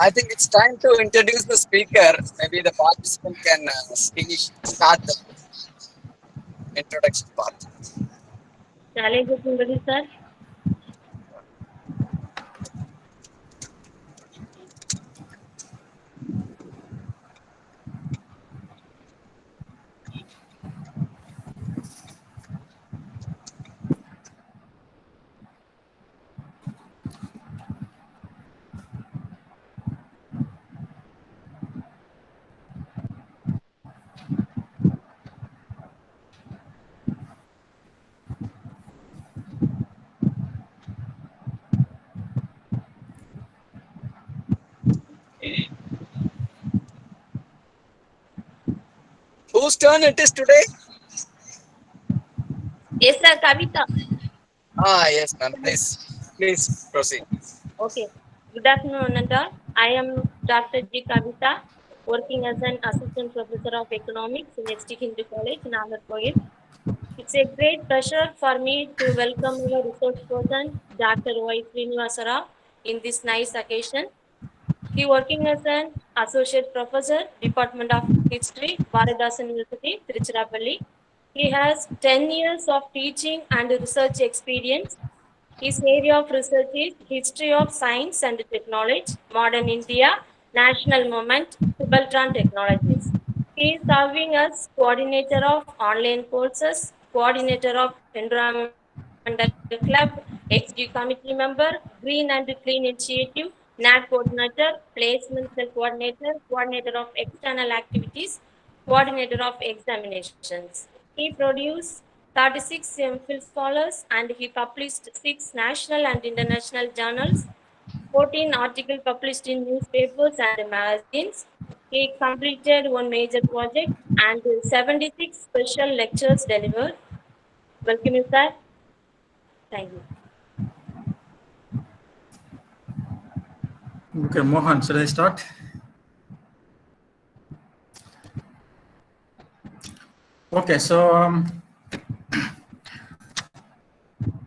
I think it's time to introduce the speaker. Maybe the participant can start the introduction part. Challenges in the research. Whose turn it is today? Yes, sir, Kavita. Yes, ma'am. Please proceed. Okay. Good afternoon, Ananda. I am Dr. G. Kavita, working as an assistant professor of economics in HT Hindu College in Nagarkoil. It's a great pleasure for me to welcome our research person, Dr. Srinivasa Rao, in this nice occasion. He working as an associate professor, Department of History, Bharathidasan University, Tiruchirappalli. He has 10 years of teaching and research experience. His area of research is history of science and technology, modern India, national movement, subaltern technologies. He is serving as coordinator of online courses, coordinator of environmental club, XG committee member, Green and Clean Initiative, NAT coordinator, placement cell coordinator, coordinator of external activities, coordinator of examinations. He produced 36 MPhil scholars and he published 6 national and international journals, 14 articles published in newspapers and magazines. He completed one major project and 76 special lectures delivered. Welcome you, sir. Thank you. Okay, Mohan, should I start? Okay, so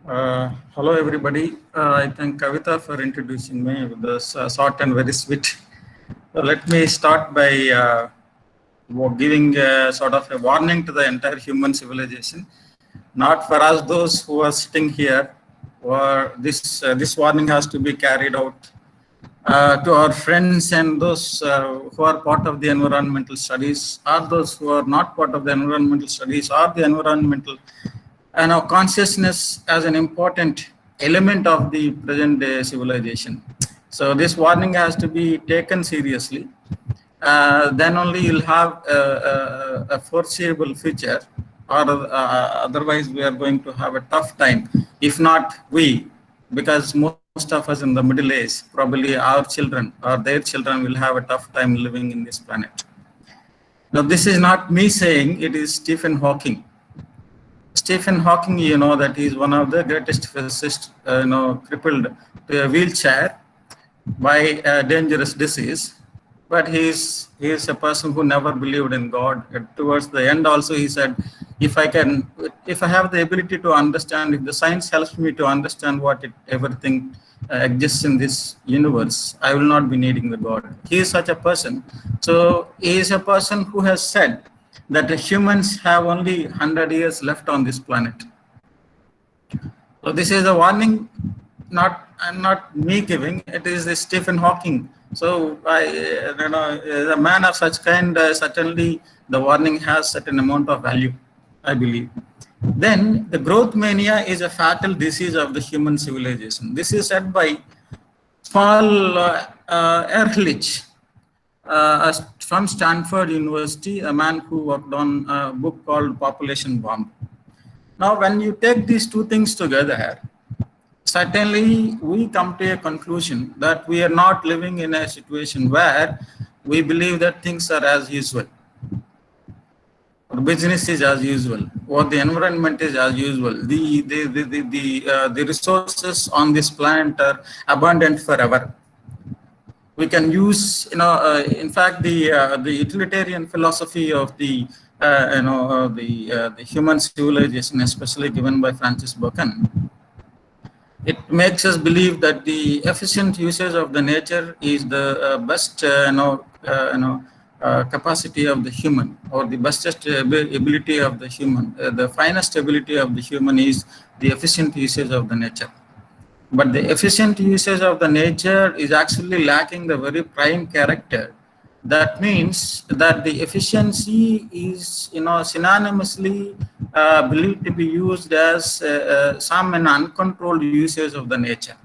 hello everybody. I thank Kavita for introducing me with this short and very sweet. Let me start by giving sort of a warning to the entire human civilization. Not for us, those who are sitting here, or this warning has to be carried out to our friends and those who are part of the environmental studies, or those who are not part of the environmental studies, or the environmental consciousness as an important element of the present day civilization. So this warning has to be taken seriously. Then only you'll have a foreseeable future, or otherwise we are going to have a tough time. If not we, because most of us in the middle age, probably our children or their children will have a tough time living in this planet. Now, this is not me saying, it is Stephen Hawking. Stephen Hawking, you know that he is one of the greatest physicists, crippled to a wheelchair by a dangerous disease. But he is a person who never believed in God. And towards the end also he said, if I have the ability to understand, if the science helps me to understand everything exists in this universe, I will not be needing the God. He is such a person. So he is a person who has said that humans have only 100 years left on this planet. So this is a warning, not me giving, it is the Stephen Hawking. So the man of such kind, certainly the warning has certain amount of value, I believe. Then the growth mania is a fatal disease of the human civilization. This is said by Paul Ehrlich from Stanford University, a man who worked on a book called Population Bomb. Now, when you take these two things together, certainly we come to a conclusion that we are not living in a situation where we believe that things are as usual, or business is as usual, or the environment is as usual. The resources on this planet are abundant forever. We can use, in fact, the utilitarian philosophy of the human civilization, especially given by Francis Bacon, it makes us believe that the efficient usage of the nature is the best capacity of the human, or the bestest ability of the human. The finest ability of the human is the efficient usage of the nature. But the efficient usage of the nature is actually lacking the very prime character. That means that the efficiency is, synonymously believed to be used as some uncontrolled usage of the nature.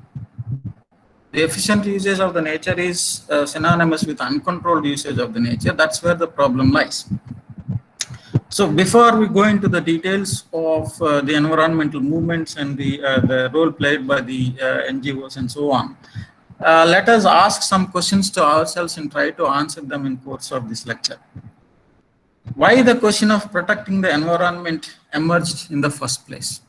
The efficient usage of the nature is synonymous with uncontrolled usage of the nature. That's where the problem lies. So before we go into the details of the environmental movements and the role played by the NGOs and so on, let us ask some questions to ourselves and try to answer them in course of this lecture. Why the question of protecting the environment emerged in the first place?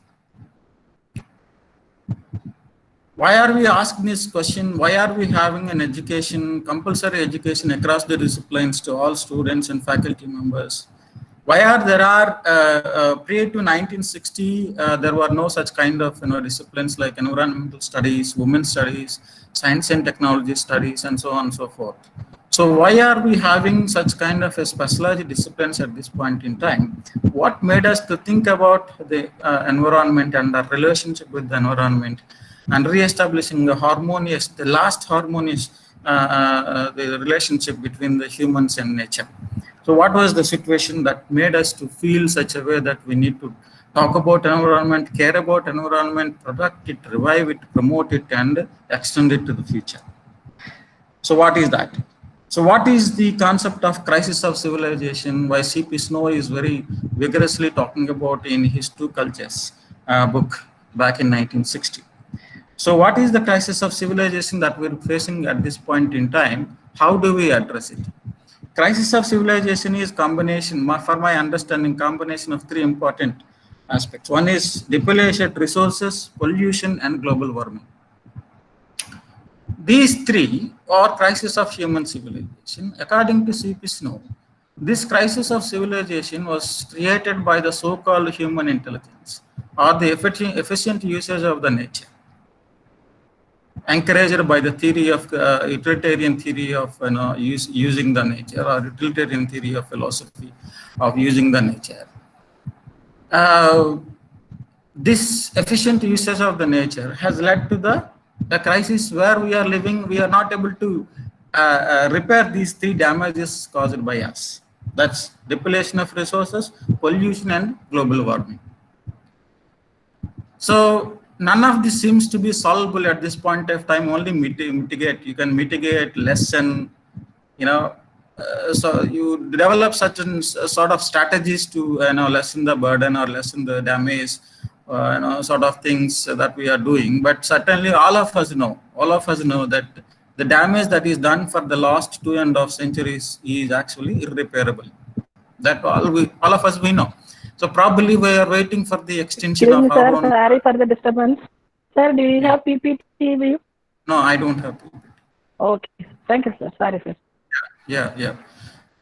Why are we asking this question? Why are we having an education, compulsory education across the disciplines to all students and faculty members? Why prior to 1960, there were no such kind of disciplines like environmental studies, women's studies, science and technology studies, and so on and so forth. So why are we having such kind of a specialized disciplines at this point in time? What made us to think about the environment and our relationship with the environment, and re-establishing the last harmonious the relationship between the humans and nature? So what was the situation that made us to feel such a way that we need to talk about environment, care about environment, protect it, revive it, promote it, and extend it to the future? So what is that? So what is the concept of crisis of civilization? Why C.P. Snow is very vigorously talking about in his Two Cultures book back in 1960. So what is the crisis of civilization that we're facing at this point in time? How do we address it? Crisis of civilization is combination, for my understanding, combination of three important aspects. One is depleted resources, pollution, and global warming. These three are crisis of human civilization. According to C.P. Snow, this crisis of civilization was created by the so-called human intelligence, or the efficient usage of the nature, encouraged by the theory of utilitarian theory of using the nature, or utilitarian theory of philosophy of using the nature. This efficient usage of the nature has led to the crisis where we are living. We are not able to repair these three damages caused by us. That's depletion of resources, pollution, and global warming. So none of this seems to be solvable at this point of time. Only mitigate. You can mitigate, lessen, so you develop certain sort of strategies to lessen the burden or lessen the damage, sort of things that we are doing. But certainly all of us know that the damage that is done for the last 2.5 centuries is actually irreparable. That all of us we know. So probably we are waiting for the extension of our own. Sorry for the disturbance. Sir, do you have PPT view? No, I don't have PPT. Okay. Thank you, sir. Sorry, sir. Yeah.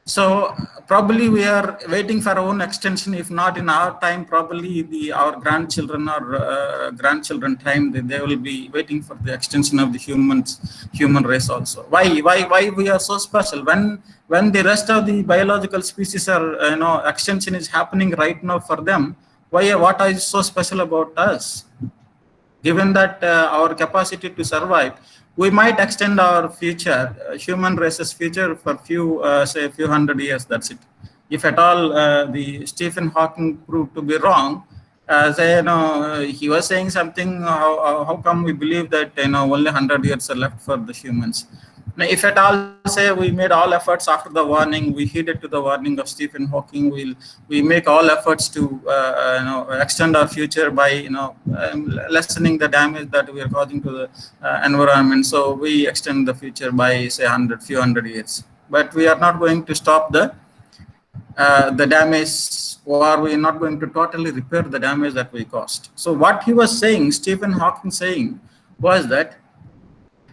So probably we are waiting for our own extension. If not in our time, probably our grandchildren or grandchildren time, they will be waiting for the extension of the human race also. Why we are so special when the rest of the biological species are extension is happening right now for them? What is so special about us? Given that our capacity to survive, we might extend our future, human race's future, for say a few hundred years. That's it. If at all the Stephen Hawking proved to be wrong, he was saying something. How come we believe that only 100 years are left for the humans? Now, if at all say we made all efforts after the warning, we heeded to the warning of Stephen Hawking, we make all efforts to extend our future by lessening the damage that we are causing to the environment. So we extend the future by say few hundred years, but we are not going to stop the damage, or we are not going to totally repair the damage that we caused. So what he was saying, Stephen Hawking saying, was that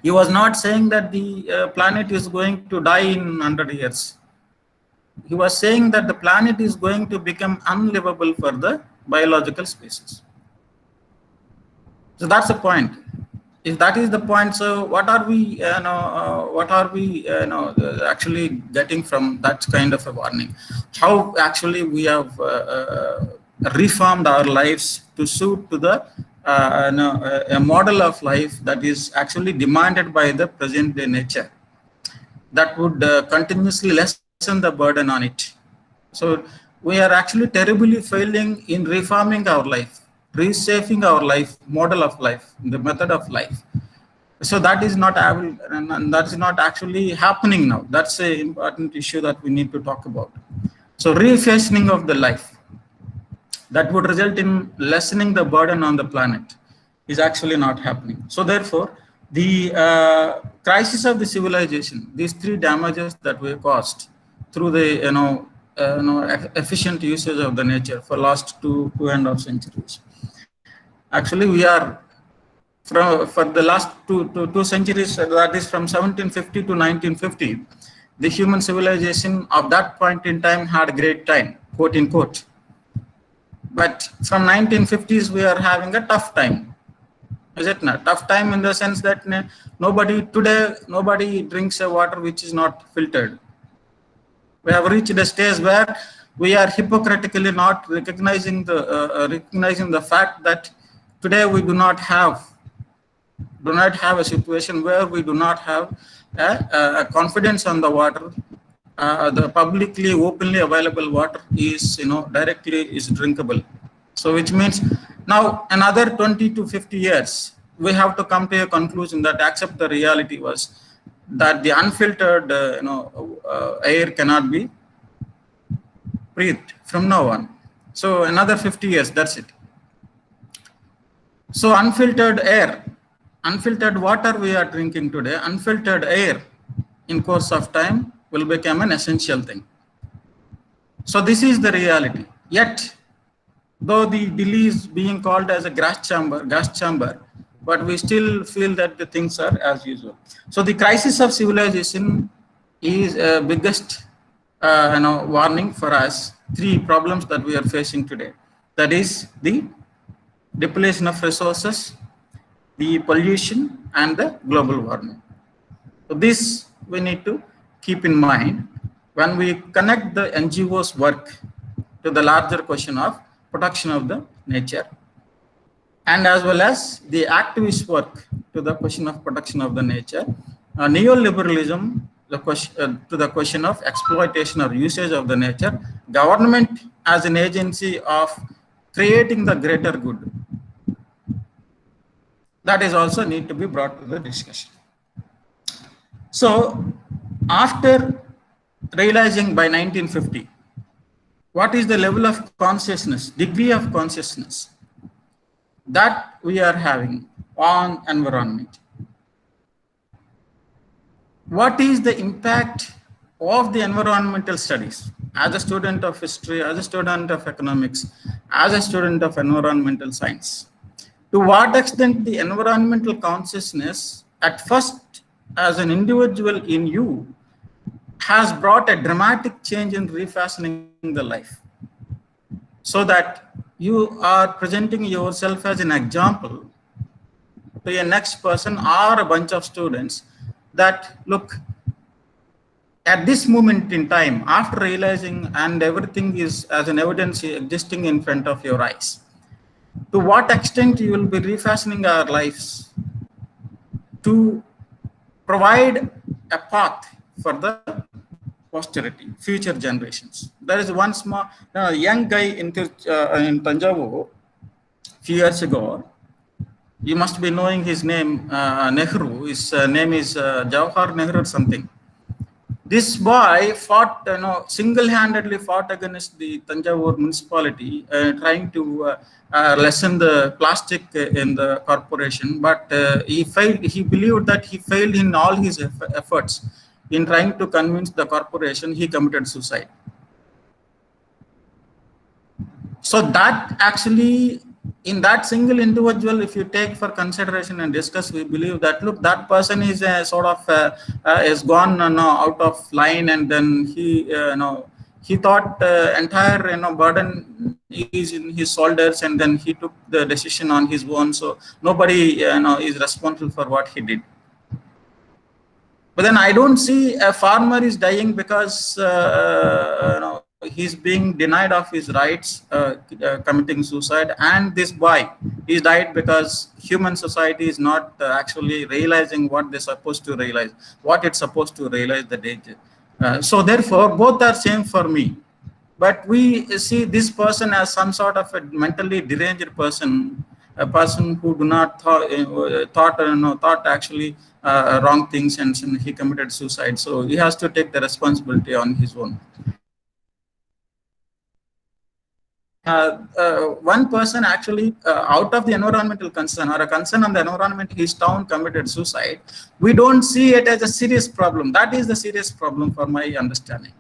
he was not saying that the planet is going to die in 100 years. He was saying that the planet is going to become unlivable for the biological species. So that's the point. if that is the point, so what are we, actually getting from that kind of a warning? How actually we have reformed our lives to suit to the a model of life that is actually demanded by the present day nature, that would continuously lessen the burden on it. So we are actually terribly failing in reforming our life, reshaping our life, model of life, the method of life. So that is not able, and that is not actually happening now. That's an important issue that we need to talk about. So refashioning of the life that would result in lessening the burden on the planet is actually not happening. So therefore, the crisis of the civilization, these three damages that we caused through the efficient usage of the nature for last two and a half centuries. Actually, we are for the last two centuries, that is from 1750 to 1950, the human civilization of that point in time had a great time, quote unquote. But from 1950s, we are having a tough time. Is it not? Tough time in the sense that nobody drinks a water which is not filtered. We have reached a stage where we are hypocritically not recognizing the fact that today we do not have a situation where we do not have a confidence on the water. The publicly, openly available water is, directly is drinkable. So which means now another 20 to 50 years, we have to come to a conclusion that accept the reality was that the unfiltered, air cannot be breathed from now on. So another 50 years, that's it. So unfiltered air, unfiltered water we are drinking today, unfiltered air in course of time will become an essential thing. So this is the reality. Yet, though the Delhi is being called as a gas chamber, but we still feel that the things are as usual. So the crisis of civilization is a biggest warning for us. Three problems that we are facing today. That is the depletion of resources, the pollution, and the global warming. So this we need to keep in mind when we connect the NGOs work to the larger question of protection of the nature, and as well as the activist work to the question of protection of the nature. Neoliberalism, to the question of exploitation or usage of the nature, government as an agency of creating the greater good. That is also need to be brought to the discussion. So after realizing by 1950, what is the level of consciousness, degree of consciousness that we are having on environment? What is the impact of the environmental studies? As a student of history, as a student of economics, as a student of environmental science, to what extent the environmental consciousness at first as an individual in you has brought a dramatic change in refashioning the life, so that you are presenting yourself as an example to a next person or a bunch of students that look, at this moment in time, after realizing and everything is as an evidence existing in front of your eyes, to what extent you will be refashioning our lives to provide a path for the posterity, future generations. There is one small young guy in Tanjavur few years ago. You must be knowing his name, Nehru. His name is Jawahar Nehru or something. This boy fought, single-handedly fought against the Tanjavur municipality, trying to lessen the plastic in the corporation. But he failed. He believed that he failed in all his efforts in trying to convince the corporation. He committed suicide. So that actually, in that single individual, if you take for consideration and discuss, we believe that, look, that person is a sort of is gone out of line, and then he he thought entire burden is in his shoulders, and then he took the decision on his own. So nobody is responsible for what he did. But then I don't see a farmer is dying because he's being denied of his rights, committing suicide, and this boy is died because human society is not actually realizing what they're supposed to realize, what it's supposed to realize the danger. So therefore, both are same for me. But we see this person as some sort of a mentally deranged person, a person who do not thought actually wrong things, and he committed suicide. So he has to take the responsibility on his own. One person actually out of the environmental concern or a concern on the environment, his town committed suicide. We don't see it as a serious problem. That is the serious problem for my understanding.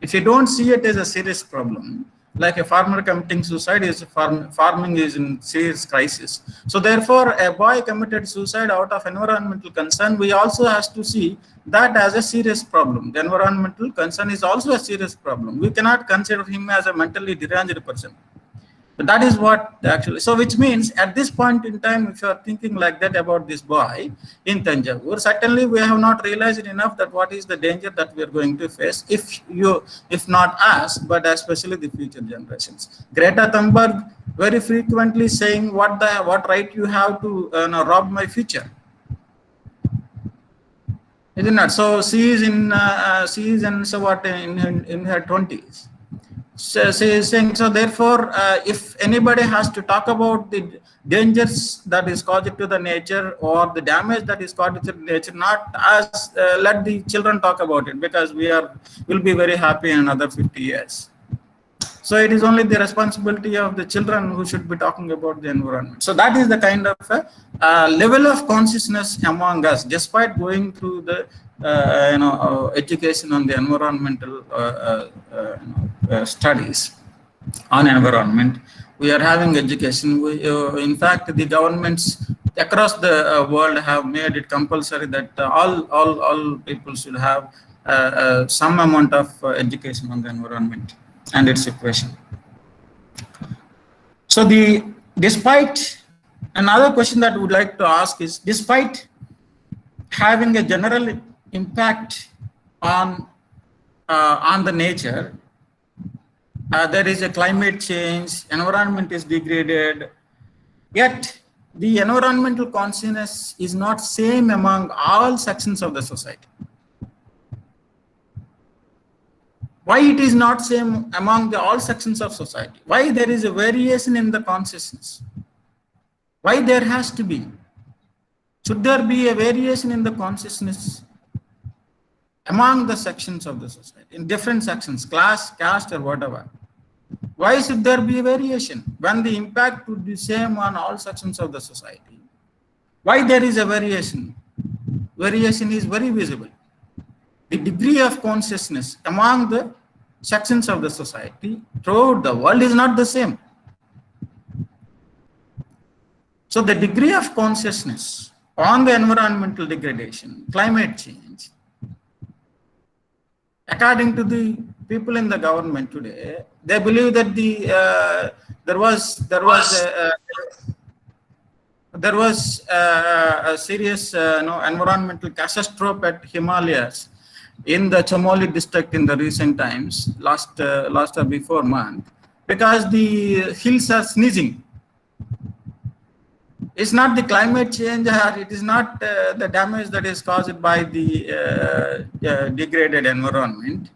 If you don't see it as a serious problem, like a farmer committing suicide, is farming is in serious crisis. So therefore, a boy committed suicide out of environmental concern, we also has to see that as a serious problem. The environmental concern is also a serious problem. We cannot consider him as a mentally deranged person. But that is what actually, so which means at this point in time, if you are thinking like that about this boy in Tanjavur, certainly we have not realized enough that what is the danger that we are going to face, if not us, but especially the future generations. Greta Thunberg very frequently saying what right you have to rob my future. Isn't it? So she is in her 20s. So saying, so therefore, if anybody has to talk about the dangers that is caused to the nature or the damage that is caused to the nature, not us, let the children talk about it, because will be very happy in another 50 years. So it is only the responsibility of the children who should be talking about the environment. So that is the kind of level of consciousness among us, despite going through the education on the environmental studies on environment. We are having education. In fact, the governments across the world have made it compulsory that all people should have some amount of education on the environment and its equation. So despite, another question that we would like to ask is, despite having a general impact on the nature, there is a climate change, environment is degraded, yet the environmental consciousness is not same among all sections of the society. Why it is not same among all sections of society? Why there is a variation in the consciousness? Why there has to be? Should there be a variation in the consciousness among the sections of the society, in different sections, class, caste, or whatever? Why should there be a variation when the impact would be same on all sections of the society? Why there is a variation? Variation is very visible. The degree of consciousness among the sections of the society throughout the world is not the same. So the degree of consciousness on the environmental degradation, climate change, according to the people in the government today, they believe that there was a serious environmental catastrophe at Himalayas in the Chamoli district in the recent times, last or before month, because the hills are sneezing. It's not the climate change, or it is not the damage that is caused by the degraded environment.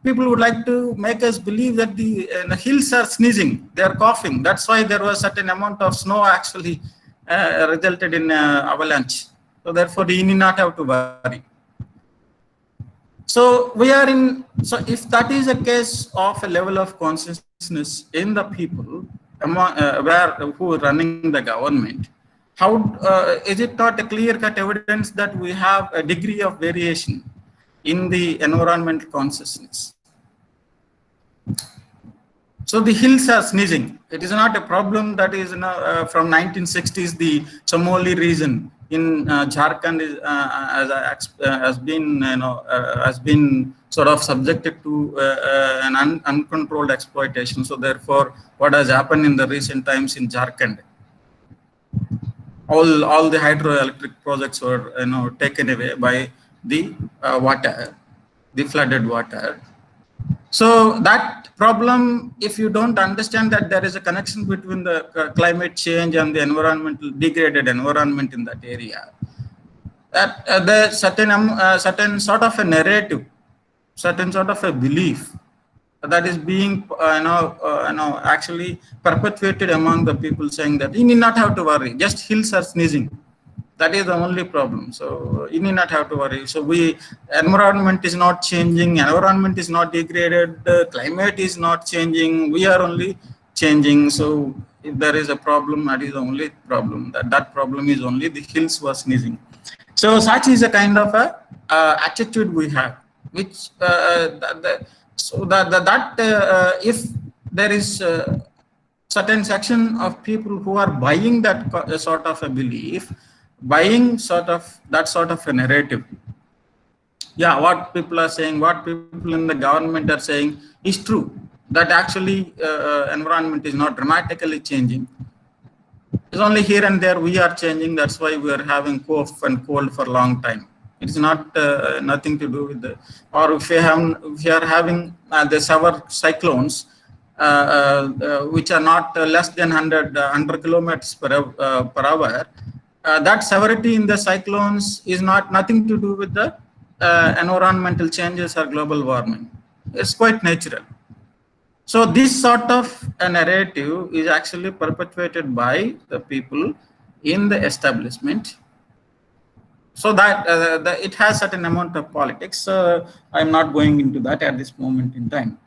People would like to make us believe that the hills are sneezing, they are coughing. That's why there was certain amount of snow actually resulted in avalanche. So therefore, you need not have to worry. So we are in. So if that is a case of a level of consciousness in the people who are running the government, how is it not a clear-cut evidence that we have a degree of variation in the environmental consciousness? So the hills are sneezing. It is not a problem that is from 1960s, the Chamoli region in Jharkhand has been sort of subjected to an uncontrolled exploitation. So therefore, what has happened in the recent times in Jharkhand, all the hydroelectric projects were taken away by the water, the flooded water. So that problem, if you don't understand that there is a connection between the climate change and the environmental degraded environment in that area, that the certain sort of a narrative, certain sort of a belief that is being actually perpetuated among the people, saying that you need not have to worry, just hills are sneezing, that is the only problem, so you need not have to worry. So environment is not changing, environment is not degraded, climate is not changing, we are only changing. So if there is a problem, that is the only problem, that problem is only the hills were sneezing. So such is a kind of a attitude we have, which if there is certain section of people who are buying that sort of a belief, buying that sort of a narrative, yeah, what people are saying, what people in the government are saying is true, that actually environment is not dramatically changing. It's only here and there we are changing. That's why we are having cough and cold for a long time. It's not nothing to do with the, or if we are having the severe cyclones, which are not less than 100 kilometers per hour. That severity in the cyclones is nothing to do with the environmental changes or global warming. It's quite natural. So this sort of a narrative is actually perpetuated by the people in the establishment, so that it has certain amount of politics. I'm not going into that at this moment in time.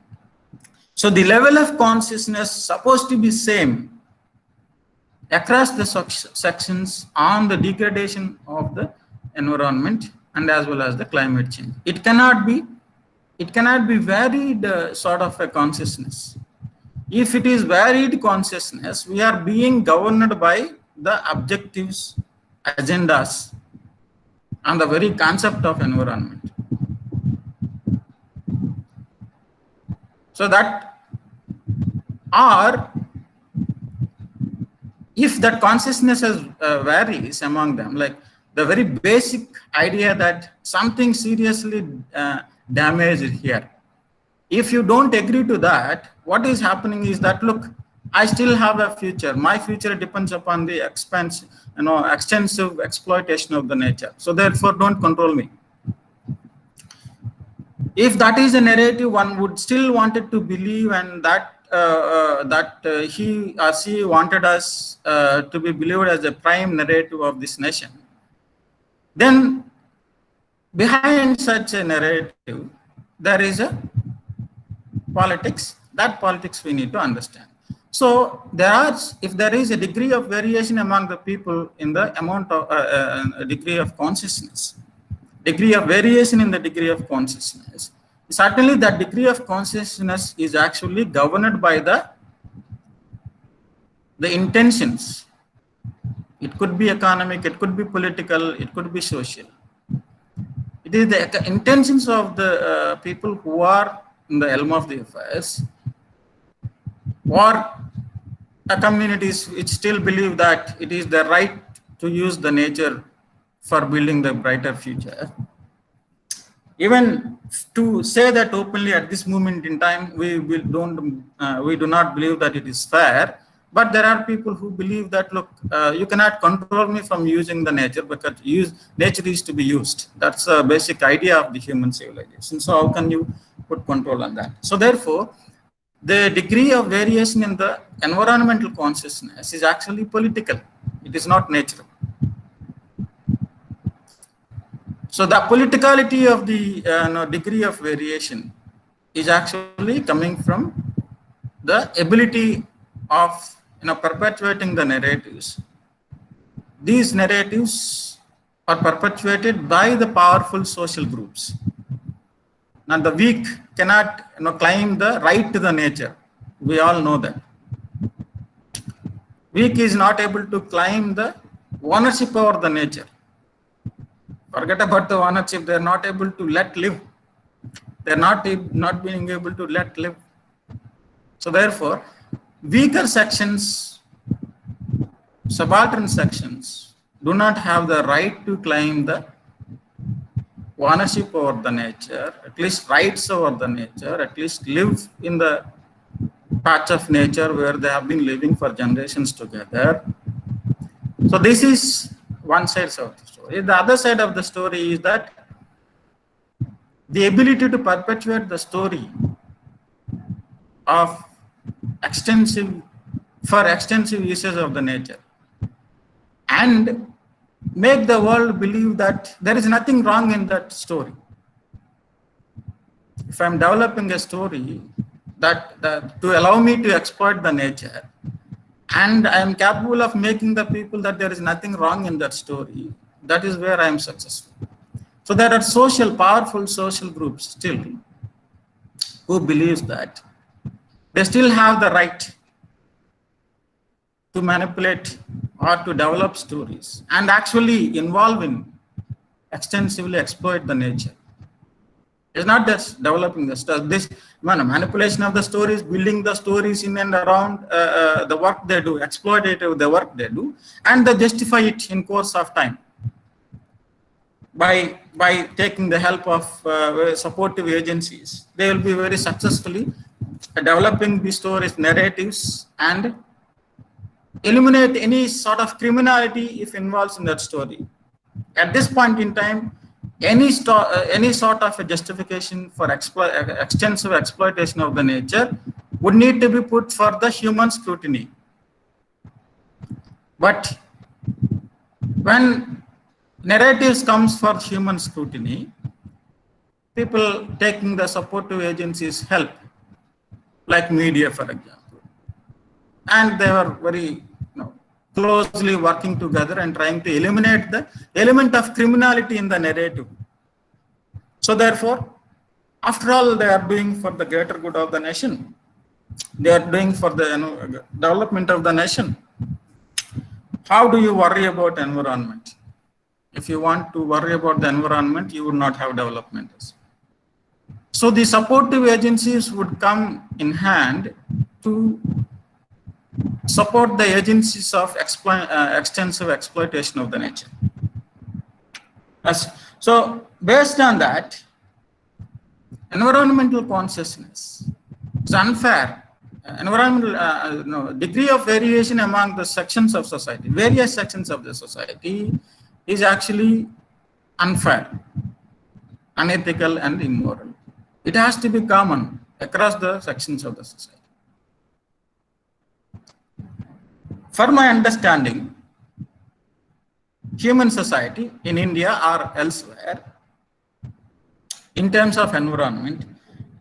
So the level of consciousness supposed to be same across the sections on the degradation of the environment and as well as the climate change. It cannot be varied sort of a consciousness. If it is varied consciousness, we are being governed by the objectives, agendas, and the very concept of environment. So that, or if that consciousness varies among them, like the very basic idea that something seriously damaged here, if you don't agree to that, what is happening is that, look, I still have a future. My future depends upon the extensive exploitation of the nature. So therefore, don't control me. If that is a narrative, one would still wanted to believe, and that he or she wanted us to be believed as a prime narrative of this nation. Then behind such a narrative, there is a politics. That politics we need to understand. So if there is a degree of variation among the people in the amount of degree of consciousness, degree of variation in the degree of consciousness, certainly that degree of consciousness is actually governed by the intentions. It could be economic, it could be political, it could be social. It is the intentions of the people who are in the helm of the affairs, or communities which still believe that it is their right to use the nature for building the brighter future. Even to say that openly at this moment in time, we do not believe that it is fair. But there are people who believe that, look, you cannot control me from using the nature, because nature is to be used. That's a basic idea of the human civilization. So how can you put control on that? So therefore, the degree of variation in the environmental consciousness is actually political. It is not natural. So the politicality of the degree of variation is actually coming from the ability of perpetuating the narratives. These narratives are perpetuated by the powerful social groups. Now the weak cannot claim the right to the nature. We all know that. Weak is not able to claim the ownership over the nature. Forget about the ownership, they are not able to let live. They are not being able to let live. So therefore, weaker sections, subaltern sections, do not have the right to claim the ownership over the nature, at least rights over the nature, at least live in the patch of nature where they have been living for generations together. So this is one side of the story. The other side of the story is that the ability to perpetuate the story of extensive uses of the nature and make the world believe that there is nothing wrong in that story. If I'm developing a story that to allow me to exploit the nature, and I am capable of making the people that there is nothing wrong in that story, that is where I am successful. So there are powerful social groups still who believes that they still have the right to manipulate or to develop stories and actually involve in extensively exploit the nature. It's not just developing the stuff. This manipulation of the stories, building the stories in and around the work they do, exploitative the work they do, and they justify it in course of time by taking the help of supportive agencies. They will be very successfully developing the stories, narratives, and eliminate any sort of criminality if involved in that story. At this point in time, any sort of a justification for extensive exploitation of the nature would need to be put for the human scrutiny. But when narratives comes for human scrutiny, people taking the supportive agencies help, like media, for example, and they were very closely working together and trying to eliminate the element of criminality in the narrative. So therefore, after all, they are doing for the greater good of the nation. They are doing for the development of the nation. How do you worry about environment? If you want to worry about the environment, you would not have development. So the supportive agencies would come in hand to support the agencies of extensive exploitation of the nature. So based on that, environmental consciousness is unfair. Environmental degree of variation among the sections of society, various sections of the society, is actually unfair, unethical, and immoral. It has to be common across the sections of the society. For my understanding, human society in India or elsewhere, in terms of environment,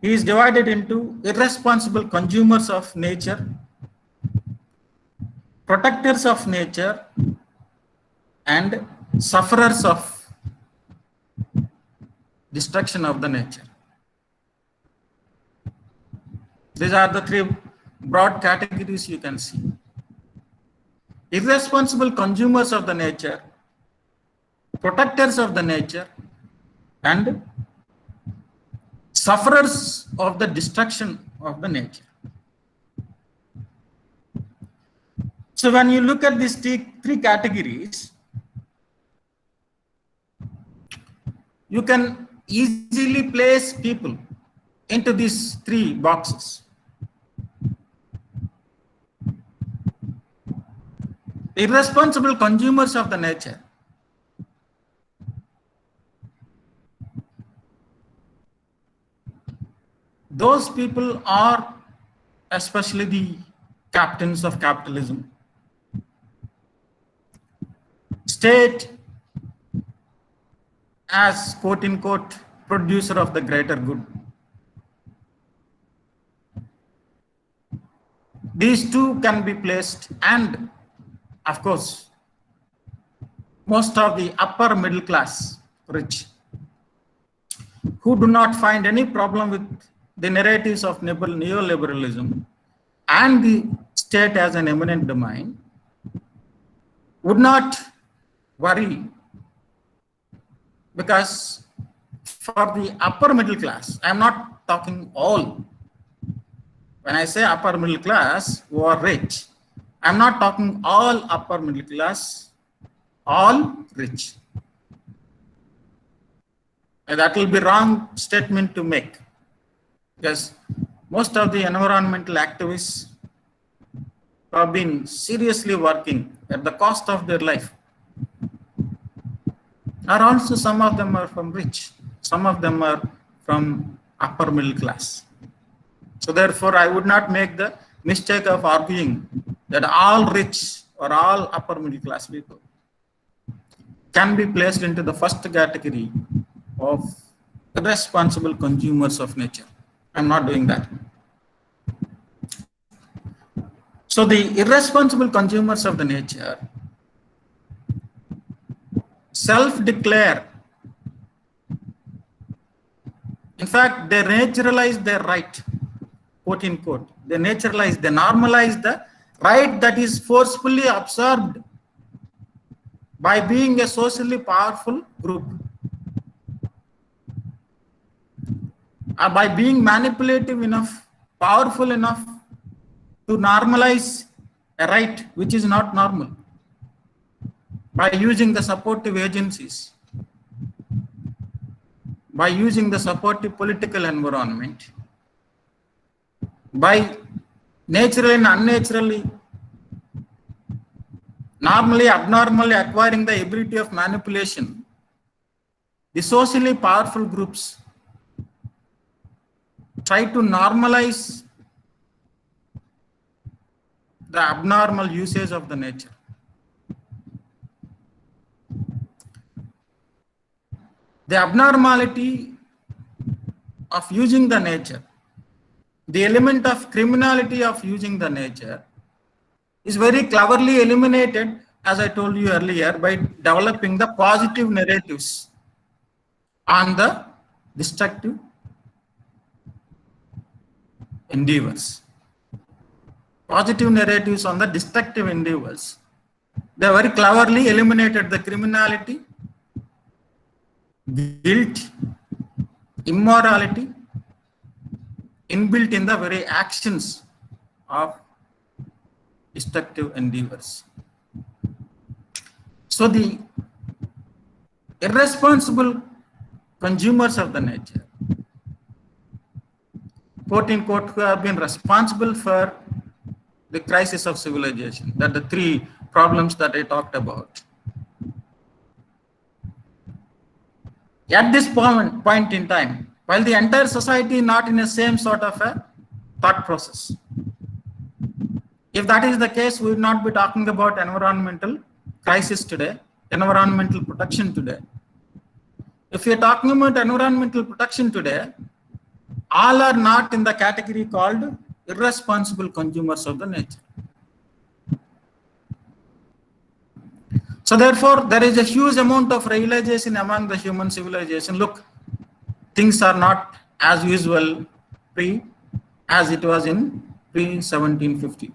is divided into irresponsible consumers of nature, protectors of nature, and sufferers of destruction of the nature. These are the three broad categories you can see. Irresponsible consumers of the nature, protectors of the nature, and sufferers of the destruction of the nature. So when you look at these three categories, you can easily place people into these three boxes. Irresponsible consumers of the nature. Those people are especially the captains of capitalism. State as quote unquote producer of the greater good. These two can be placed, and of course, most of the upper middle class rich who do not find any problem with the narratives of neoliberalism and the state as an eminent domain would not worry, because for the upper middle class, I am not talking all. When I say upper middle class who are rich, I am not talking all upper middle class, all rich. And that will be wrong statement to make, because most of the environmental activists have been seriously working at the cost of their life. Are also, some of them are from rich, some of them are from upper middle class. So therefore, I would not make the mistake of arguing that all rich or all upper middle class people can be placed into the first category of irresponsible consumers of nature. I'm not doing that. So the irresponsible consumers of the nature self-declare. In fact, they naturalize their right, quote unquote. They naturalize, they normalize the right that is forcefully absorbed by being a socially powerful group, or by being manipulative enough, powerful enough to normalize a right which is not normal, by using the supportive agencies, by using the supportive political environment, by naturally and unnaturally, normally, abnormally acquiring the ability of manipulation. The socially powerful groups try to normalize the abnormal usage of the nature. The abnormality of using the nature, the element of criminality of using the nature is very cleverly eliminated, as I told you earlier, by developing the positive narratives on the destructive endeavors. Positive narratives on the destructive endeavors. They very cleverly eliminated the criminality, guilt, immorality inbuilt in the very actions of destructive endeavors. So the irresponsible consumers of the nature, quote unquote, who have been responsible for the crisis of civilization, that the three problems that I talked about. At this point in time, while the entire society is not in the same sort of a thought process. If that is the case, we would not be talking about environmental crisis today, environmental protection today. If you're talking about environmental protection today, all are not in the category called irresponsible consumers of the nature. So therefore, there is a huge amount of realization among the human civilization. Look, things are not as usual as it was in pre-1750.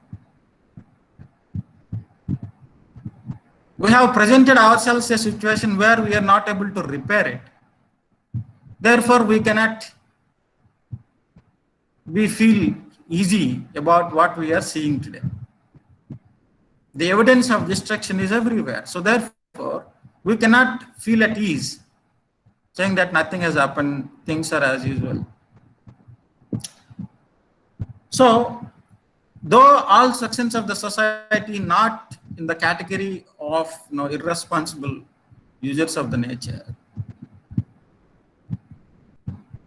We have presented ourselves a situation where we are not able to repair it. Therefore, we cannot feel easy about what we are seeing today. The evidence of destruction is everywhere. So therefore, we cannot feel at ease saying that nothing has happened, things are as usual. So, though all sections of the society not in the category of irresponsible users of the nature,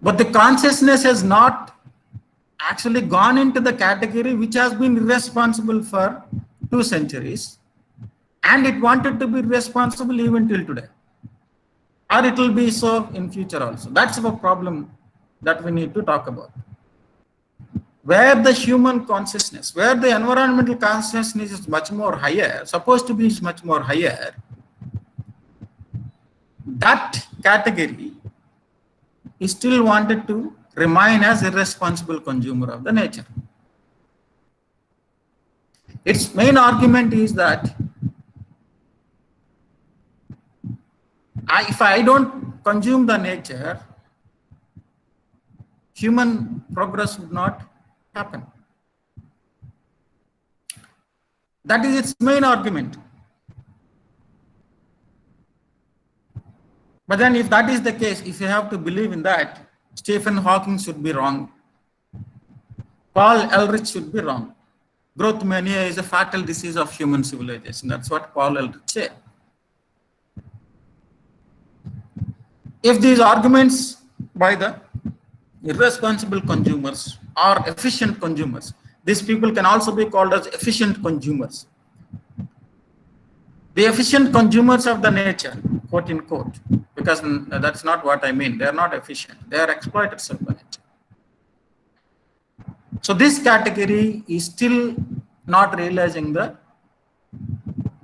but the consciousness has not actually gone into the category which has been irresponsible for 2 centuries, and it wanted to be responsible even till today, or it will be so in future also. That's the problem that we need to talk about. Where the human consciousness, where the environmental consciousness is much more higher, supposed to be much more higher, that category is still wanted to remain as irresponsible consumer of the nature. Its main argument is that If I don't consume the nature, human progress would not happen. That is its main argument. But then if that is the case, if you have to believe in that, Stephen Hawking should be wrong. Paul Ehrlich should be wrong. Growth mania is a fatal disease of human civilization. That's what Paul Ehrlich said. If these arguments by the irresponsible consumers or efficient consumers, these people can also be called as efficient consumers. The efficient consumers of the nature, quote unquote, because that's not what I mean. They are not efficient. They are exploiters of the nature. So this category is still not realizing the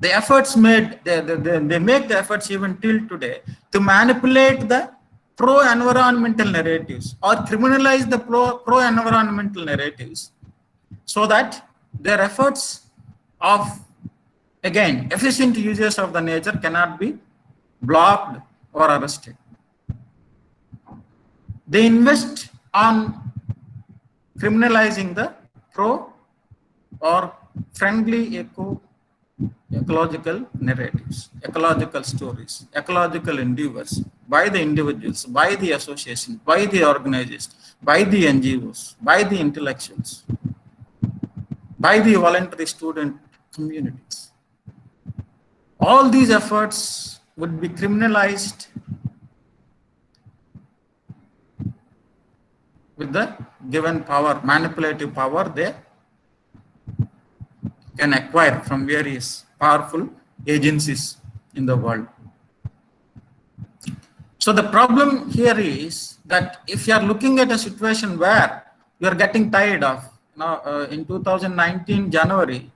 efforts made. They make the efforts even till today to manipulate the pro-environmental narratives or criminalize the pro-environmental narratives, so that their efforts of, again, efficient users of the nature cannot be blocked or arrested. They invest on criminalizing the pro or friendly ecological narratives, ecological stories, ecological endeavors by the individuals, by the association, by the organizations, by the NGOs, by the intellectuals, by the voluntary student communities. All these efforts would be criminalized with the given power, manipulative power they can acquire from various powerful agencies in the world. So the problem here is that if you are looking at a situation where you are getting tired of, in 2019 January,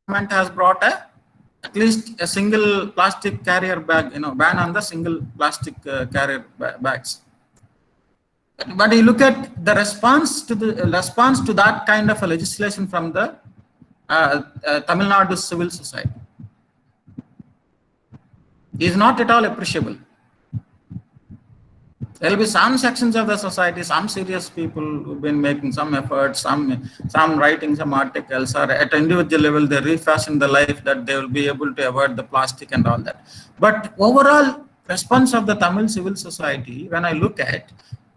government has brought at least a single plastic carrier bag, ban on the single plastic carrier bags. But you look at the response to that kind of a legislation from the Tamil Nadu civil society is not at all appreciable. There will be some sections of the society, some serious people who've been making some efforts, some writing some articles, or at individual level they refashion the life that they will be able to avoid the plastic and all that. But overall response of the Tamil civil society, when I look at,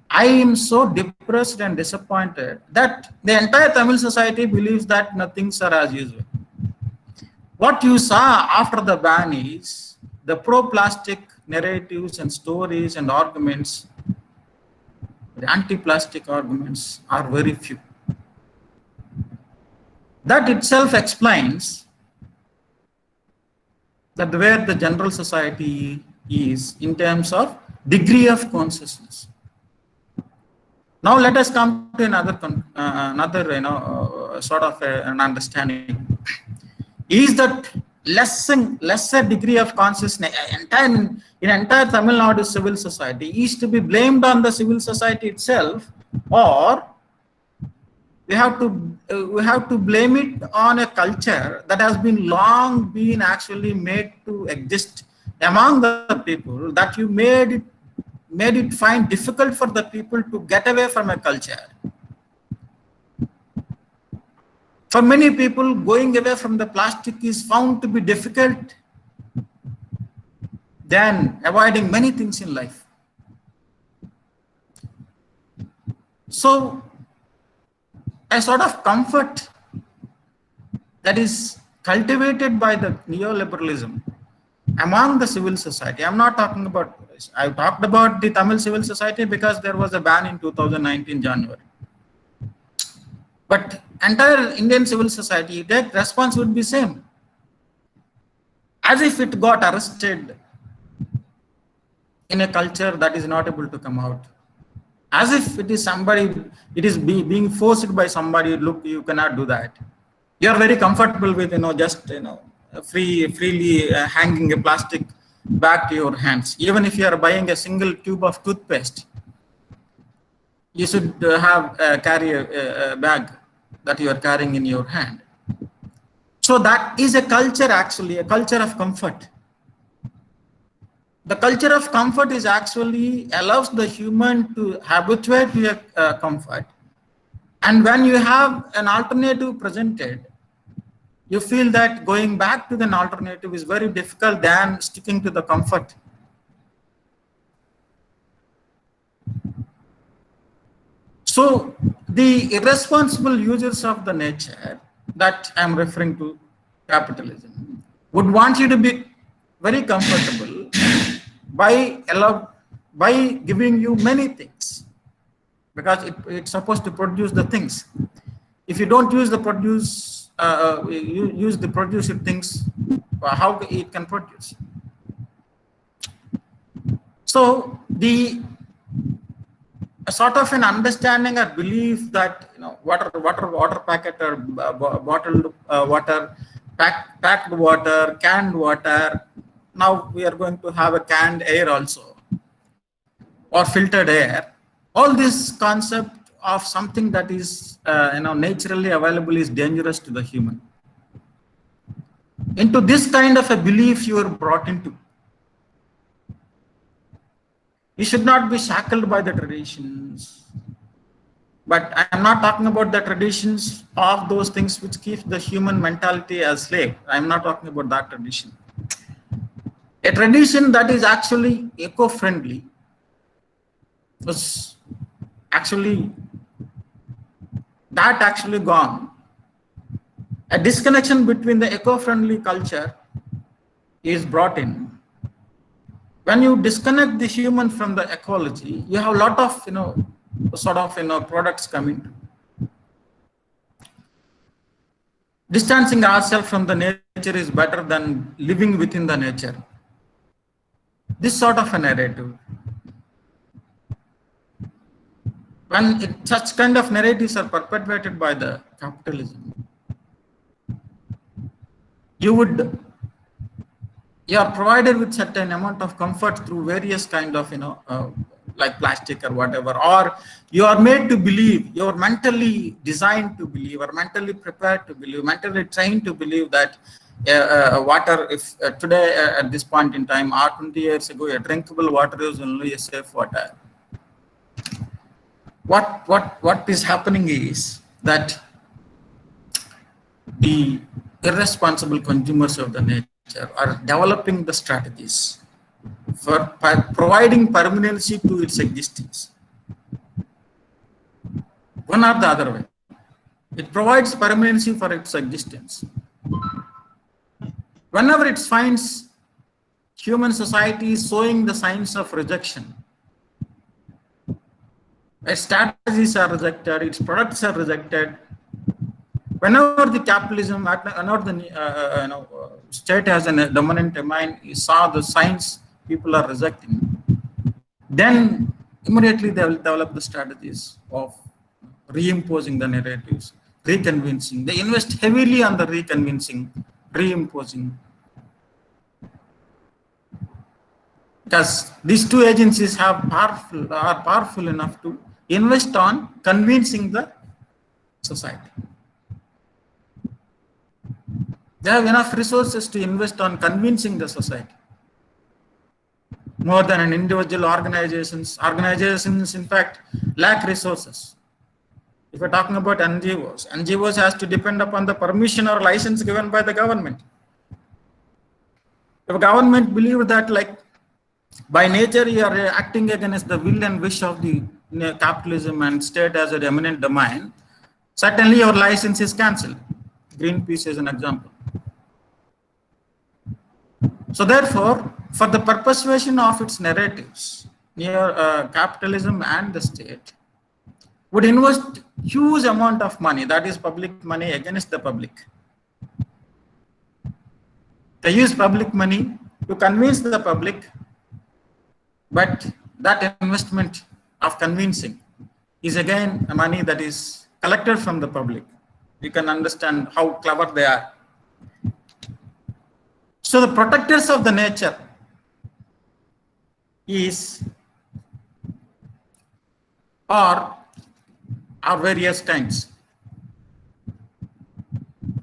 I am so depressed and disappointed that the entire Tamil society believes that things are as usual. What you saw after the ban is the pro-plastic narratives and stories and arguments, the anti-plastic arguments are very few. That itself explains that where the general society is in terms of degree of consciousness. Now let us come to another sort of an understanding. Is that lesser degree of consciousness in entire Tamil Nadu civil society is to be blamed on the civil society itself, or we have to blame it on a culture that has been long been actually made to exist among the people, that you made it find difficult for the people to get away from a culture. For many people, going away from the plastic is found to be difficult than avoiding many things in life. So a sort of comfort that is cultivated by the neoliberalism among the civil society. I'm not talking about, I talked about the Tamil civil society because there was a ban in 2019 January. But entire Indian civil society, that response would be same. As if it got arrested in a culture that is not able to come out. As if it is somebody, it is being forced by somebody, look, you cannot do that. You are very comfortable with, freely hanging a plastic bag to your hands. Even if you are buying a single tube of toothpaste, you should carry a bag that you are carrying in your hand. So that is a culture, actually, a culture of comfort. the culture of comfort is actually allows the human to habituate to a comfort. And when you have an alternative presented, you feel that going back to an alternative is very difficult than sticking to the comfort. So the irresponsible users of the nature that I'm referring to, capitalism, would want you to be very comfortable by giving you many things, because it's supposed to produce the things. If you don't use the you use the produced things, how it can produce? So the a sort of an understanding or belief that water packet or bottled water, packed water, canned water. Now we are going to have a canned air also, or filtered air. All this concept of something that is naturally available is dangerous to the human. Into this kind of a belief you are brought into. You should not be shackled by the traditions. But I am not talking about the traditions of those things which keep the human mentality as slave. I am not talking about that tradition. A tradition that is actually eco-friendly was actually gone. A disconnection between the eco-friendly culture is brought in. When you disconnect the human from the ecology, you have a lot of products coming. Distancing ourselves from the nature is better than living within the nature. This sort of a narrative. When such kind of narratives are perpetuated by the capitalism, you are provided with certain amount of comfort through various kind of like plastic or whatever, or you are made to believe, you are mentally designed to believe, or mentally prepared to believe, mentally trained to believe that water, if today at this point in time or 20 years ago, a drinkable water is only a safe water. What is happening is that the irresponsible consumers of the nature are developing the strategies for providing permanency to its existence. One or the other way. It provides permanency for its existence. Whenever it finds human society is showing the signs of rejection, its strategies are rejected, its products are rejected. Whenever the capitalism, whenever the state has a dominant domain, you saw the signs people are rejecting, then immediately they will develop the strategies of reimposing the narratives, reconvincing. They invest heavily on the reconvincing, reimposing. Because these two agencies are powerful enough to invest on convincing the society. They have enough resources to invest on convincing the society. More than an individual organizations. Organizations, in fact, lack resources. If we're talking about NGOs has to depend upon the permission or license given by the government. If government believes that, like, by nature you are acting against the will and wish of the capitalism and state as a dominant domain, certainly your license is cancelled. Greenpeace is an example. So therefore, for the perpetuation of its narratives, capitalism and the state would invest huge amount of money, that is public money, against the public. They use public money to convince the public, but that investment of convincing is again money that is collected from the public. You can understand how clever they are. So the protectors of the nature are various kinds.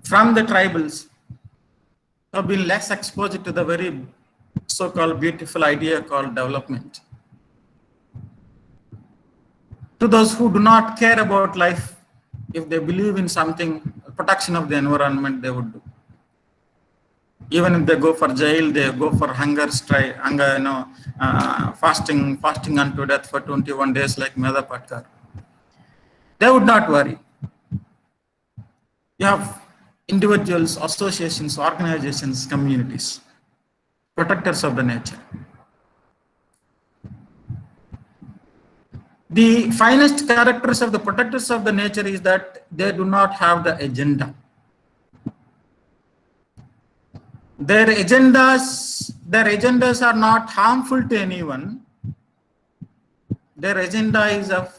From the tribals have been less exposed to the very so-called beautiful idea called development. To those who do not care about life, if they believe in something, protection of the environment, they would do. Even if they go for jail, they go for hunger strike, fasting unto death for 21 days like Medha Patkar. They would not worry. You have individuals, associations, organizations, communities, protectors of the nature. The finest characters of the protectors of the nature is that they do not have the agenda. Their agendas are not harmful to anyone. Their agenda is of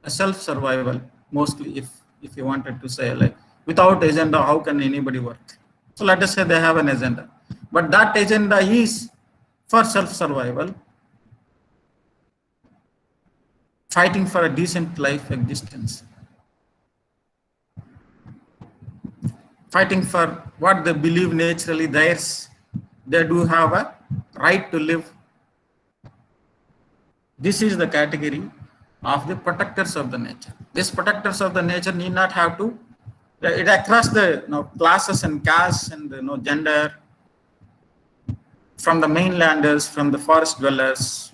self-survival, mostly, if you wanted to say, like, without agenda, how can anybody work? So let us say they have an agenda, but that agenda is for self-survival, fighting for a decent life existence, fighting for what they believe naturally theirs. They do have a right to live. This is the category of the protectors of the nature. These protectors of the nature need not have to, it across the classes and castes and gender, from the mainlanders, from the forest dwellers,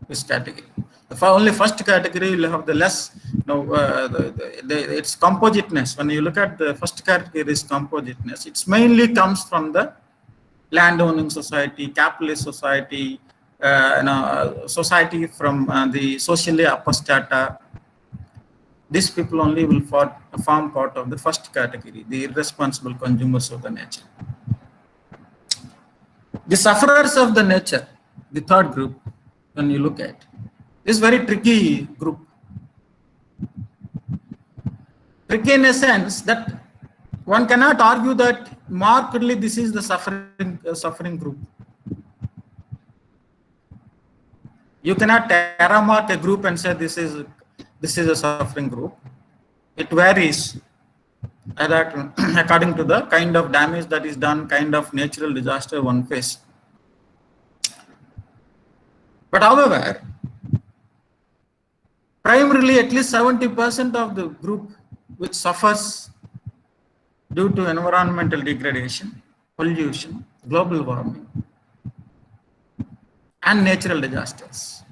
this category. The only first category will have the less, it's compositeness. When you look at the first category is compositeness, it mainly comes from the landowning society, capitalist society, society from the socially upper strata. These people only will form part of the first category, the irresponsible consumers of the nature. The sufferers of the nature, the third group, when you look at, is very tricky group. Tricky in a sense that one cannot argue that markedly this is the suffering group. You cannot terra mark a group and say this is a suffering group. It varies according to the kind of damage that is done, kind of natural disaster one faces. But however, primarily at least 70% of the group which suffers due to environmental degradation, pollution, global warming, and natural disasters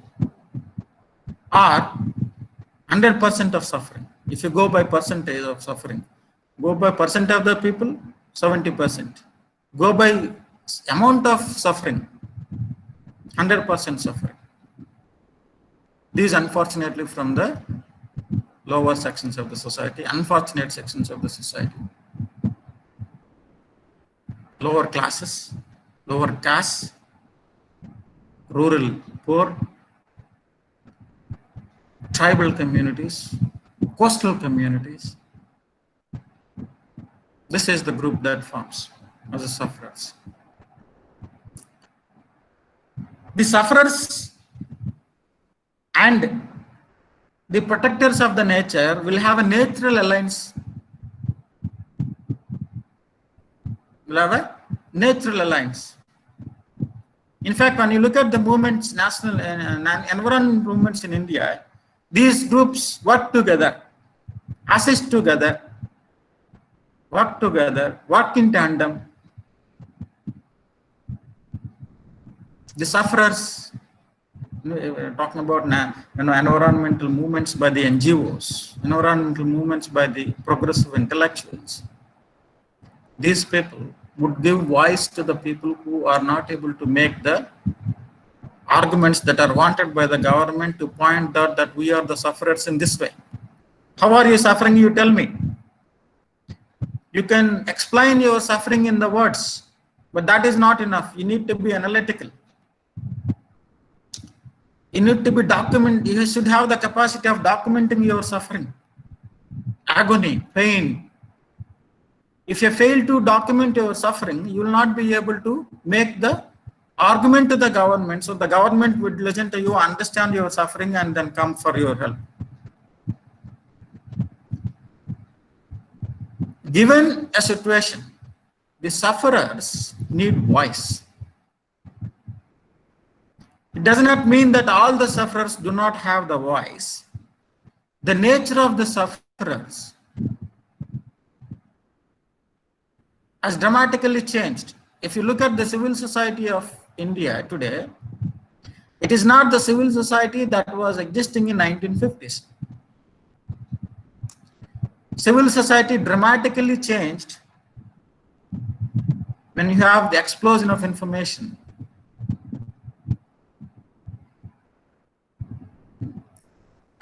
are 100% of suffering. If you go by percentage of suffering, go by percent of the people, 70%. Go by amount of suffering, 100% suffering. These unfortunately from the lower sections of the society, unfortunate sections of the society, lower classes, lower castes, rural poor, tribal communities, coastal communities. This is the group that forms as the sufferers. The sufferers and the protectors of the nature will have a natural alliance. Will have a natural alliance. In fact, when you look at the movements, national and environment movements in India, these groups work together, assist together, work in tandem. The sufferers, talking about environmental movements by the NGOs, environmental movements by the progressive intellectuals. These people would give voice to the people who are not able to make the arguments that are wanted by the government to point out that we are the sufferers in this way. How are you suffering? You tell me. You can explain your suffering in the words, but that is not enough. You need to be analytical. You need to be you should have the capacity of documenting your suffering, agony, pain. If you fail to document your suffering, you will not be able to make the argument to the government, so the government would listen to you, understand your suffering, and then come for your help. Given a situation, the sufferers need voice. It does not mean that all the sufferers do not have the voice. The nature of the sufferers has dramatically changed. If you look at the civil society of India today, it is not the civil society that was existing in 1950s. Civil society dramatically changed when you have the explosion of information.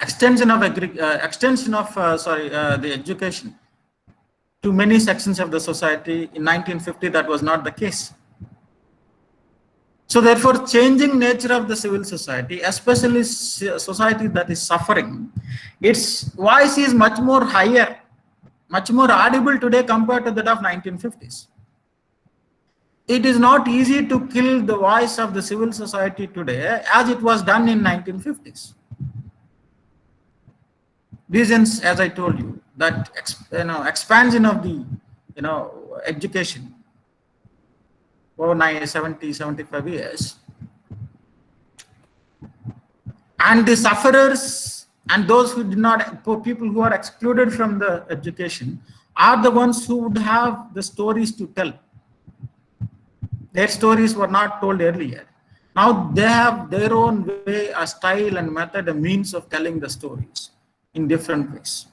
Extension of the education to many sections of the society. In 1950, that was not the case. So therefore, changing nature of the civil society, especially society that is suffering, its voice is much more higher, much more audible today compared to that of 1950s. It is not easy to kill the voice of the civil society today as it was done in 1950s. Reasons, as I told you, that expansion of the education over 75 years, and the sufferers and those who did not, people who are excluded from the education, are the ones who would have the stories to tell. Their stories were not told earlier. Now they have their own way, a style and method, a means of telling the stories in different ways.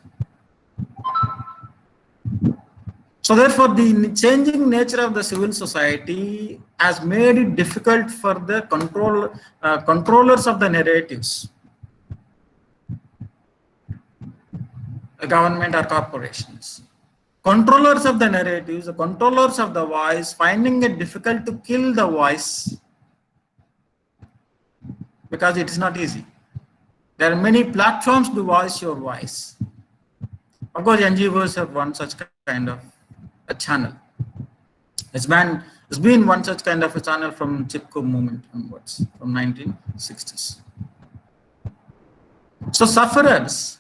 So therefore, the changing nature of the civil society has made it difficult for the controllers of the narratives, the government or corporations. Controllers of the narratives, the controllers of the voice, finding it difficult to kill the voice because it is not easy. There are many platforms to voice your voice. Of course, NGOs have one such kind of a channel. It's been one such kind of a channel from Chipko movement onwards, from 1960s. So sufferers,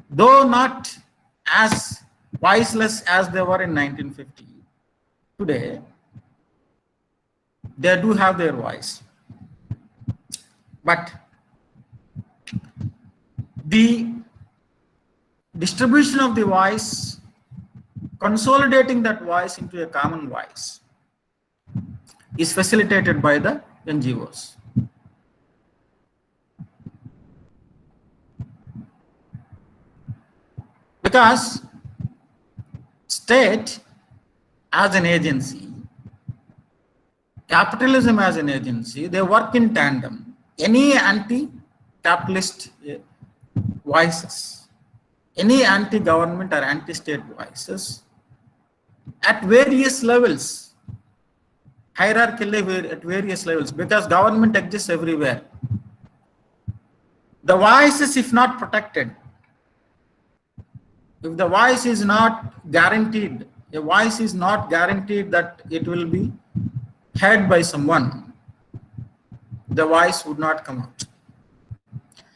though not as voiceless as they were in 1950, today they do have their voice. But the distribution of the voice, consolidating that voice into a common voice, is facilitated by the NGOs. Because state as an agency, capitalism as an agency, they work in tandem. Any anti-capitalist voices, any anti-government or anti-state voices at various levels, hierarchically at various levels, because government exists everywhere. The voices, if not protected, if the voice is not guaranteed, a voice is not guaranteed that it will be heard by someone, the voice would not come out.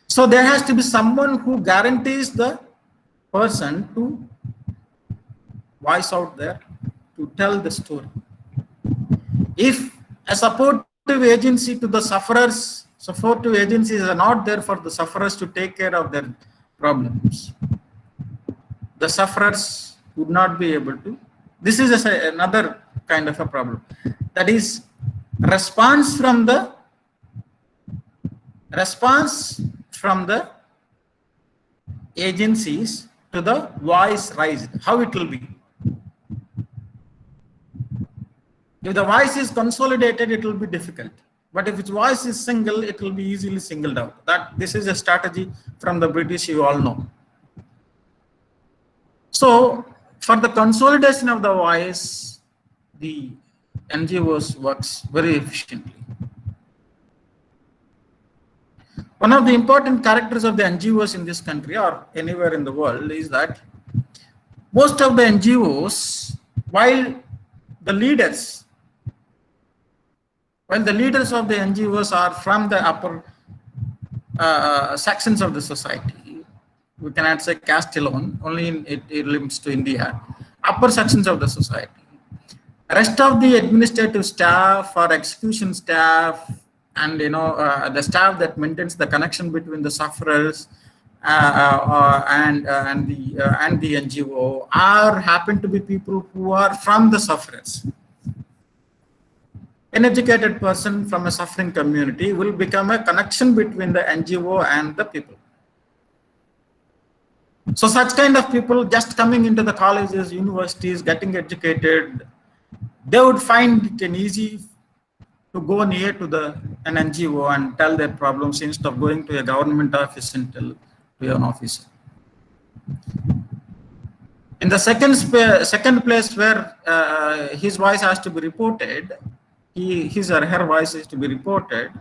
So there has to be someone who guarantees the person to voice out there, to tell the story. If a supportive agency to the sufferers, supportive agencies are not there for the sufferers to take care of their problems, the sufferers would not be able to. This is another kind of a problem. That is response from the agencies to the voice raised. How it will be? If the voice is consolidated, it will be difficult. But if its voice is single, it will be easily singled out. This is a strategy from the British, you all know. So for the consolidation of the voice, the NGOs works very efficiently. One of the important characters of the NGOs in this country or anywhere in the world is that most of the NGOs, while the leaders of the NGOs are from the upper sections of the society, we cannot say caste alone, only it limits to India, upper sections of the society. Rest of the administrative staff or execution staff and the staff that maintains the connection between the sufferers and the NGO are happen to be people who are from the sufferers. An educated person from a suffering community will become a connection between the NGO and the people. So such kind of people just coming into the colleges, universities, getting educated, they would find it an easy to go near to an NGO and tell their problems instead of going to a government office and tell to an officer. In the second place where his voice has to be reported, his or her voice is to be reported,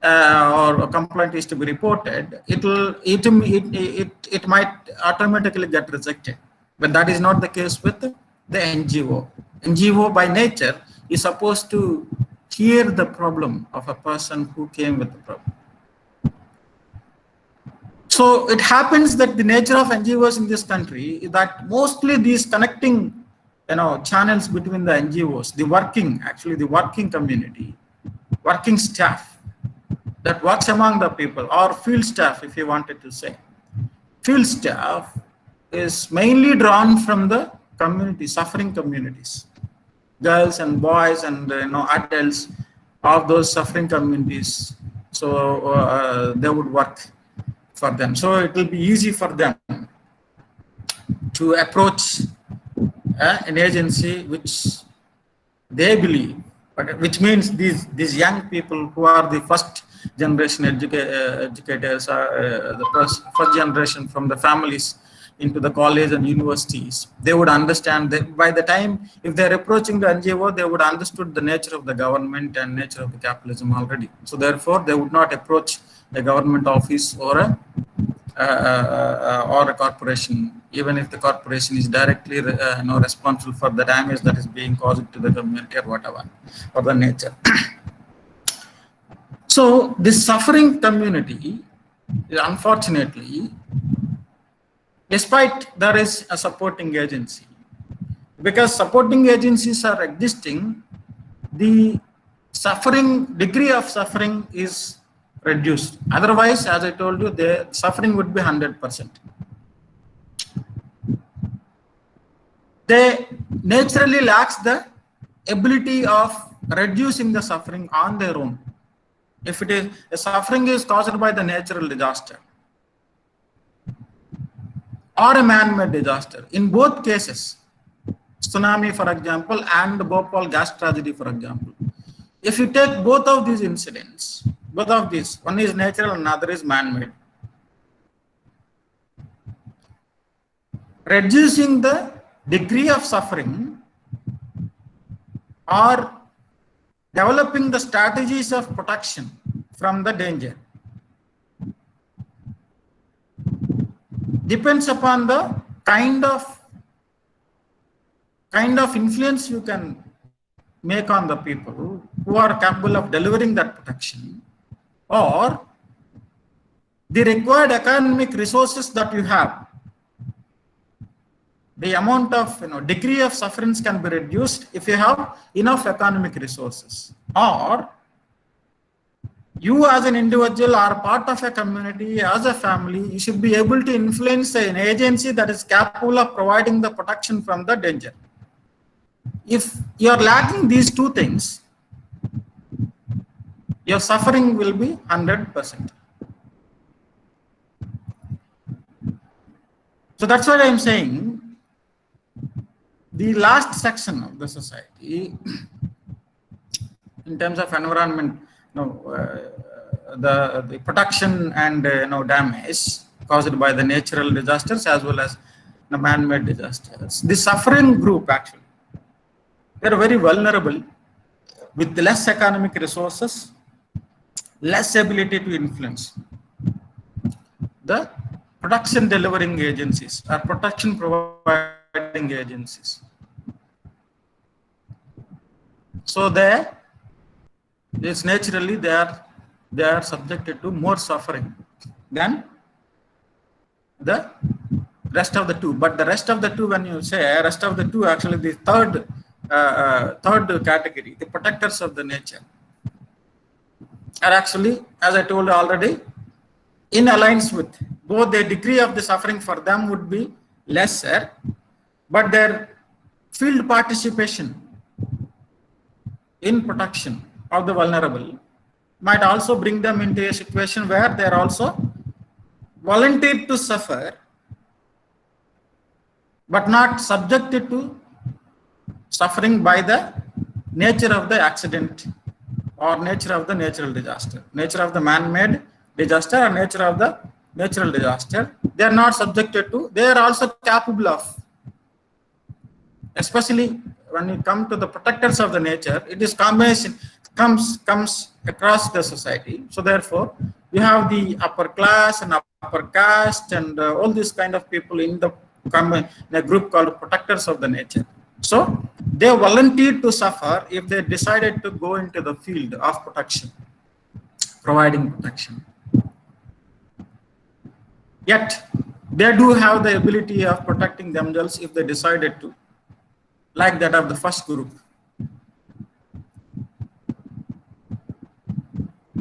or a complaint is to be reported, it might automatically get rejected. But that is not the case with the NGO. NGO by nature is supposed to hear the problem of a person who came with the problem. So it happens that the nature of NGOs in this country is that mostly these connecting channels between the NGOs, the working community, working staff that works among the people, or field staff if you wanted to say. Field staff is mainly drawn from the community, suffering communities, girls and boys and adults of those suffering communities. So they would work for them. So it will be easy for them to approach an agency which they believe, which means these young people who are the first generation educators, the first generation from the families into the college and universities, they would understand that by the time if they're approaching the NGO, they would understood the nature of the government and nature of the capitalism already. So therefore, they would not approach a government office or a corporation, even if the corporation is directly responsible for the damage that is being caused to the community or whatever, or the nature. So this suffering community, unfortunately, despite there is a supporting agency, because supporting agencies are existing, the degree of suffering is reduced. Otherwise, as I told you, the suffering would be 100%. They naturally lacks the ability of reducing the suffering on their own. If it is a suffering is caused by the natural disaster or a man-made disaster, in both cases, tsunami for example and the Bhopal gas tragedy for example, if you take both of these incidents, both of these, one is natural and another is man-made, reducing the degree of suffering or developing the strategies of protection from the danger depends upon the kind of influence you can make on the people who are capable of delivering that protection, or the required economic resources that you have. The amount of degree of sufferance can be reduced if you have enough economic resources, or you as an individual or part of a community, as a family, you should be able to influence an agency that is capable of providing the protection from the danger. If you are lacking these two things, your suffering will be 100%. So that's what I am saying. The last section of the society, in terms of environment, the protection and damage caused by the natural disasters as well as the man-made disasters. The suffering group actually, they are very vulnerable with less economic resources, less ability to influence the protection delivering agencies or protection providing agencies. So naturally they are subjected to more suffering than the rest of the two. But the rest of the two, when you say rest of the two, actually the third category, the protectors of the nature. are actually, as I told you already, in alliance with, both the degree of the suffering for them would be lesser, but their field participation in protection of the vulnerable might also bring them into a situation where they are also volunteered to suffer, but not subjected to suffering by the nature of the accident or nature of the natural disaster, nature of the man-made disaster or nature of the natural disaster. They are not subjected to, they are also capable of, especially when you come to the protectors of the nature, it is combination, comes across the society. So therefore, you have the upper class and upper caste and all these kind of people in a group called protectors of the nature. So they volunteered to suffer if they decided to go into the field of protection, providing protection. Yet they do have the ability of protecting themselves if they decided to, like that of the first group.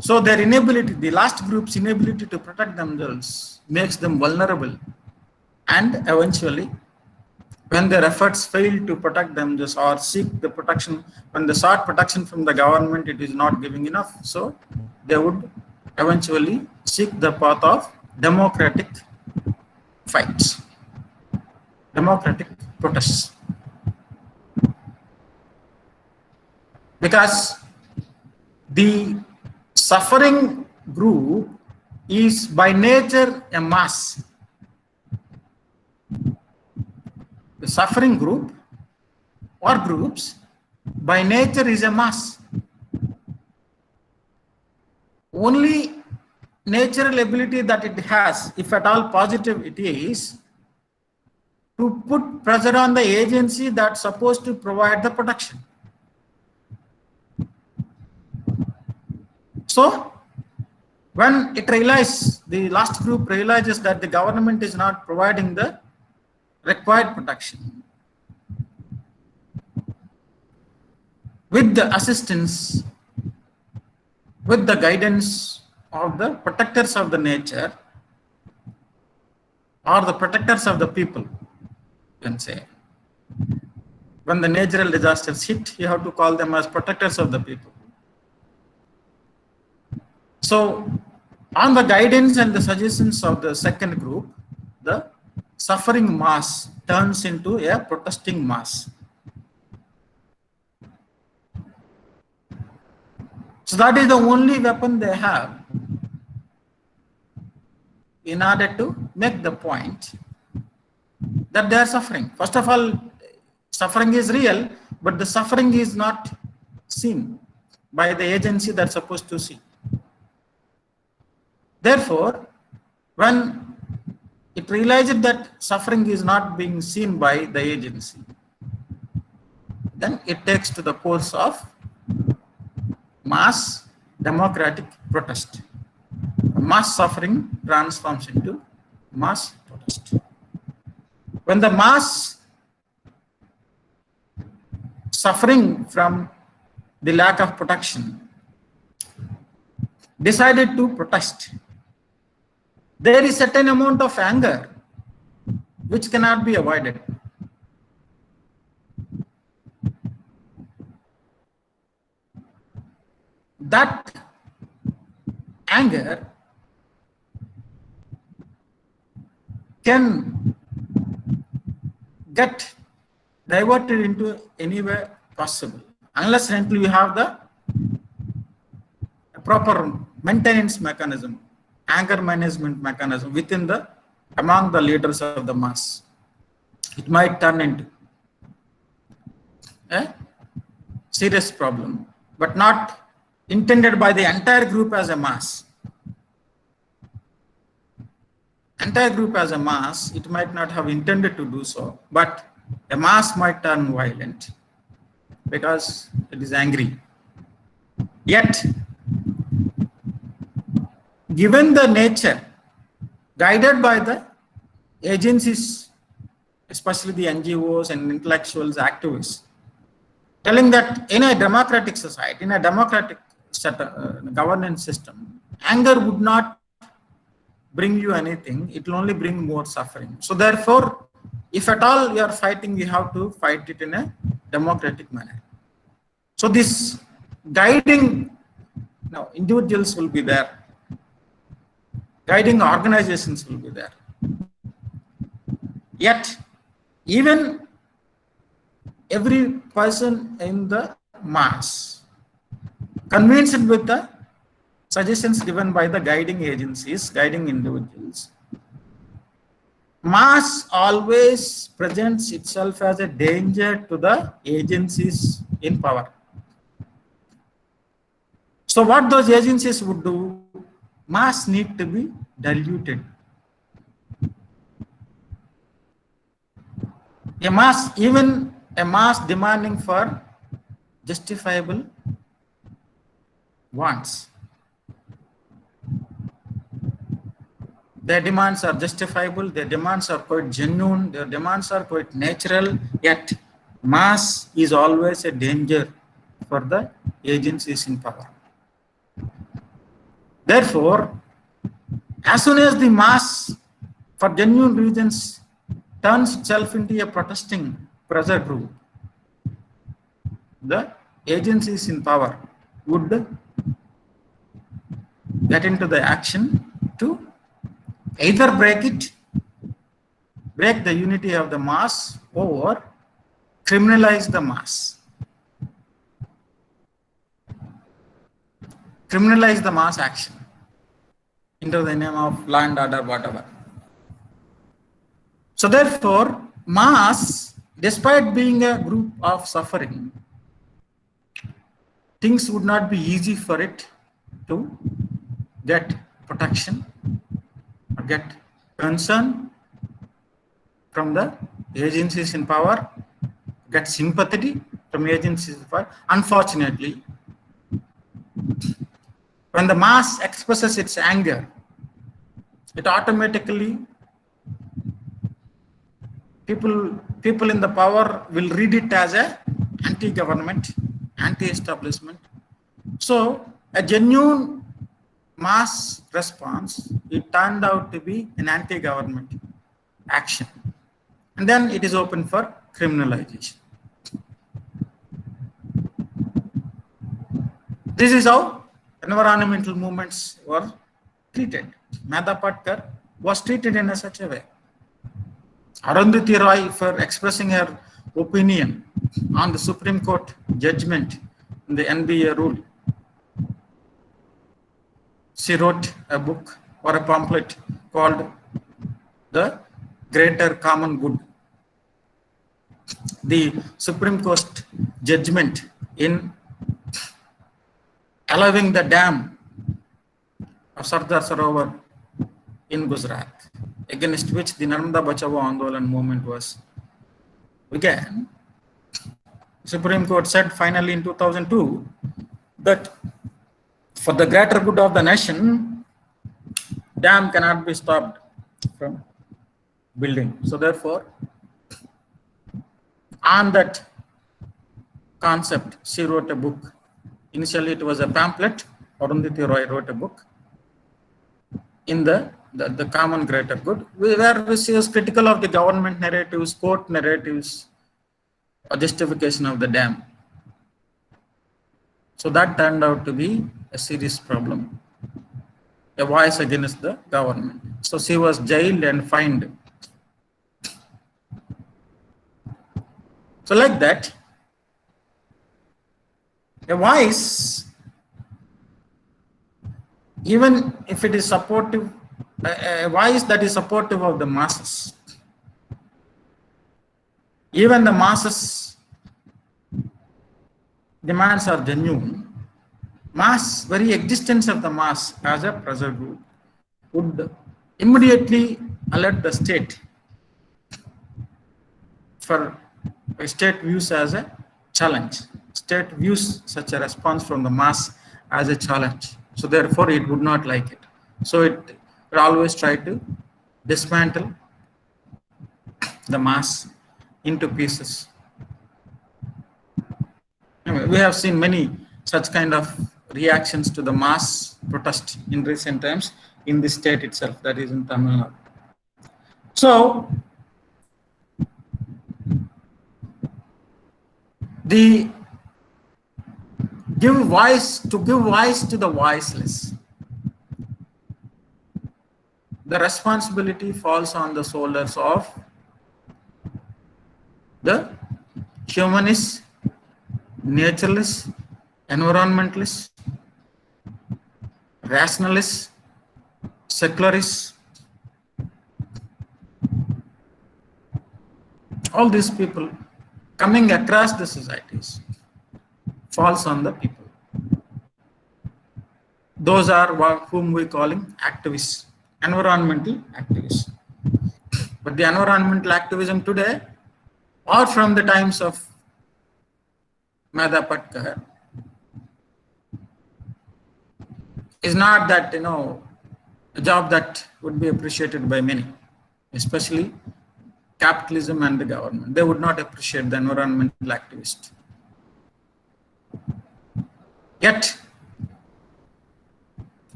So their inability, the last group's inability to protect themselves makes them vulnerable, and eventually when their efforts fail to protect themselves or seek the protection, when they sought protection from the government, it is not giving enough. So they would eventually seek the path of democratic fights, democratic protests. Because the suffering group is by nature a mass. The suffering group or groups by nature is a mass. Only natural ability that it has, if at all positive it is, to put pressure on the agency that's supposed to provide the protection. So when it realizes, the last group realizes that the government is not providing the required protection, with the assistance, with the guidance of the protectors of the nature or the protectors of the people, you can say. When the natural disasters hit, you have to call them as protectors of the people. So on the guidance and the suggestions of the second group, the suffering mass turns into a protesting mass. So that is the only weapon they have in order to make the point that they are suffering. First of all, suffering is real, but the suffering is not seen by the agency that's supposed to see. Therefore, when it realizes that suffering is not being seen by the agency, then it takes to the course of mass democratic protest. Mass suffering transforms into mass protest. When the mass suffering from the lack of protection decided to protest, there is a certain amount of anger which cannot be avoided. That anger can get diverted into any way possible, unless and until you have the proper maintenance mechanism, anger management mechanism within the, among the leaders of the mass. It might turn into a serious problem, but not intended by the entire group as a mass. Entire group as a mass, it might not have intended to do so, but a mass might turn violent because it is angry. Yet, given the nature, guided by the agencies, especially the NGOs and intellectuals, activists, telling that in a democratic society, in a democratic governance system, anger would not bring you anything. It will only bring more suffering. So therefore, if at all we are fighting, we have to fight it in a democratic manner. So this guiding, now individuals will be there, guiding organizations will be there. Yet, even every person in the mass, convinced with the suggestions given by the guiding agencies, guiding individuals, mass always presents itself as a danger to the agencies in power. So what those agencies would do, mass need to be diluted. Even a mass demanding for justifiable wants. Their demands are justifiable, their demands are quite genuine, their demands are quite natural, yet mass is always a danger for the agencies in power. Therefore, as soon as the mass, for genuine reasons, turns itself into a protesting pressure group, the agencies in power would get into the action to either break the unity of the mass, or criminalize the mass. Criminalize the mass action into the name of law and order, whatever. So therefore, mass, despite being a group of suffering, things would not be easy for it to get protection or get concern from the agencies in power, get sympathy from agencies in power. Unfortunately, when the mass expresses its anger, it automatically, people in the power will read it as a anti-government, anti-establishment. So a genuine mass response, it turned out to be an anti-government action. And then it is open for criminalization. This is how environmental movements were treated. Madha Patkar was treated in such a way. Arundhati Roy, for expressing her opinion on the Supreme Court judgment in the NBA rule, she wrote a book or a pamphlet called The Greater Common Good. The Supreme Court judgment in allowing the dam of Sardar Sarovar in Gujarat, against which the Narmada Bachao Andolan movement was began. Supreme Court said finally in 2002 that for the greater good of the nation, dam cannot be stopped from building. So therefore, on that concept, she wrote a book. Initially, it was a pamphlet. Arundhati Roy wrote a book in the common greater good, where she was critical of the government narratives, court narratives, or justification of the dam. So that turned out to be a serious problem, a voice against the government. So she was jailed and fined. So like that, a voice, even if it is supportive, a voice that is supportive of the masses, even the masses demands are genuine, mass, very existence of the mass as a pressure group would immediately alert the state for state views as a challenge. State views such a response from the mass as a challenge. So therefore, it would not like it. So it always try to dismantle the mass into pieces. We have seen many such kind of reactions to the mass protest in recent times in the state itself, that is in Tamil Nadu. So the give voice to the voiceless, the responsibility falls on the shoulders of the humanists, naturalists, environmentalists, rationalists, secularists. All these people coming across the societies falls on the people. Those are whom we calling activists, environmental activists. But the environmental activism today, or from the times of Madha Patkar, is not that, a job that would be appreciated by many, especially capitalism and the government. They would not appreciate the environmental activist. Yet,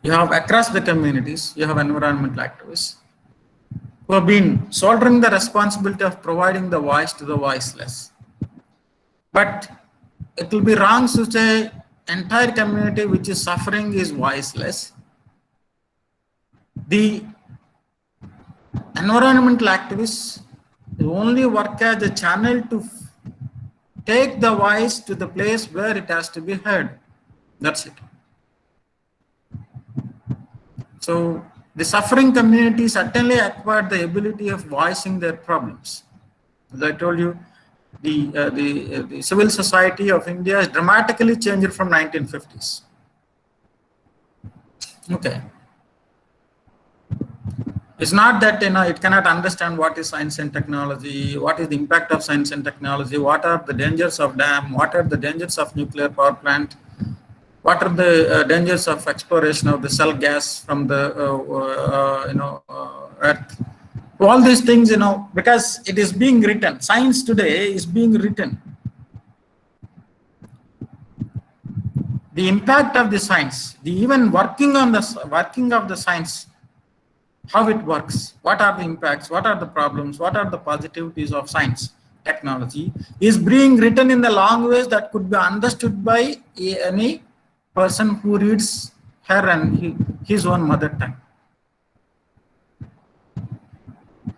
you have across the communities, you have environmental activists who have been shouldering the responsibility of providing the voice to the voiceless. But it will be wrong to say entire community which is suffering is voiceless. The environmental activists only work as a channel to take the voice to the place where it has to be heard. That's it. So the suffering community certainly acquired the ability of voicing their problems. As I told you, the civil society of India has dramatically changed from 1950s. Okay. It's not that it cannot understand what is science and technology, what is the impact of science and technology, what are the dangers of dam, what are the dangers of nuclear power plant, what are the dangers of exploration of the shale gas from the earth. All these things, because it is being written. Science today is being written. The impact of the science, the even working of the science, how it works, what are the impacts, what are the problems, what are the positivities of science, technology, is being written in the language that could be understood by any person who reads her and his own mother tongue.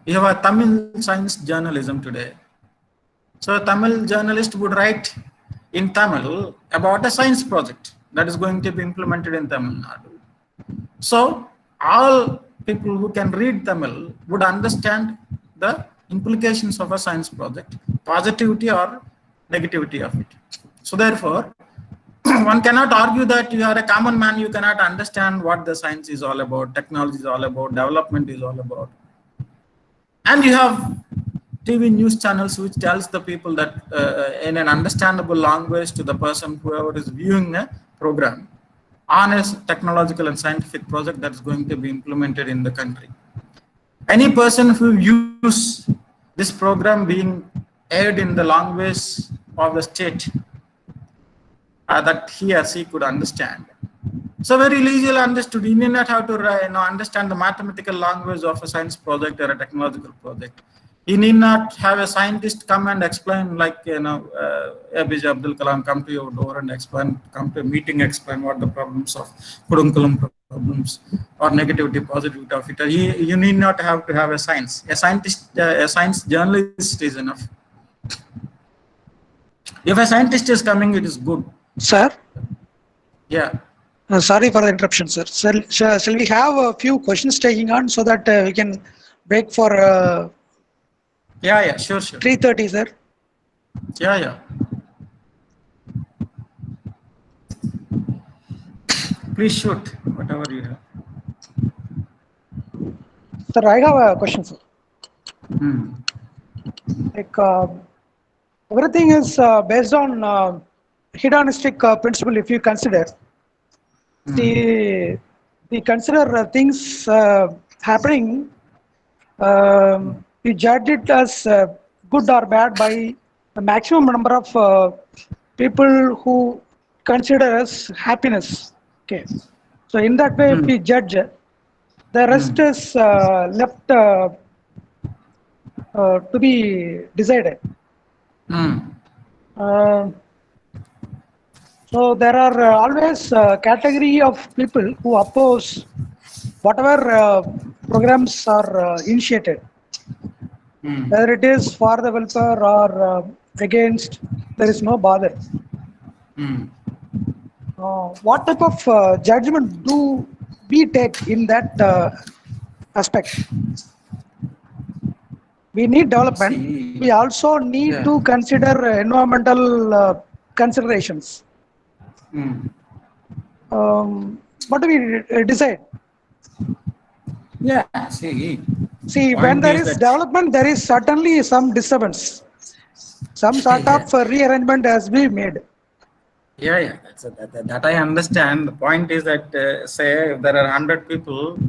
We have a Tamil science journalism today. So a Tamil journalist would write in Tamil about a science project that is going to be implemented in Tamil Nadu. So all people who can read Tamil would understand the implications of a science project, positivity or negativity of it. So therefore, one cannot argue that you are a common man, you cannot understand what the science is all about, technology is all about, development is all about. And you have TV news channels which tells the people that in an understandable language to the person, whoever is viewing a program, on a technological and scientific project that is going to be implemented in the country. Any person who views this program being aired in the language of the state that he or she could understand. So very easily understood. You need not have to understand the mathematical language of a science project or a technological project. You need not have a scientist come and explain, like APJ Abdul Kalam come to your door and explain, come to a meeting, explain what the problems of Kudunkulam problems or negativity, positivity of it. You need not have to have a science. A scientist, a science journalist is enough. If a scientist is coming, it is good. Sir? Yeah. Sorry for the interruption, sir. Shall we have a few questions taking on so that we can break for Yeah, sure. 3:30, sir. Yeah. Please shoot whatever you have. Sir, I have a question, sir. Like everything is based on hedonistic principle. If you consider the consider things happening, we judge it as good or bad by the maximum number of people who consider as happiness. Okay, so in that way, if we judge, the rest is left to be decided. Uh, so there are always a category of people who oppose whatever programs are initiated, whether it is for the welfare or against, there is no bother. What type of judgment do we take in that aspect? We need development. See, We also need to consider environmental considerations. What do we decide? Yeah, see, See, when point there is is that development, there is certainly some disturbance. Some sort of rearrangement has been made. yeah, that I understand. The point is that say if there are 100 people,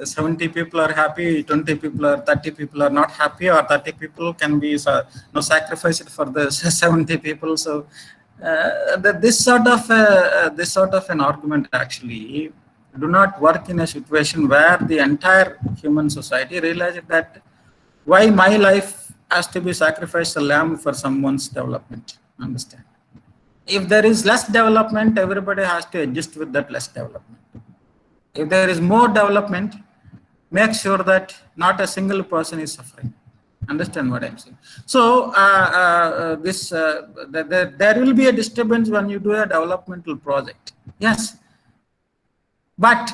70 people are happy, 20 people or 30 people are not happy, or 30 people can be sacrificed for the 70 people. So this sort of an argument actually do not work in a situation where the entire human society realizes that why my life has to be sacrificed a lamb for someone's development. Understand? If there is less development, everybody has to adjust with that less development. If there is more development, make sure that not a single person is suffering. Understand what I'm saying? So there will be a disturbance when you do a developmental project. Yes, but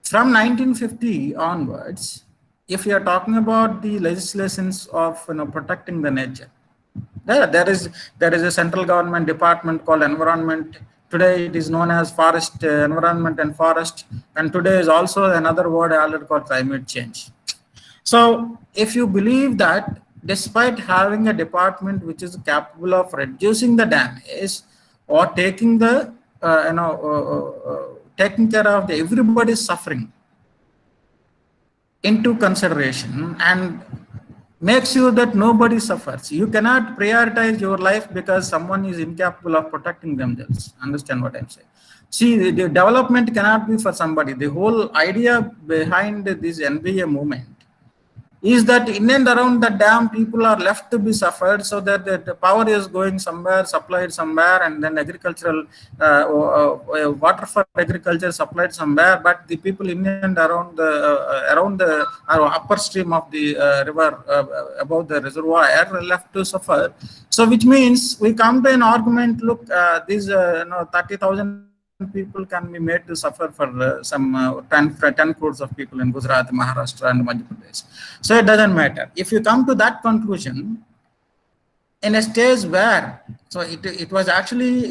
from 1950 onwards, if you are talking about the legislations of protecting the nature, there is a central government department called Environment. Today it is known as Forest, Environment and Forest, and today is also another word added called climate change. So if you believe that despite having a department which is capable of reducing the damage or taking the taking care of everybody's suffering into consideration and make sure that nobody suffers. You cannot prioritize your life because someone is incapable of protecting themselves. Understand what I'm saying? See, the development cannot be for somebody. The whole idea behind this NBA movement is that in and around the dam, people are left to be suffered, so that the power is going somewhere, supplied somewhere, and then agricultural water for agriculture supplied somewhere, but the people in and around the upper stream of the river above the reservoir are left to suffer. So which means we come to an argument, look, these 30,000 people can be made to suffer for some 10 crores of people in Gujarat, Maharashtra and Madhya Pradesh. So it doesn't matter. If you come to that conclusion in a stage where, so it was actually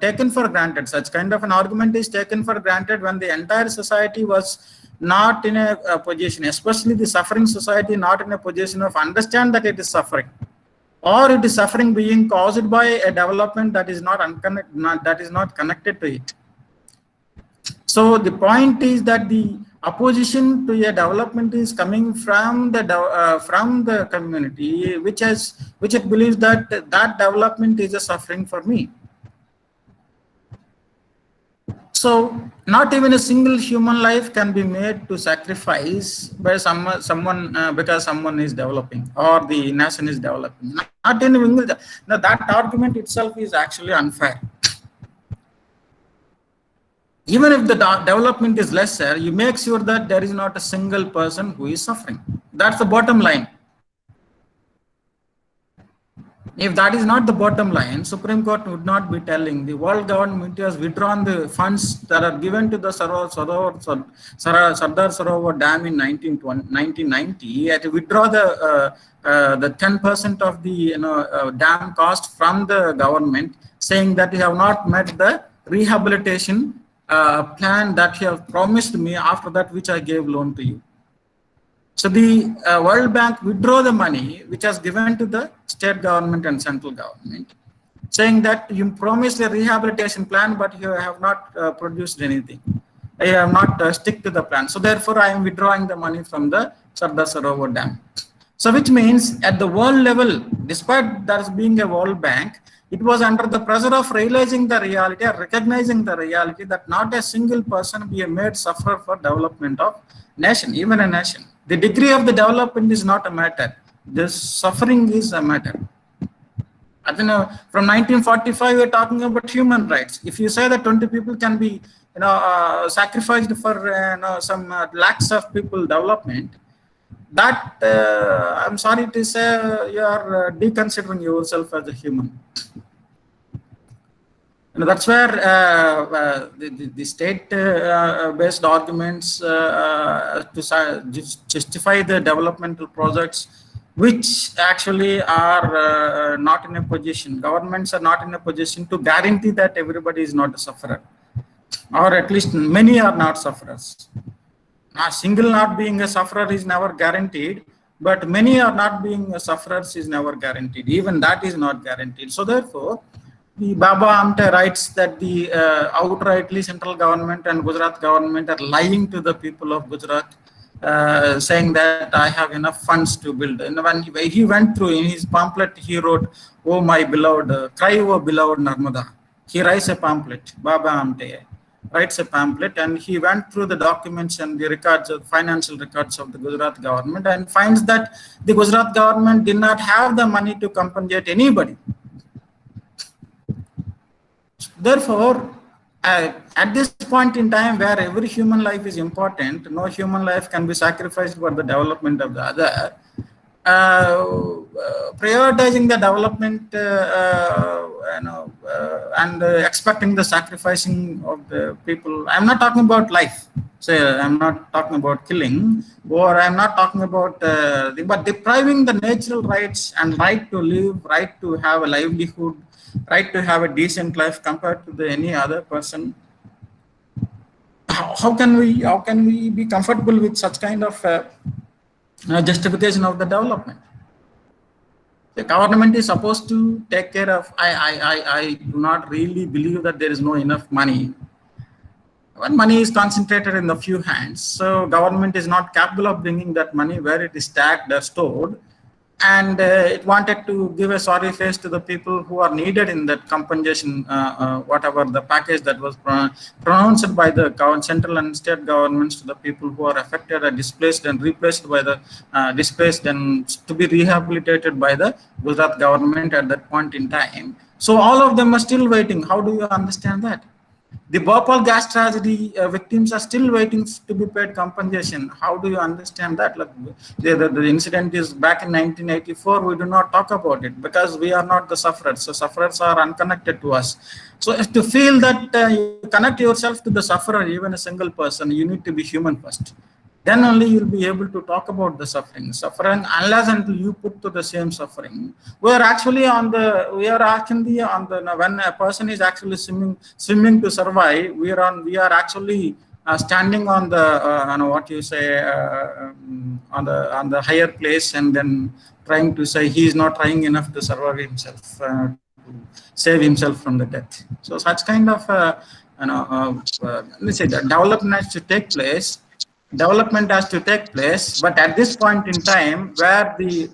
taken for granted, such kind of an argument is taken for granted when the entire society was not in a position, especially the suffering society, not in a position of understand that it is suffering, or it is suffering being caused by a development that is not connected to it. So the point is that the opposition to a development is coming from the community, which it believes that development is a suffering for me. So not even a single human life can be made to sacrifice by someone because someone is developing or the nation is developing. Not in now that argument itself is actually unfair. Even if the development is lesser, you make sure that there is not a single person who is suffering. That's the bottom line. If that is not the bottom line, Supreme Court would not be telling the world government has withdrawn the funds that are given to the Sardar Sarovar Dam in 1990. Had to withdraw the 10% of the dam cost from the government, saying that you have not met the rehabilitation plan that you have promised me. After that, which I gave loan to you. So the World Bank withdraw the money which has given to the state government and central government, saying that you promised a rehabilitation plan, but you have not produced anything. You have not stick to the plan. So therefore, I am withdrawing the money from the Sardar Sarovar Dam. So which means at the world level, despite there being a World Bank, It was under the pressure of realizing the reality or recognizing the reality that not a single person be made suffer for development of nation, even a nation. The degree of the development is not a matter. The suffering is a matter. I think from 1945 we're talking about human rights. If you say that 20 people can be sacrificed for some lakhs of people development, that I'm sorry to say you are deconsidering yourself as a human. And that's where the state-based arguments to justify the developmental projects, which actually are not in a position, governments are not in a position to guarantee that everybody is not a sufferer, or at least many are not sufferers. A single not being a sufferer is never guaranteed, but many are not being sufferers is never guaranteed. Even that is not guaranteed. So therefore, the Baba Amte writes that the outrightly central government and Gujarat government are lying to the people of Gujarat, saying that I have enough funds to build. And when he went through in his pamphlet, he wrote, "Oh my beloved, cry, oh beloved Narmada." He writes a pamphlet, Baba Amte writes a pamphlet, and he went through the documents and the records, of financial records of the Gujarat government, and finds that the Gujarat government did not have the money to compensate anybody. Therefore, at this point in time where every human life is important, no human life can be sacrificed for the development of the other. Prioritizing the development and expecting the sacrificing of the people. I'm not talking about life. Say, I'm not talking about killing, or I'm not talking about, but depriving the natural rights and right to live, right to have a livelihood, right to have a decent life compared to any other person. How can we be comfortable with such kind of justification of the development? The government is supposed to take care of. I do not really believe that there is no enough money. When money is concentrated in the few hands, so government is not capable of bringing that money where it is stacked or stored, and it wanted to give a sorry face to the people who are needed in that compensation, whatever the package that was pronounced by the central and state governments to the people who are affected or displaced and replaced by the displaced and to be rehabilitated by the Gujarat government at that point in time. So all of them are still waiting. How do you understand that? The Bhopal gas tragedy victims are still waiting to be paid compensation. How do you understand that? Like the incident is back in 1984. We do not talk about it because we are not the sufferers. So sufferers are unconnected to us. So if to feel that you connect yourself to the sufferer, even a single person, you need to be human first. Then only you'll be able to talk about the suffering. Suffering, unless until you put to the same suffering, we are actually on the when a person is actually swimming to survive, we are actually standing on the what you say on the higher place, and then trying to say he is not trying enough to survive himself, to save himself from the death. So such kind of let's say that development has to take place. Development has to take place, but at this point in time where the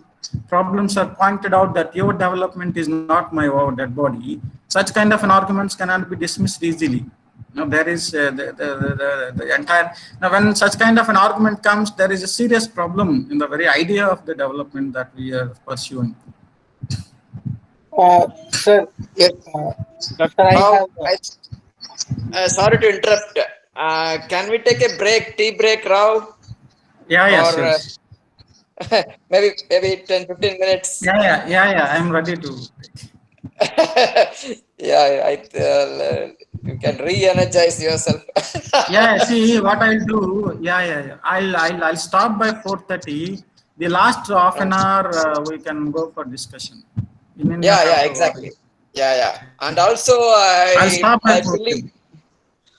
problems are pointed out that your development is not my dead body, such kind of an arguments cannot be dismissed easily. Now there is the entire, now when such kind of an argument comes, there is a serious problem in the very idea of the development that we are pursuing. Sir, Yes. Doctor, Sorry to interrupt. Can we take a break, tea break, Rao? Yeah, or sure. maybe 10-15 minutes. Yeah. I'm ready to. You can re-energize yourself. See what I'll do. I'll stop by 4:30. The last half an hour we can go for discussion. Exactly. And also I'll stop by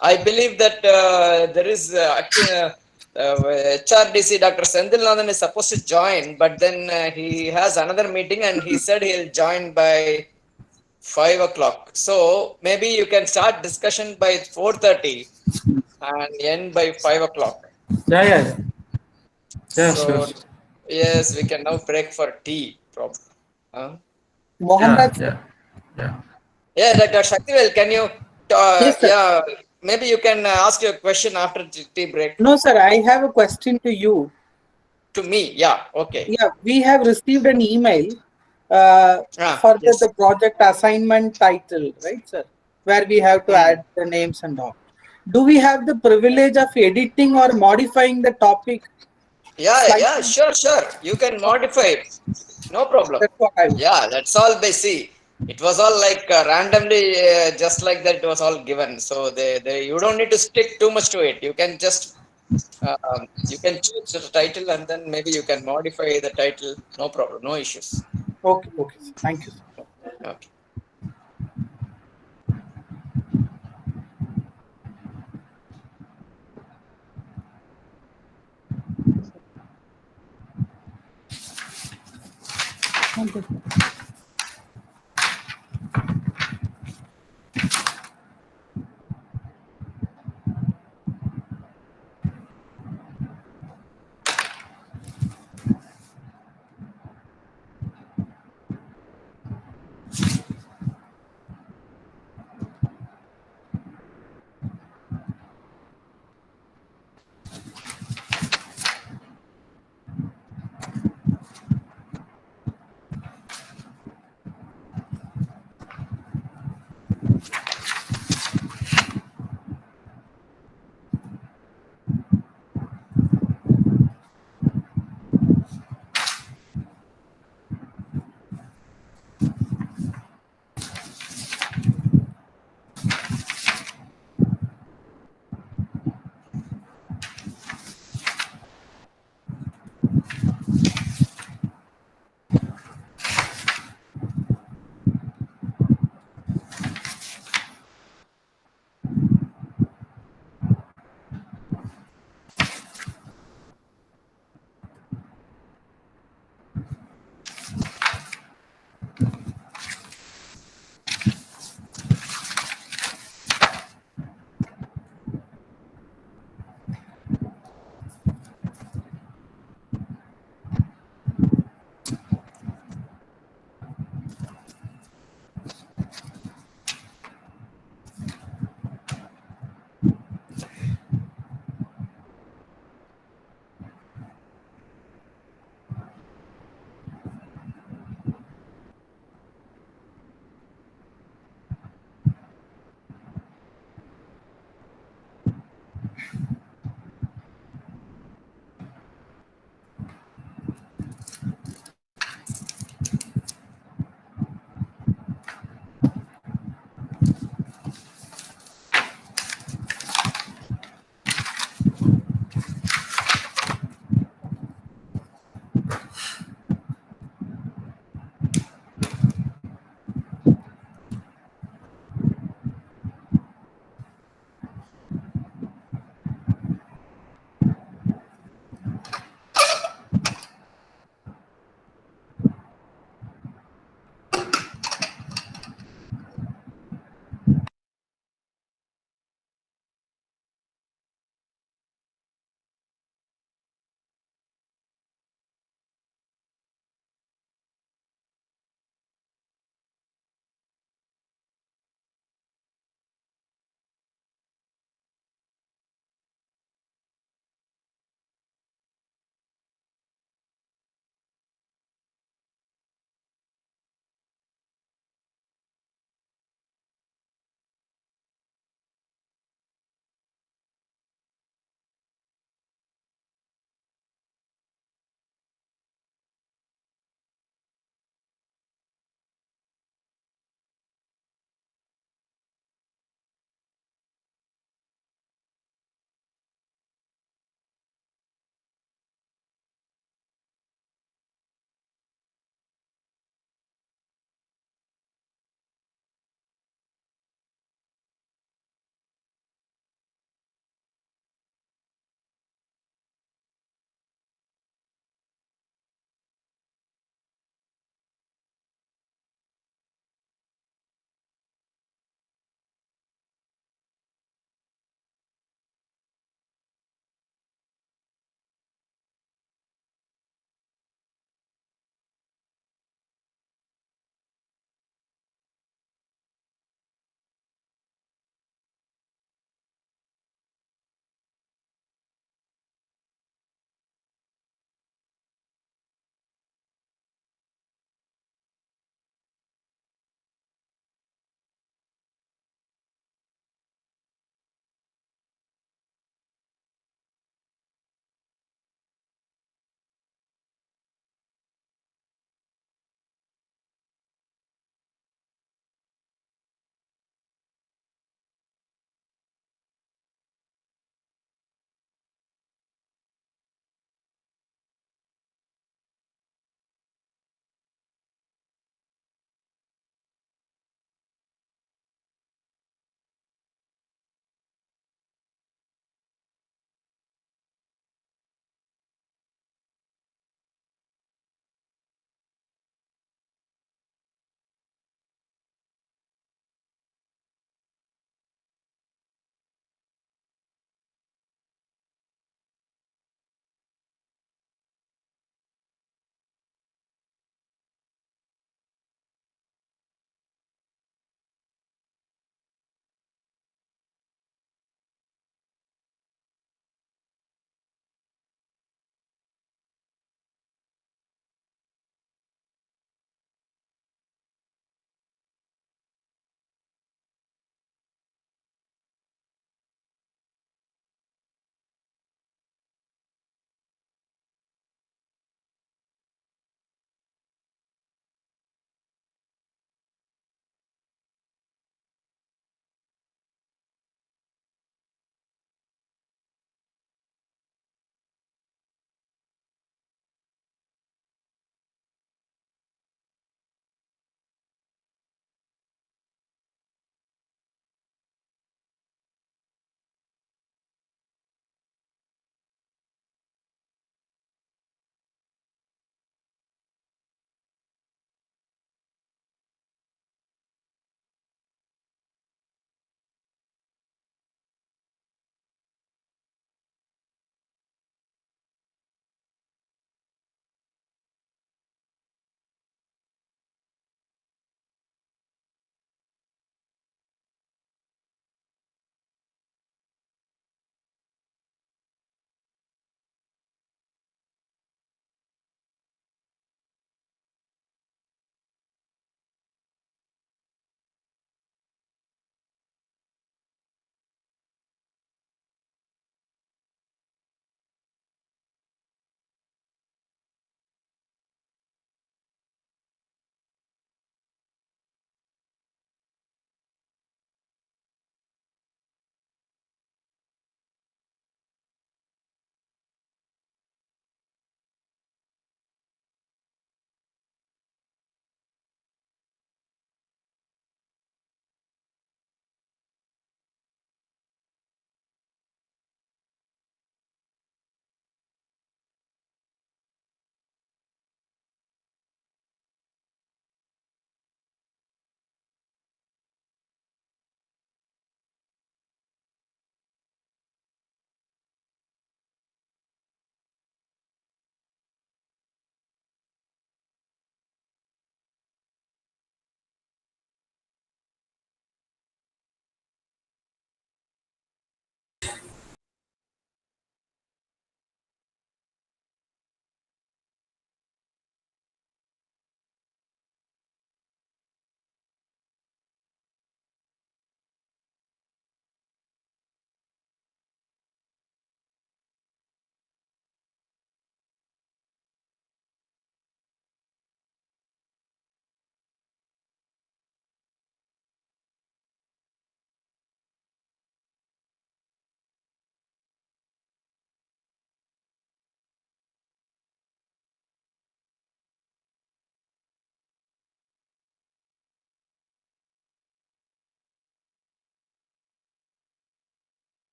I believe that there is HRDC Dr. Sendilnathan is supposed to join, but then he has another meeting and he said he'll join by 5 o'clock. So maybe you can start discussion by 4:30 and end by 5 o'clock. Yeah, So, sure. yes, we can now break for tea. Mohammed, Yeah. Yeah. Yeah, Dr. Shaktivel, can you, Yes, sir. yeah, maybe you can ask your question after tea break No, sir, I have a question to you. to me. Yeah, okay. Yeah, we have received an email for Yes. the project assignment title, right, sir? Where we have to Mm. add the names and all. Do we have the privilege of editing or modifying the topic Yeah, slightly? sure. You can modify it. No problem. That's what I want. Yeah, that's all they see. It was all like randomly, just like that. It was all given. So you don't need to stick too much to it. You can just you can choose the title and then maybe you can modify the title. No problem. No issues. Okay, okay, sir. Thank you, sir. Okay. Thank you.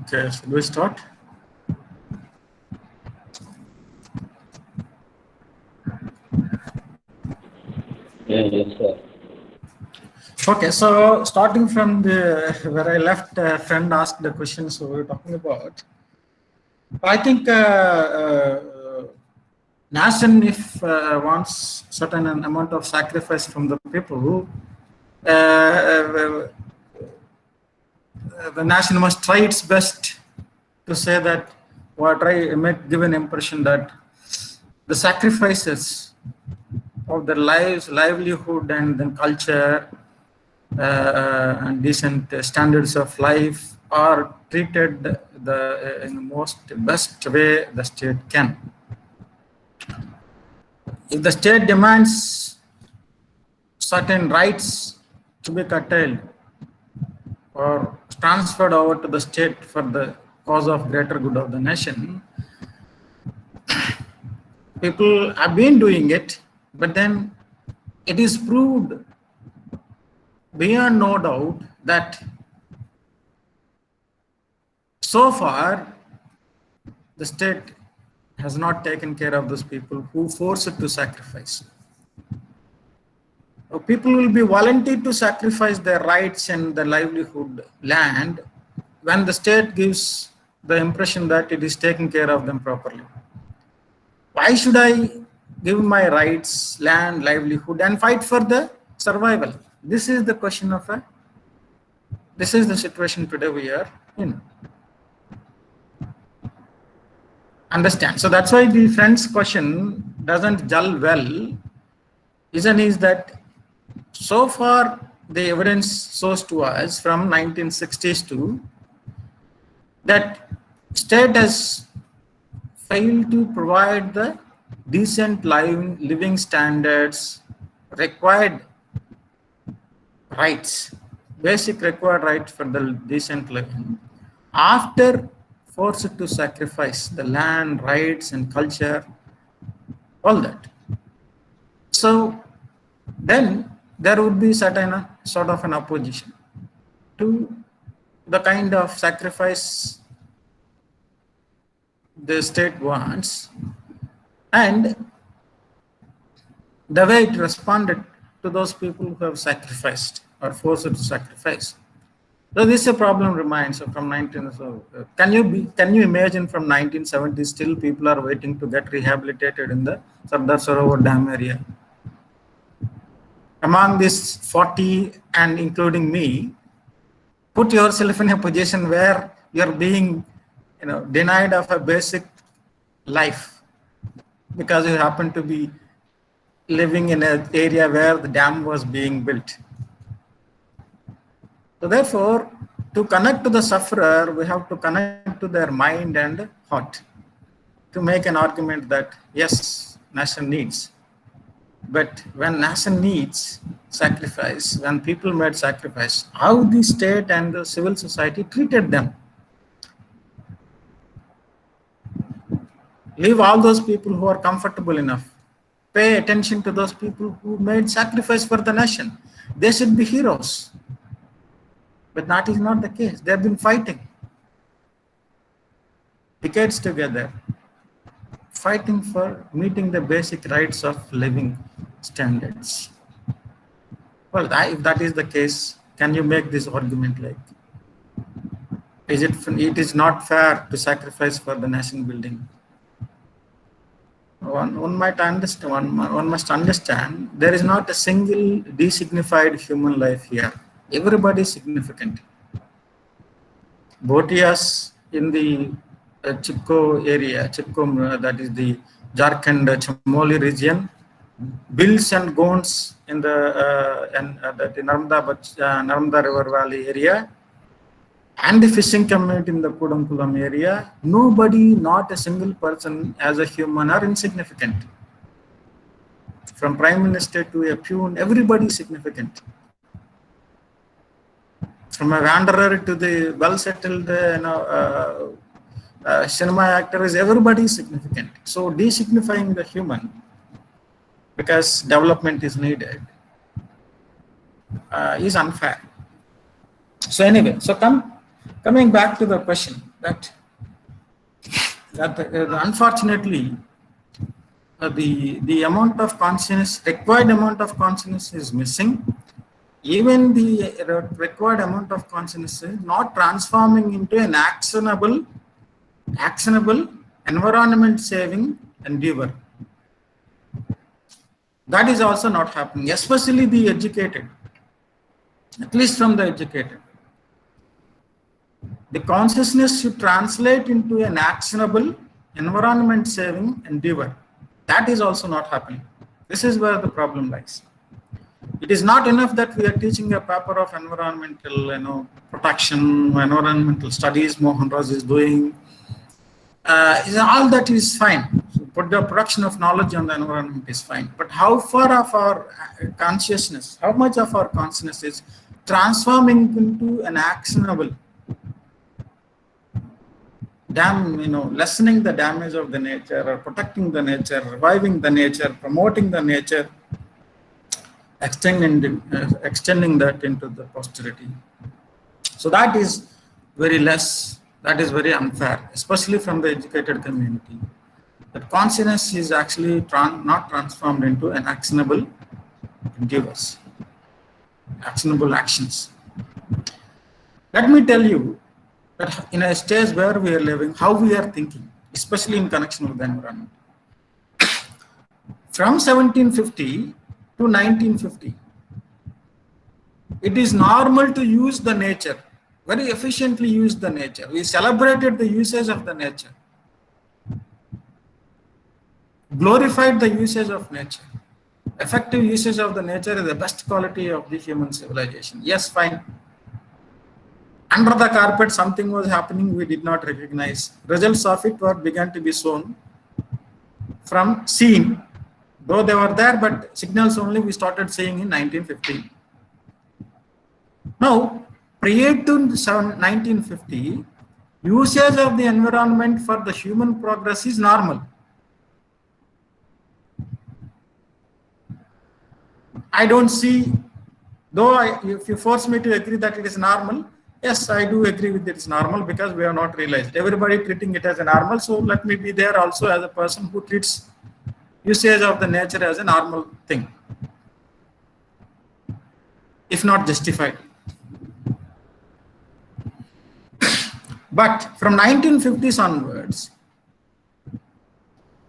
Okay, should we start? Yes, sir. Okay, so starting from the where I left, a friend asked the question, so we were talking about. I think nation, if wants certain amount of sacrifice from the people, the nation must try its best to say that, or try make give an impression that the sacrifices of their lives, livelihood, and then culture and decent standards of life are treated in the most best way the state can. If the state demands certain rights to be curtailed or transferred over to the state for the cause of greater good of the nation, people have been doing it, but then it is proved beyond no doubt that so far the state has not taken care of those people who force it to sacrifice. People will be volunteered to sacrifice their rights and their livelihood, land, when the state gives the impression that it is taking care of them properly. Why should I give my rights, land, livelihood, and fight for the survival? This is the question of this is the situation today we are in. Understand? So that's why the friend's question doesn't gel well. Reason is that so far the evidence shows to us from 1960s to that state has failed to provide the decent living standards, required rights, basic required rights for the decent living, after forced to sacrifice the land, rights, and culture, all that. So then there would be certain sort of an opposition to the kind of sacrifice the state wants and the way it responded to those people who have sacrificed or forced to sacrifice. So this problem remains from 19. So can you imagine from 1970 still people are waiting to get rehabilitated in the Sardar Sarovar Dam area? Among these 40 and including me, put yourself in a position where you're being denied of a basic life because you happen to be living in an area where the dam was being built. So therefore, to connect to the sufferer, we have to connect to their mind and heart to make an argument that yes, nation needs. But when nation needs sacrifice, when people made sacrifice, how the state and the civil society treated them. Leave all those people who are comfortable enough. Pay attention to those people who made sacrifice for the nation. They should be heroes. But that is not the case. They have been fighting decades together, fighting for meeting the basic rights of living standards. Well, if that is the case, can you make this argument like, it is not fair to sacrifice for the nation building? One must understand there is not a single designified human life here. Everybody is significant. Bhotias in the Chipko area, that is the Jharkhand Chamoli region, Bills and Gons in the Narmada River Valley area, and the fishing community in the Kudamkulam area, nobody, not a single person as a human are insignificant. From Prime Minister to a peon, everybody is significant. From a wanderer to the well-settled cinema actor, everybody is significant. So designifying the human because development is needed is unfair. So anyway, so coming back to the question, that unfortunately the amount of consciousness, required amount of consciousness is missing. Even the required amount of consciousness is not transforming into an actionable, environment saving endeavor. That is also not happening, especially the educated, at least from the educated. The consciousness should translate into an actionable, environment saving endeavor. That is also not happening. This is where the problem lies. It is not enough that we are teaching a paper of environmental, protection, environmental studies. Mohan Raj is doing. All that is fine. So, but the production of knowledge on the environment is fine. But how far of our consciousness, how much of our consciousness is transforming into an actionable, lessening the damage of the nature, or protecting the nature, reviving the nature, promoting the nature, extending that into the posterity. So that is very less, that is very unfair, especially from the educated community. That consciousness is actually not transformed into an actionable endeavors, actionable actions. Let me tell you that in a stage where we are living, how we are thinking, especially in connection with the environment. From 1750 to 1950, it is normal to use the nature, very efficiently use the nature. We celebrated the usage of the nature, glorified the usage of nature. Effective usage of the nature is the best quality of the human civilization. Yes, fine. Under the carpet, something was happening we did not recognize. Results of it began to be shown from seen, though they were there, but signals only we started seeing in 1950. Now, prior to 1950, usage of the environment for the human progress is normal. I don't see, though if you force me to agree that it is normal, yes, I do agree with it is normal because we have not realized. Everybody treating it as a normal, so let me be there also as a person who treats usage of the nature as a normal thing, if not justified. But from 1950s onwards,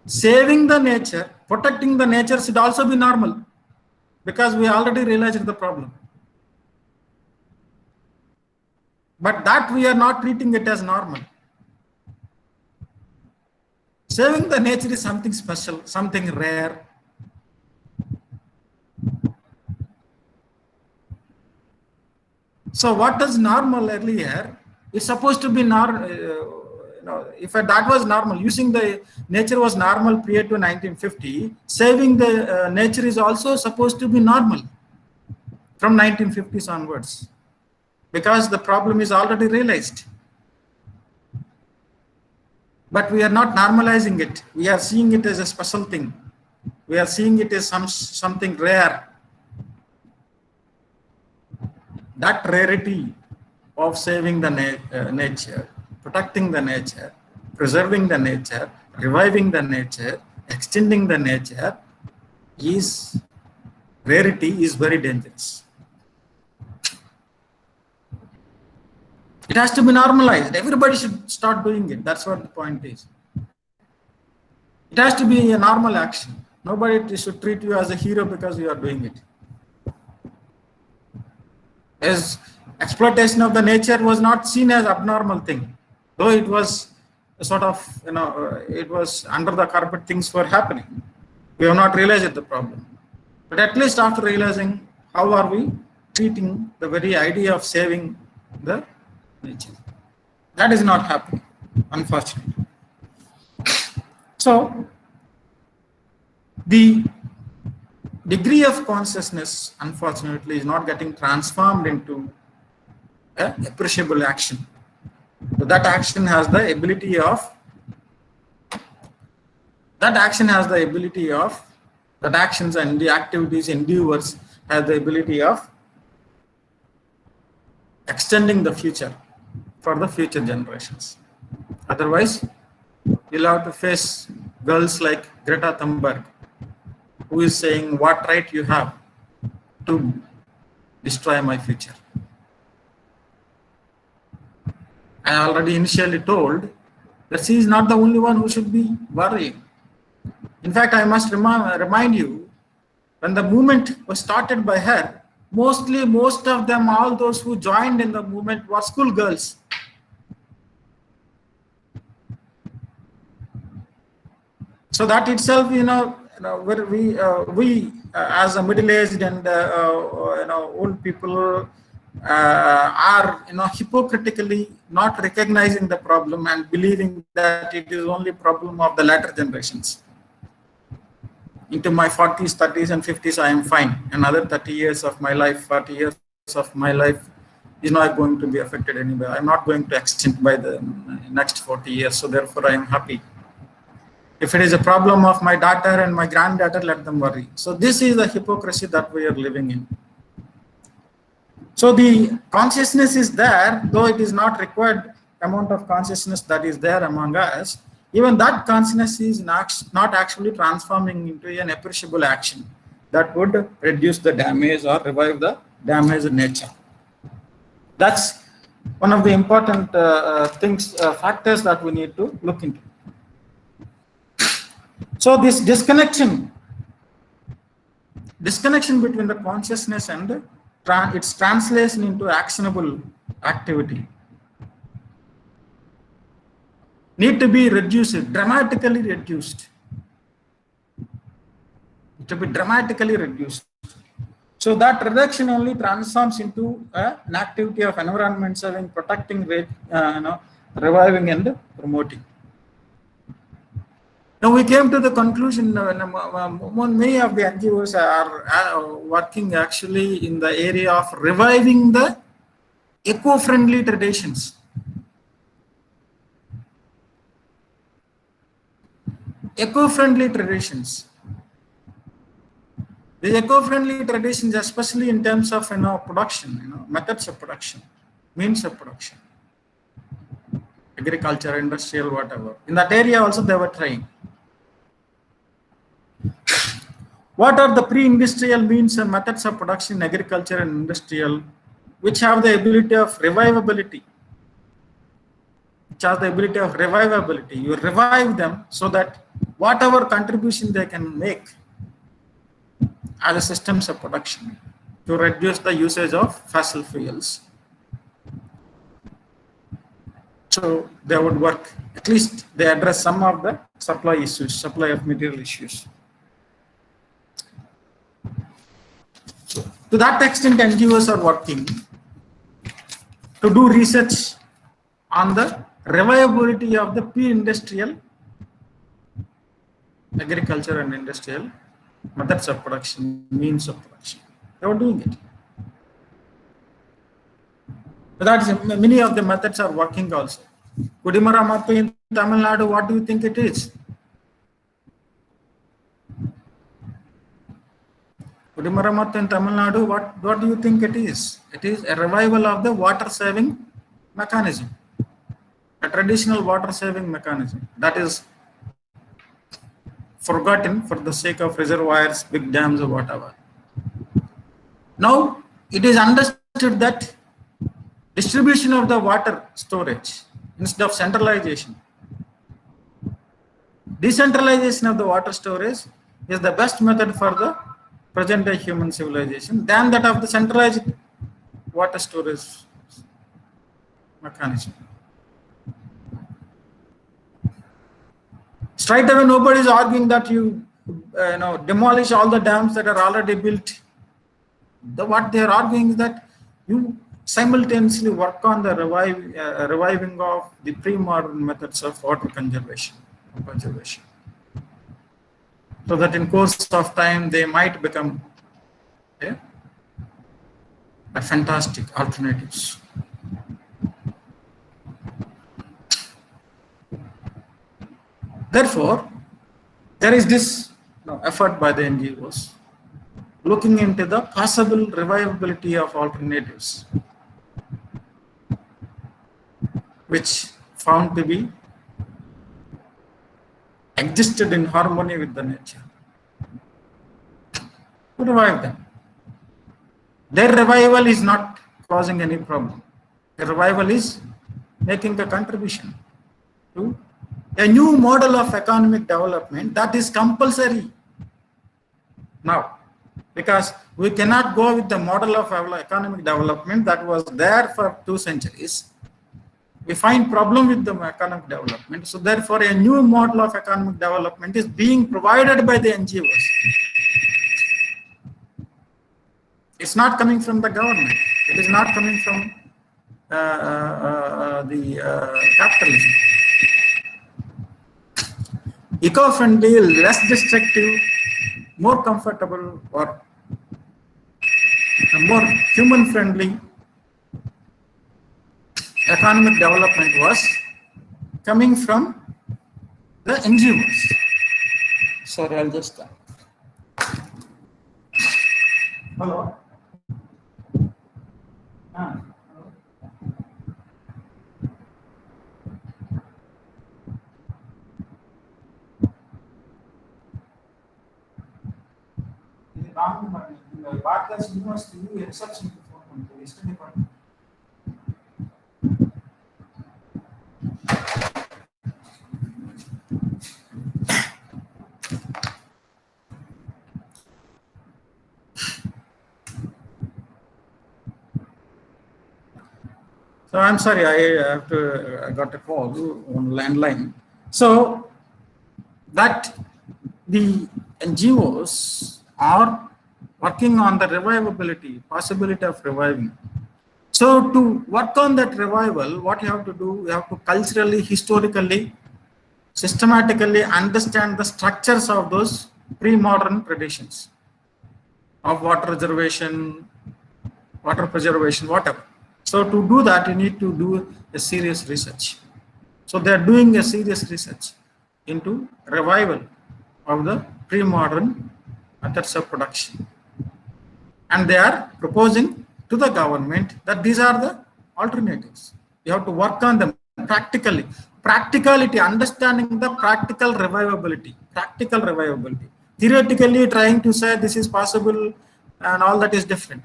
saving the nature, protecting the nature should also be normal because we already realized the problem. But that we are not treating it as normal. Saving the nature is something special, something rare. So what is normal earlier is supposed to be normal. If that was normal, using the nature was normal prior to 1950, saving the nature is also supposed to be normal from 1950s onwards, because the problem is already realized. But we are not normalizing it. We are seeing it as a special thing. We are seeing it as something rare. That rarity of saving the nature, protecting the nature, preserving the nature, reviving the nature, extending the nature, rarity is very dangerous. It has to be normalized. Everybody should start doing it. That's what the point is. It has to be a normal action. Nobody should treat you as a hero because you are doing it. As exploitation of the nature was not seen as abnormal thing, though it was a sort of, it was under the carpet, things were happening. We have not realized the problem. But at least after realizing, how are we treating the very idea of saving the nature? That is not happening, unfortunately. So, the degree of consciousness, unfortunately, is not getting transformed into appreciable action. So that action has the ability of, that actions and the activities, endeavors have the ability of extending the future for the future generations. Otherwise, you'll have to face girls like Greta Thunberg, who is saying, what right you have to destroy my future? I already initially told that she is not the only one who should be worrying. In fact, I must remind you, when the movement was started by her, most of them, all those who joined in the movement were schoolgirls. So that itself, where we as a middle-aged and old people are hypocritically not recognizing the problem and believing that it is only problem of the latter generations. Into my 40s, 30s, and 50s, I am fine. Another 30 years of my life, 40 years of my life is not going to be affected anyway. I'm not going to extinct by the next 40 years. So therefore, I am happy. If it is a problem of my daughter and my granddaughter, let them worry. So this is the hypocrisy that we are living in. So the consciousness is there, though it is not required amount of consciousness that is there among us. Even that consciousness is not actually transforming into an appreciable action that would reduce the damage or revive the damaged nature. That's one of the important factors that we need to look into. So this disconnection between the consciousness and its translation into actionable activity need to be reduced, dramatically reduced. To be dramatically reduced. So that reduction only transforms into an activity of environment serving, protecting, reviving and promoting. Now we came to the conclusion, many of the NGOs are working actually in the area of reviving the eco-friendly traditions. Eco-friendly traditions. The eco-friendly traditions, especially in terms of production, methods of production, means of production, agriculture, industrial, whatever. In that area also they were trying. What are the pre-industrial means and methods of production in agriculture and industrial, which have the ability of revivability? You revive them so that whatever contribution they can make as a systems of production to reduce the usage of fossil fuels. So they would work. At least they address some of the supply issues, supply of material issues. So to that extent, NGOs are working to do research on the revivability of the pre-industrial agriculture and industrial methods of production, means of production. They were doing it. But that's, many of the methods are working also. Kudimaramattu in Tamil Nadu, what do you think it is? Kudimaramattu in Tamil Nadu, what do you think it is? It is a revival of the water saving mechanism, a traditional water saving mechanism that is forgotten for the sake of reservoirs, big dams, or whatever. Now it is understood that distribution of the water storage instead of centralization, decentralization of the water storage is the best method for the present day human civilization than that of the centralized water storage mechanism. Straight away, nobody is arguing that you demolish all the dams that are already built. What they are arguing is that you simultaneously work on the reviving of the pre-modern methods of water conservation, so that in course of time they might become a fantastic alternatives. Therefore, there is this effort by the NGOs looking into the possible revivability of alternatives, which found to be existed in harmony with the nature. To revive them. Their revival is not causing any problem. Their revival is making a contribution to a new model of economic development that is compulsory now, because we cannot go with the model of economic development that was there for 2 centuries. We find problem with the economic development. So therefore, a new model of economic development is being provided by the NGOs. It's not coming from the government. It is not coming from capitalism. Eco-friendly, less destructive, more comfortable, or more human-friendly economic development was coming from the NGOs. Sorry, I'll just. Hello. Bharathidasan University research study. So I'm sorry, I got a call on landline. So that the NGOs are working on the revivability, possibility of reviving. So to work on that revival, what you have to do, you have to culturally, historically, systematically understand the structures of those pre-modern traditions of water reservation, water preservation, whatever. So to do that, you need to do a serious research. So they are doing a serious research into revival of the pre-modern methods of production. And they are proposing to the government that these are the alternatives. You have to work on them practically. Practicality, understanding the practical revivability. Theoretically trying to say this is possible and all that is different.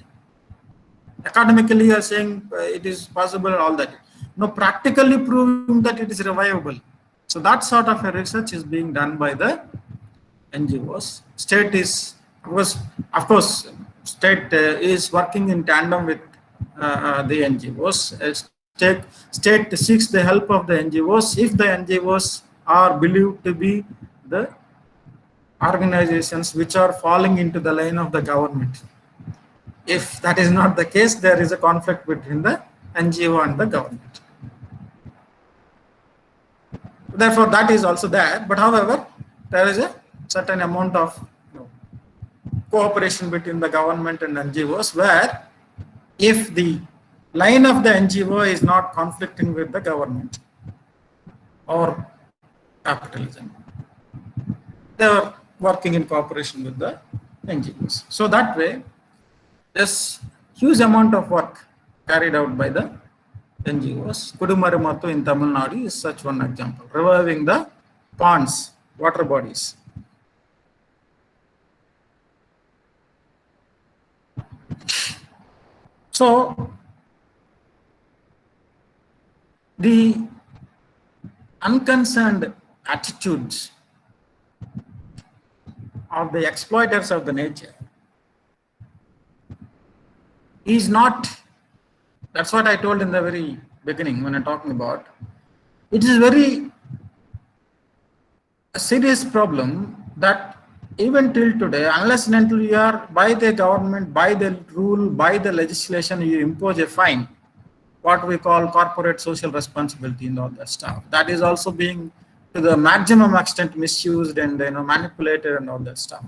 Academically you are saying it is possible and all that. No, practically proving that it is revivable. So that sort of a research is being done by the NGOs. State is, of course, state is working in tandem with the NGOs. State seeks the help of the NGOs if the NGOs are believed to be the organizations which are falling into the line of the government. If that is not the case, there is a conflict between the NGO and the government. Therefore, that is also there. But however, there is a certain amount of cooperation between the government and NGOs, where if the line of the NGO is not conflicting with the government or capitalism, they are working in cooperation with the NGOs. So that way, there's huge amount of work carried out by the NGOs. Kudumarimatu in Tamil Nadu is such one example, reviving the ponds, water bodies. So the unconcerned attitudes of the exploiters of the nature is not, that's what I told in the very beginning when I'm talking about, it is very a serious problem that even till today, unless and until you are by the government, by the rule, by the legislation, you impose a fine, what we call corporate social responsibility and all that stuff. That is also being to the maximum extent misused and manipulated and all that stuff.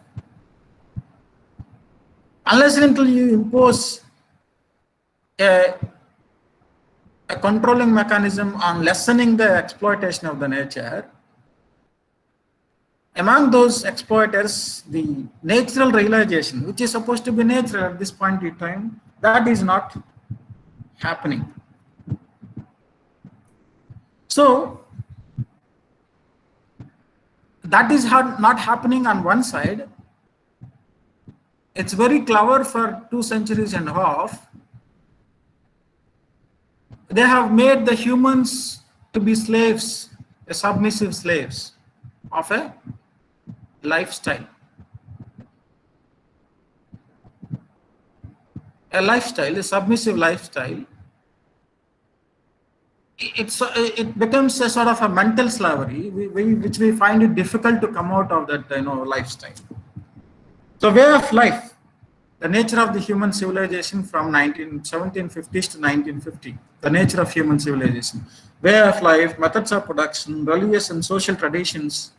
Unless and until you impose a controlling mechanism on lessening the exploitation of the nature, among those exploiters, the natural realization, which is supposed to be natural at this point in time, that is not happening. So that is not happening on one side. It's very clever for 2.5 centuries. They have made the humans to be slaves, submissive slaves of a lifestyle. A submissive lifestyle. It becomes a sort of a mental slavery, which we find it difficult to come out of that lifestyle. So way of life, the nature of the human civilization from 1750s to 1950, the nature of human civilization, way of life, methods of production, religious and social traditions,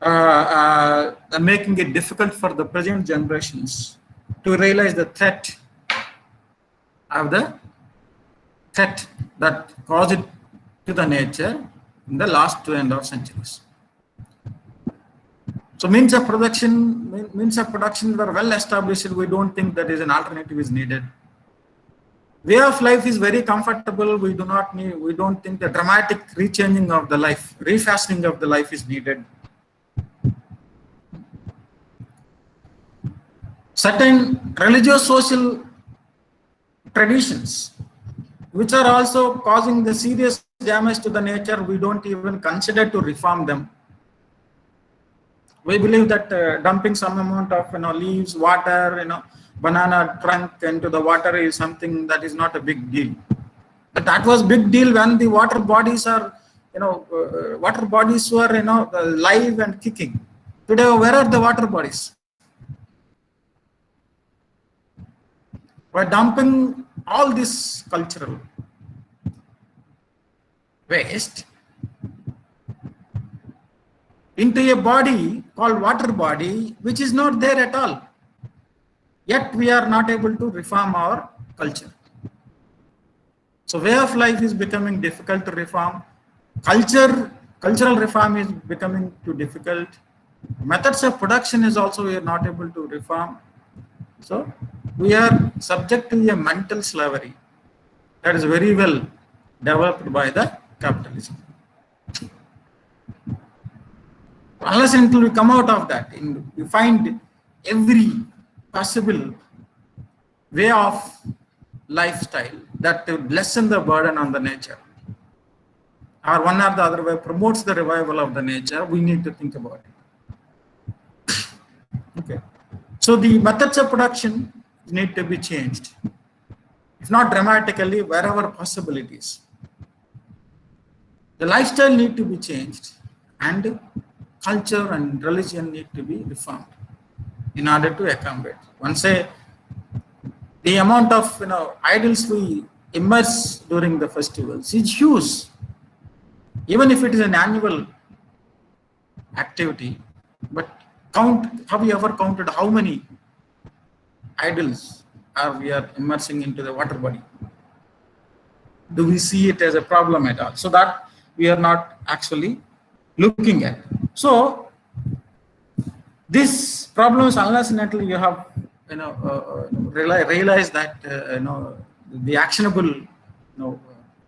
are making it difficult for the present generations to realize the threat that caused it to the nature in the last 2.5 centuries. So means of production that are well established. We don't think that is an alternative is needed. Way of life is very comfortable. We don't think the dramatic rechanging of the life, refashioning of the life is needed. Certain religious social traditions, which are also causing the serious damage to the nature, we don't even consider to reform them. We believe that dumping some amount of leaves, water, banana trunk into the water is something that is not a big deal. But that was big deal when the water bodies are, were live and kicking. Today, where are the water bodies? By dumping all this cultural waste into a body called water body, which is not there at all. Yet we are not able to reform our culture. So way of life is becoming difficult to reform. Cultural reform is becoming too difficult. Methods of production is also we are not able to reform. So we are subject to a mental slavery that is very well developed by the capitalism. Unless until we come out of that, we find every possible way of lifestyle that would lessen the burden on the nature, or one or the other way promotes the revival of the nature, we need to think about it. Okay. So the methods of production need to be changed, if not dramatically, wherever possibilities. The lifestyle need to be changed, and culture and religion need to be reformed in order to accommodate. Once the amount of idols we immerse during the festivals is huge. Even if it is an annual activity, but have you ever counted how many idols we are immersing into the water body? Do we see it as a problem at all? So that we are not actually looking at. So this problems, unless and until you have realize that the actionable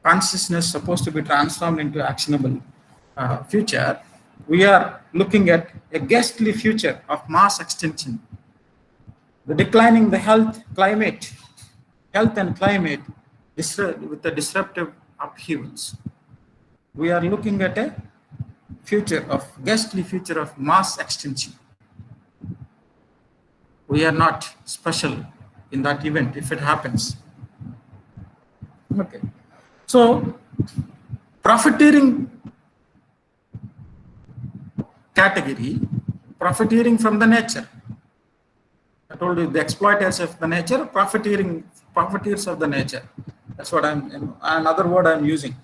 consciousness supposed to be transformed into actionable future, we are looking at a ghastly future of mass extinction, the declining the health and climate with the disruptive upheavals. We are looking at a ghastly future of mass extinction. We are not special in that event if it happens. Okay. So profiteering category, profiteering from the nature. I told you the exploiters of the nature, profiteers of the nature. That's what another word I'm using.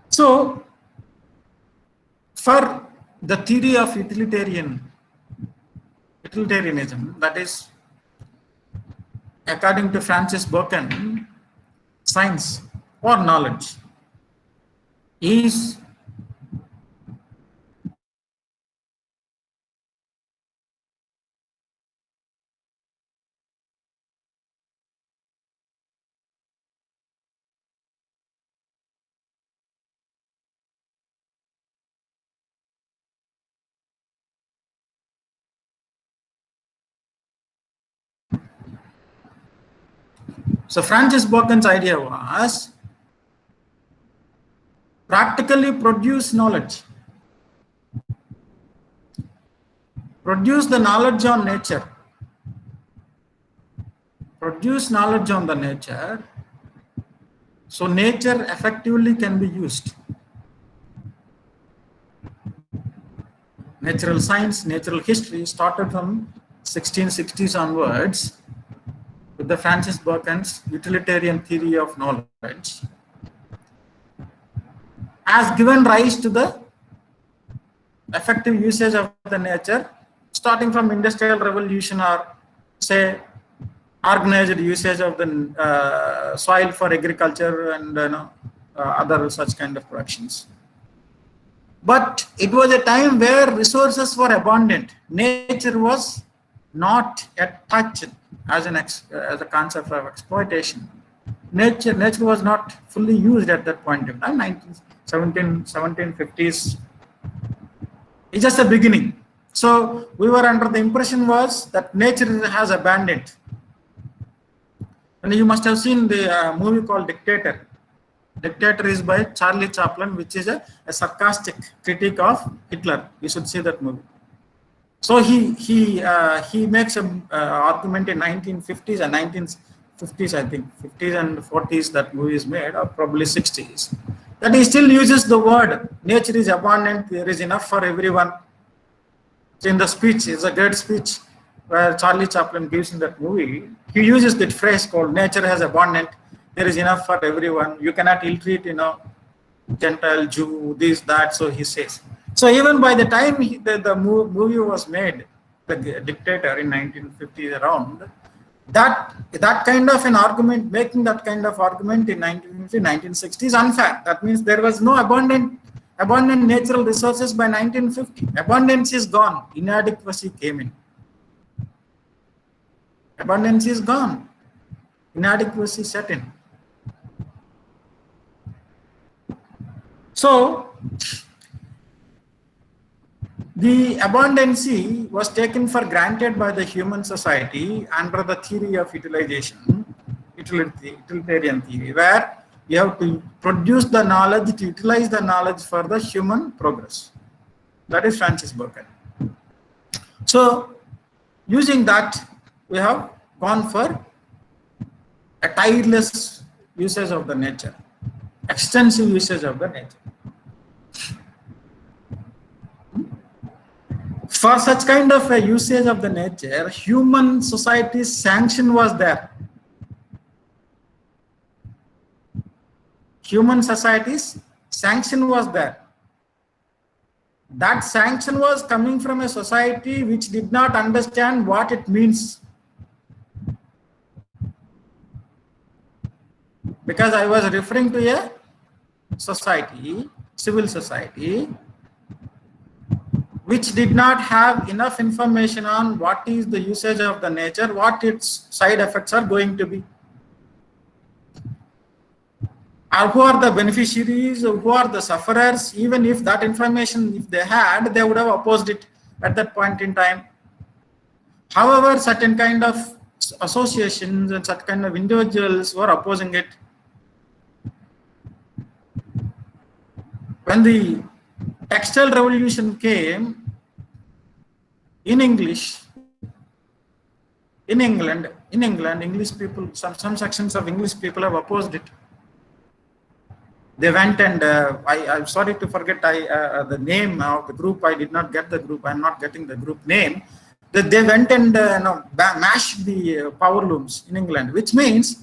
So for the theory of utilitarianism, that is, according to Francis Bacon, science or knowledge is So Francis Bacon's idea was practically produce knowledge. Produce the knowledge on nature. Produce knowledge on the nature, so nature effectively can be used. Natural science, natural history started from 1660s onwards with the Francis Bacon's utilitarian theory of knowledge, has given rise to the effective usage of the nature, starting from industrial revolution or say organized usage of the soil for agriculture and other such kind of productions. But it was a time where resources were abundant. Nature was not yet touched as a concept of exploitation. Nature was not fully used at that point in time. 1750s. It's just a beginning. So we were under the impression was that nature has abandoned. And you must have seen the movie called Dictator. Dictator is by Charlie Chaplin, which is a sarcastic critique of Hitler. You should see that movie. So he makes an argument in 1950s and 1950s, I think, 50s and 40s that movie is made, or probably 60s. That he still uses the word nature is abundant, there is enough for everyone. So in the speech, it's a great speech where Charlie Chaplin gives in that movie. He uses that phrase called nature has abundant, there is enough for everyone. You cannot ill-treat, Gentile, Jew, this, that, so he says. So even by the time the movie was made, The Dictator in 1950 around, that kind of an argument, making that kind of argument in 1950, 1960 is unfair. That means there was no abundant natural resources by 1950. Abundance is gone. Inadequacy came in. Abundance is gone. Inadequacy set in. So the abundancy was taken for granted by the human society under the theory of utilization, utilitarian theory, where you have to produce the knowledge, to utilize the knowledge for the human progress. That is Francis Bacon. So using that, we have gone for a tireless usage of the nature, extensive usage of the nature. For such kind of a usage of the nature, human society's sanction was there. Human society's sanction was there. That sanction was coming from a society which did not understand what it means. Because I was referring to a society, civil society, which did not have enough information on what is the usage of the nature, what its side effects are going to be. Or who are the beneficiaries, who are the sufferers. Even if that information, if they had, they would have opposed it at that point in time. However, certain kind of associations and certain kind of individuals were opposing it. When the textile revolution came in English, in England, English people, some sections of English people have opposed it. They went and I'm sorry to forget the name of the group. I did not get the group. I'm not getting the group name. They went and mashed the power looms in England, which means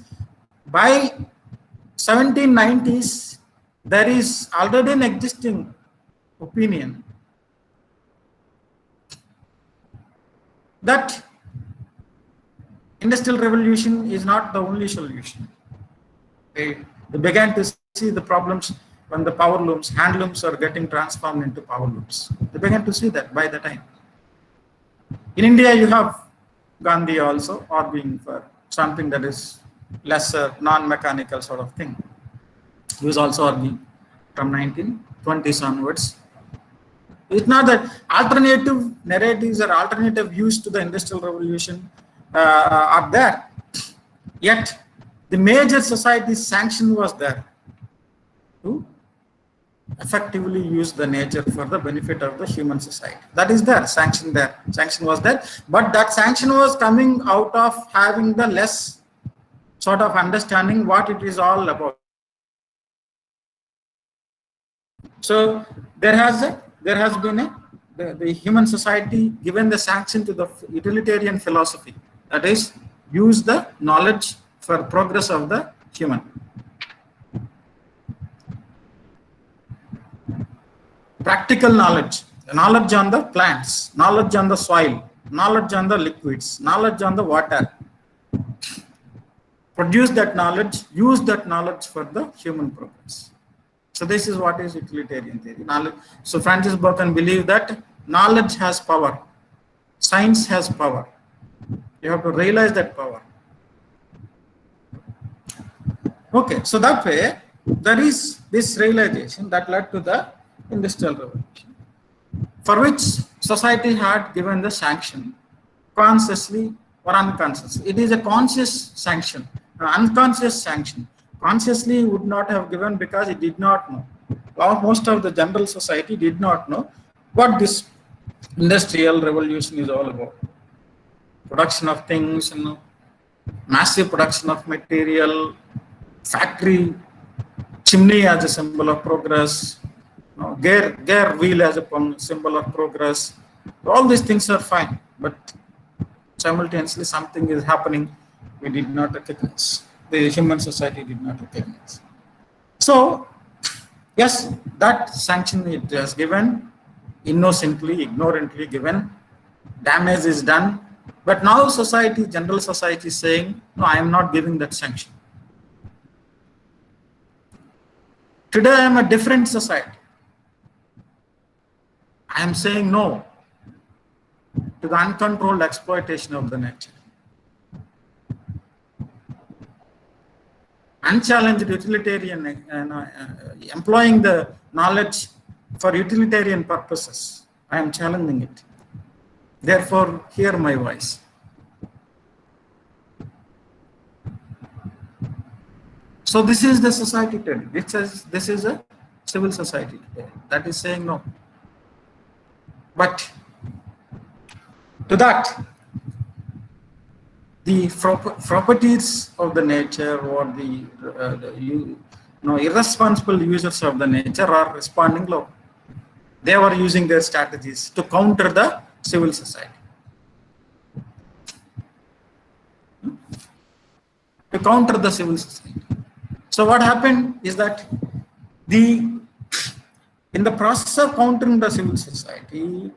by 1790s there is already an existing opinion that industrial revolution is not the only solution. They began to see the problems when the power looms, hand looms are getting transformed into power looms. They began to see that by the time. In India, you have Gandhi also arguing for something that is lesser, non-mechanical sort of thing. He was also arguing from 1920s onwards. It's not that alternative narratives or alternative views to the industrial revolution are there. Yet, the major society's sanction was there to effectively use the nature for the benefit of the human society. That is there, sanction was there, but that sanction was coming out of having the less sort of understanding what it is all about. So there has been the human society given the sanction to the utilitarian philosophy, that is, use the knowledge for progress of the human. Practical knowledge, knowledge on the plants, knowledge on the soil, knowledge on the liquids, knowledge on the water. Produce that knowledge, use that knowledge for the human progress. So this is what is utilitarian theory. Knowledge. So Francis Bacon believed that knowledge has power, science has power. You have to realize that power. Okay, so that way there is this realization that led to the Industrial Revolution, for which society had given the sanction, consciously or unconsciously. It is a conscious sanction, an unconscious sanction. Consciously would not have given because it did not know. Most of the general society did not know what this Industrial Revolution is all about. Production of things, massive production of material, factory, chimney as a symbol of progress, gear wheel as a symbol of progress. All these things are fine, but simultaneously something is happening we did not recognize. The human society did not recognize. So, yes, that sanction it has given, innocently, ignorantly given, damage is done. But now society, general society is saying, no, I am not giving that sanction. Today I am a different society. I am saying no to the uncontrolled exploitation of the nature. Unchallenged utilitarian, employing the knowledge for utilitarian purposes. I am challenging it. Therefore, hear my voice. So this is the society today. This is a civil society today that is saying no. But to that, the properties of the nature or the irresponsible users of the nature are responding low. They were using their strategies to counter the civil society. To counter the civil society. So what happened is that in the process of countering the civil society,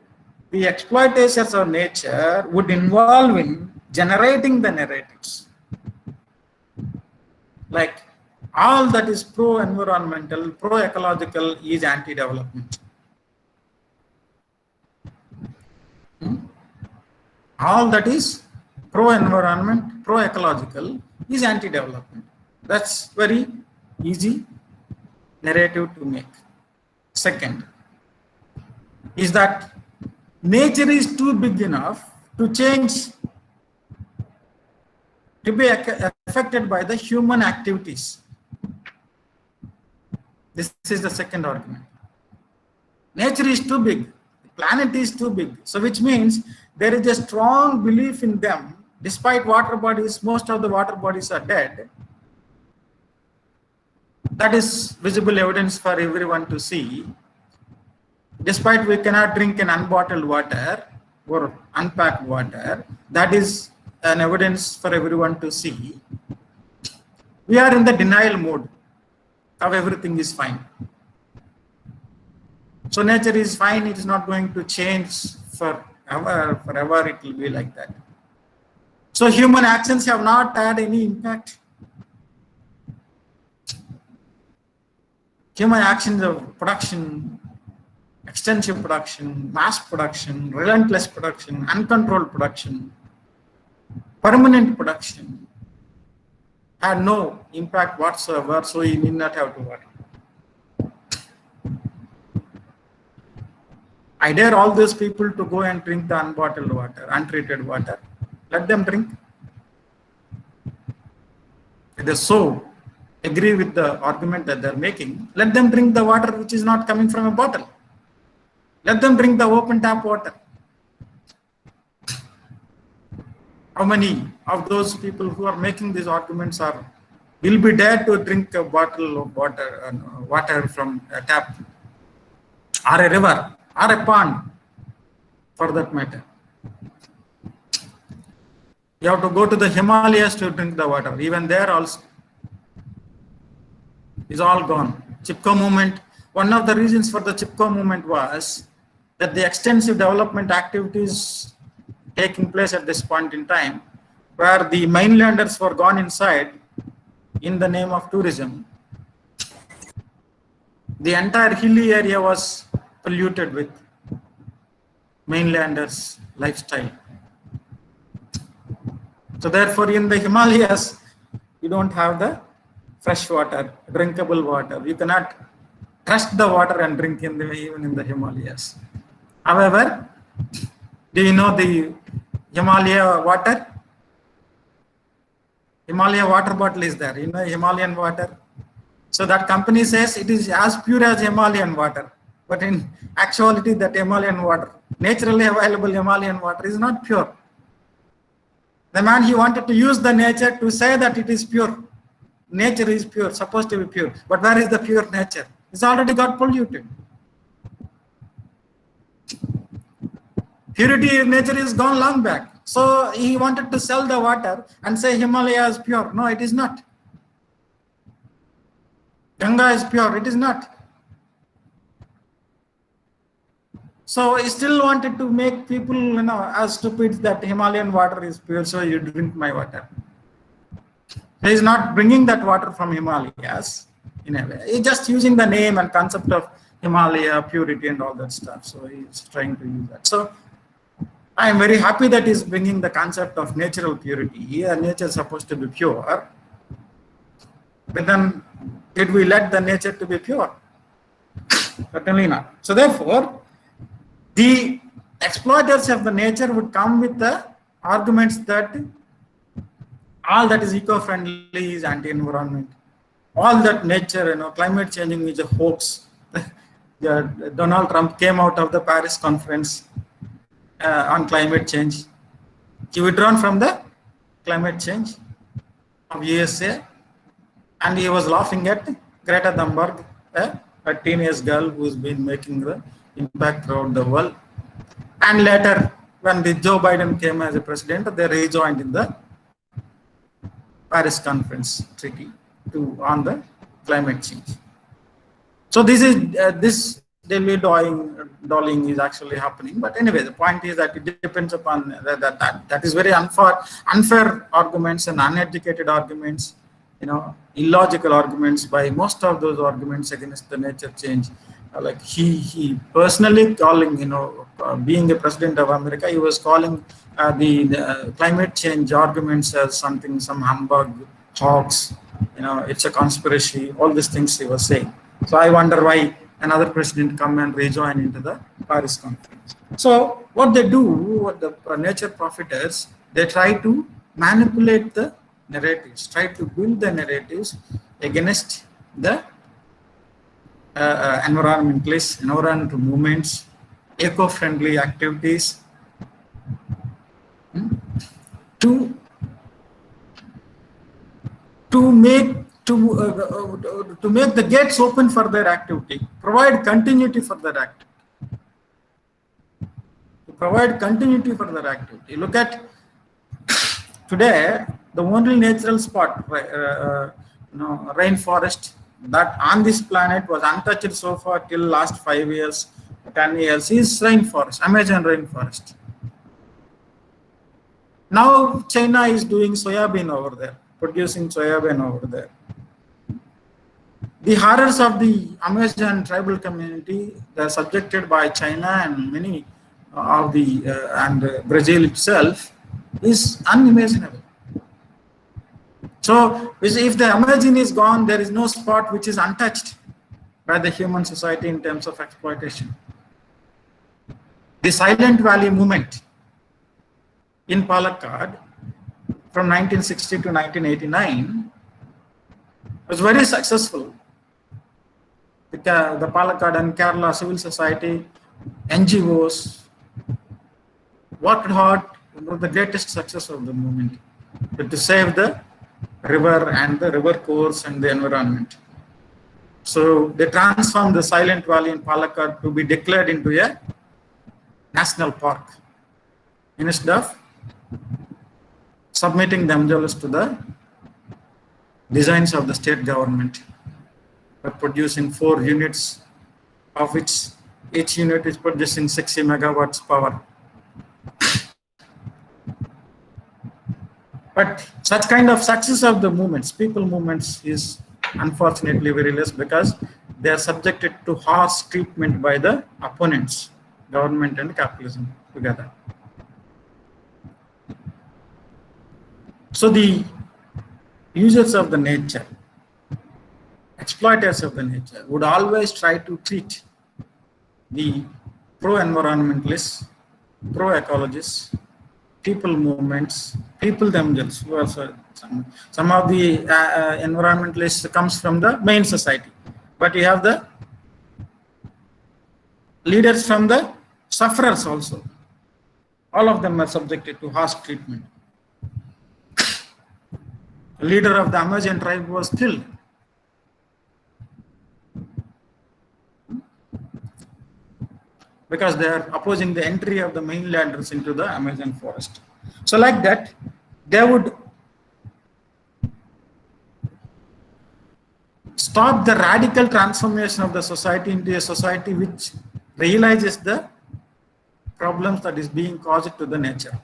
the exploitations of nature would involve in generating the narratives. Like all that is pro-environmental, pro-ecological is anti-development. All that is pro-environment, pro-ecological is anti-development. That's very easy narrative to make. Second is that nature is too big enough to change, to be affected by the human activities. This is the second argument. Nature is too big, the planet is too big. So which means there is a strong belief in them, despite water bodies, most of the water bodies are dead. That is visible evidence for everyone to see. Despite we cannot drink an unbottled water or unpacked water, that is an evidence for everyone to see. We are in the denial mode of everything is fine. So nature is fine, it is not going to change forever it will be like that. So human actions have not had any impact. Human actions of production, extensive production, mass production, relentless production, uncontrolled production, permanent production had no impact whatsoever, so you need not have to worry. I dare all those people to go and drink the unbottled water, untreated water. Let them drink. they so agree with the argument that they're making, let them drink the water which is not coming from a bottle. Let them drink the open tap water. How many of those people who are making these arguments will be dare to drink a bottle of water from a tap or a river or a pond for that matter? You have to go to the Himalayas to drink the water. Even there also is all gone. Chipko movement, one of the reasons for the Chipko movement was that the extensive development activities taking place at this point in time, where the mainlanders were gone inside in the name of tourism. The entire hilly area was polluted with mainlanders' lifestyle. So therefore, in the Himalayas, you don't have the fresh water, drinkable water. You cannot trust the water and drink even in the Himalayas. However, do you know the Himalaya water? Himalaya water bottle is there. You know Himalayan water. So that company says it is as pure as Himalayan water. But in actuality, that Himalayan water, naturally available Himalayan water, is not pure. The man, he wanted to use the nature to say that it is pure. Nature is pure, supposed to be pure. But where is the pure nature? It's already got polluted. Purity in nature is gone long back. So he wanted to sell the water and say Himalaya is pure. No, it is not. Ganga is pure. It is not. So he still wanted to make people, as stupid that Himalayan water is pure, so you drink my water. He is not bringing that water from Himalayas in a way. He's just using the name and concept of Himalaya, purity and all that stuff. So he's trying to use that. So I am very happy that he's bringing the concept of natural purity. Here, nature is supposed to be pure. But then, did we let the nature to be pure? Certainly not. So therefore, the exploiters of the nature would come with the arguments that all that is eco-friendly is anti-environment. All that nature, climate changing is a hoax. Donald Trump came out of the Paris conference on climate change. He withdrawn from the climate change of USA, and he was laughing at Greta Thunberg, a teenage girl who's been making the impact throughout the world. And later, when the Joe Biden came as a president, they rejoined in the Paris Conference Treaty on the climate change. So this is this daily dolling is actually happening. But anyway, the point is that it depends upon that is very unfair arguments and uneducated arguments, illogical arguments. By most of those arguments against the nature change, like he personally calling, being a president of America, he was calling the climate change arguments as some humbug, hoax, it's a conspiracy, all these things he was saying. So I wonder why another president come and rejoin into the Paris conference. So what they do, the nature profiteers, they try to manipulate the narratives, try to build the narratives against the environmentalists, environmental movements, eco-friendly activities, to make the gates open for their activity, provide continuity for their activity. Look at today, the only natural spot, rainforest, that on this planet was untouched so far till last 5 years, 10 years, is rainforest, Amazon rainforest. Now China is doing soybean over there, producing soybean over there. The horrors of the Amazon tribal community, they are subjected by China and many of the and Brazil itself, is unimaginable. So if the Amazon is gone, there is no spot which is untouched by the human society in terms of exploitation. The Silent Valley movement in Palakkad from 1960 to 1989 was very successful. The Palakkad and Kerala civil society, NGOs worked hard. The greatest success of the movement to save the river and the river course and the environment. So they transformed the Silent Valley in Palakkad to be declared into a national park instead of submitting themselves to the designs of the state government by producing 4 units, of which each unit is producing 60 megawatts power. But such kind of success of the movements, people movements, is unfortunately very less because they are subjected to harsh treatment by the opponents, government and capitalism together. So the users of the nature, exploiters of the nature, would always try to treat the pro-environmentalists, pro-ecologists, people movements, people themselves, who are some of the environmentalists comes from the main society, but you have the leaders from the sufferers also. All of them are subjected to harsh treatment. The leader of the Amazon tribe was killed. Because they are opposing the entry of the mainlanders into the Amazon forest. So like that, they would stop the radical transformation of the society into a society which realizes the problems that is being caused to the nature.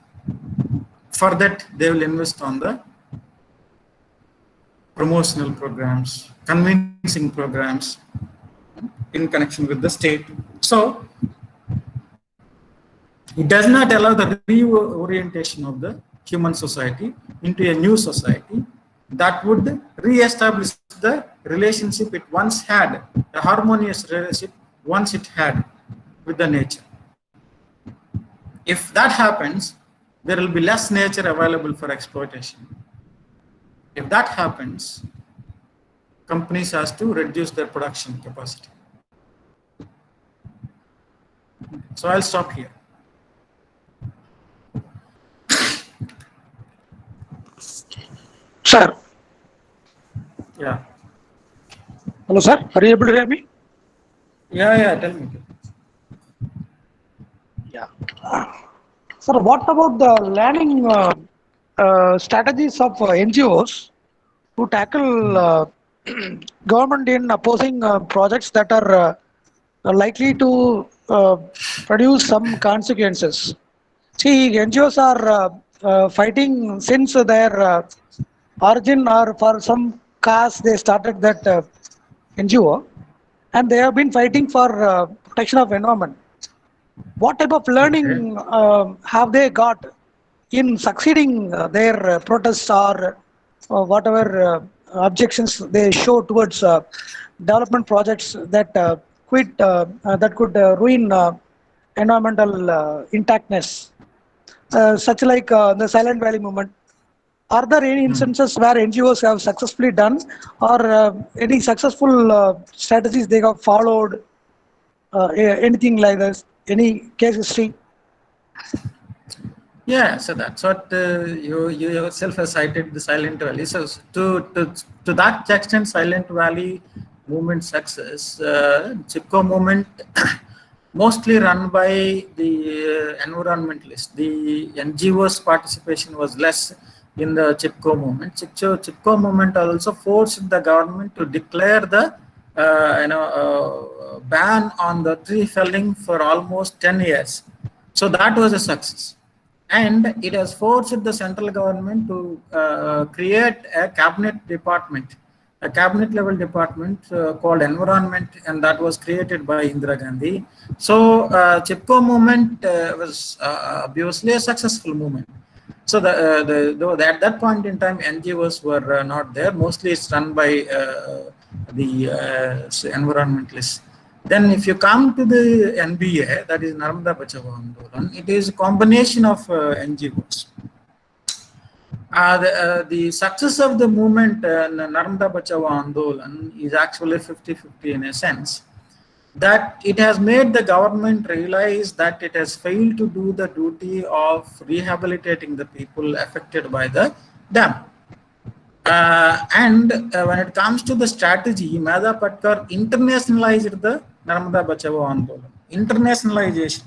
For that, they will invest on the promotional programs, convincing programs in connection with the state. So it does not allow the reorientation of the human society into a new society that would re-establish the relationship it once had, a harmonious relationship once it had with the nature. If that happens, there will be less nature available for exploitation. If that happens, companies has to reduce their production capacity. So I'll stop here. Sir. Yeah. Hello, sir. Are you able to hear me? Yeah, tell me. Yeah. Sir, what about the learning strategies of NGOs to tackle government in opposing projects that are likely to produce some consequences? See, NGOs are fighting since their origin, or for some cause they started that NGO, and they have been fighting for protection of environment. What type of learning have they got in succeeding their protests or whatever objections they show towards development projects that could ruin environmental intactness, such like the Silent Valley movement? Are there any instances where NGOs have successfully done, or any successful strategies they have followed? Anything like this? Any case history? Yeah, so that's what you yourself have cited, the Silent Valley. So to that extent, Silent Valley movement success, CIPCO movement mostly run by the environmentalists. The NGOs participation was less in the CIPCO movement. CIPCO movement also forced the government to declare the ban on the tree felling for almost 10 years. So that was a success. And it has forced the central government to create a cabinet department, a cabinet level department called Environment, and that was created by Indira Gandhi. So CIPCO movement was obviously a successful movement. So at that point in time, NGOs were not there. Mostly it's run by the environmentalists. Then if you come to the NBA, that is Narmada Bachao Andolan, it is a combination of NGOs. The success of the movement, Narmada Bachao Andolan, is actually 50-50 in a sense, that it has made the government realize that it has failed to do the duty of rehabilitating the people affected by the dam. When it comes to the strategy, Madha Patkar internationalized the Narmada Bachao Andolan. Internationalization.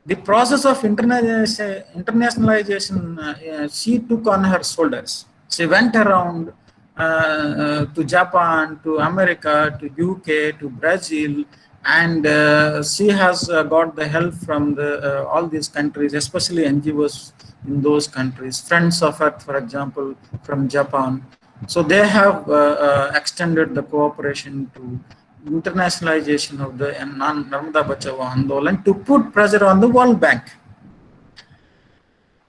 The process of internationalization, she took on her shoulders. She went around to Japan, to America, to UK, to Brazil, and she has got the help from all these countries, especially NGOs in those countries. Friends of Earth, for example, from Japan. So they have extended the cooperation to internationalization of the Narmada Bachao Andolan to put pressure on the World Bank.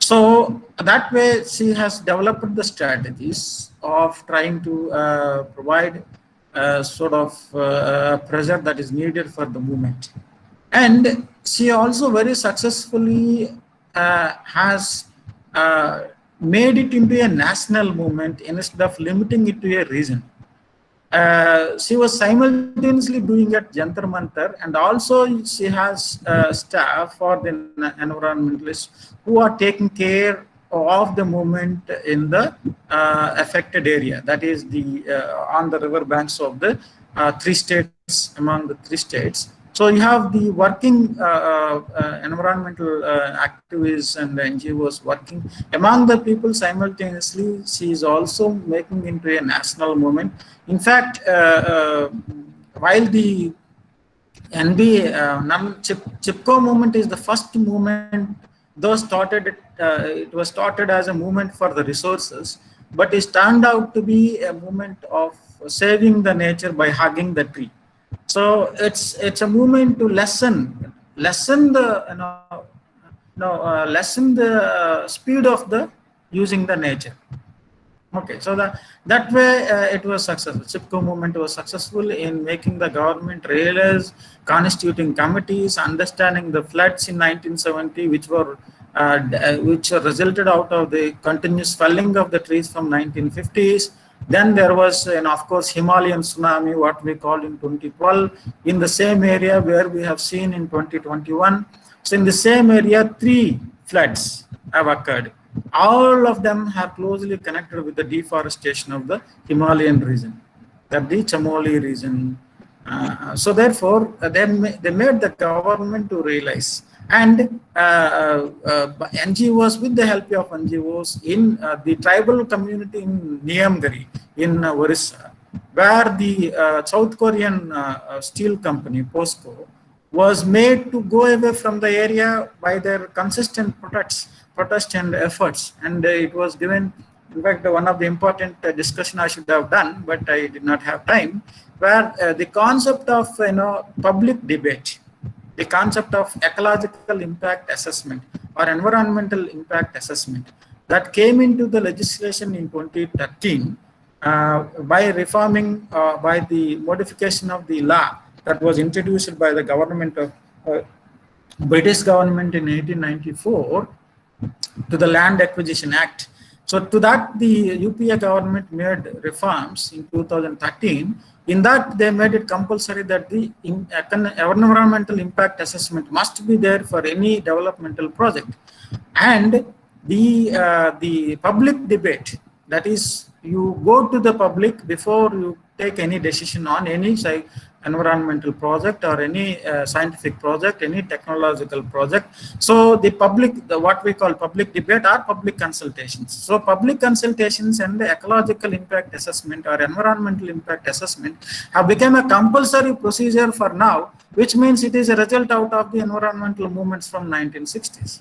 So that way she has developed the strategies of trying to provide sort of pressure that is needed for the movement. And she also very successfully has made it into a national movement instead of limiting it to a region. She was simultaneously doing at Jantar Mantar, and also she has staff for the environmentalists who are taking care of the movement in the affected area, that is the on the river banks of the 3 states, among the 3 states. So you have the working environmental activists and NGOs working among the people simultaneously. She is also making into a national movement. In fact, while the Chipko movement is the first movement, though it was started as a movement for the resources, but it turned out to be a movement of saving the nature by hugging the tree. So it's a movement to lessen the speed of the using the nature. Okay, so that way it was successful. Chipko movement was successful in making the government realize, constituting committees, understanding the floods in 1970, which resulted out of the continuous felling of the trees from 1950s. Then there was, of course, Himalayan tsunami, what we called in 2012, in the same area where we have seen in 2021. So in the same area, 3 floods have occurred. All of them are closely connected with the deforestation of the Himalayan region, that the Chamoli region. So therefore, they made the government to realize. And NGOs, with the help of NGOs in the tribal community in Niyamgari in Orissa, where the South Korean steel company, POSCO, was made to go away from the area by their consistent protest and efforts. And it was given, in fact, one of the important discussion I should have done, but I did not have time, where the concept of public debate, the concept of ecological impact assessment or environmental impact assessment, that came into the legislation in 2013 by reforming, by the modification of the law that was introduced by the government of British government in 1894 to the Land Acquisition Act. So to that, the UPA government made reforms in 2013. In that, they made it compulsory that the environmental impact assessment must be there for any developmental project. And the public debate, that is, you go to the public before you take any decision on any environmental project or any scientific project, any technological project. So the public, what we call public debate are public consultations. So public consultations and the ecological impact assessment or environmental impact assessment have become a compulsory procedure for now, which means it is a result out of the environmental movements from 1960s.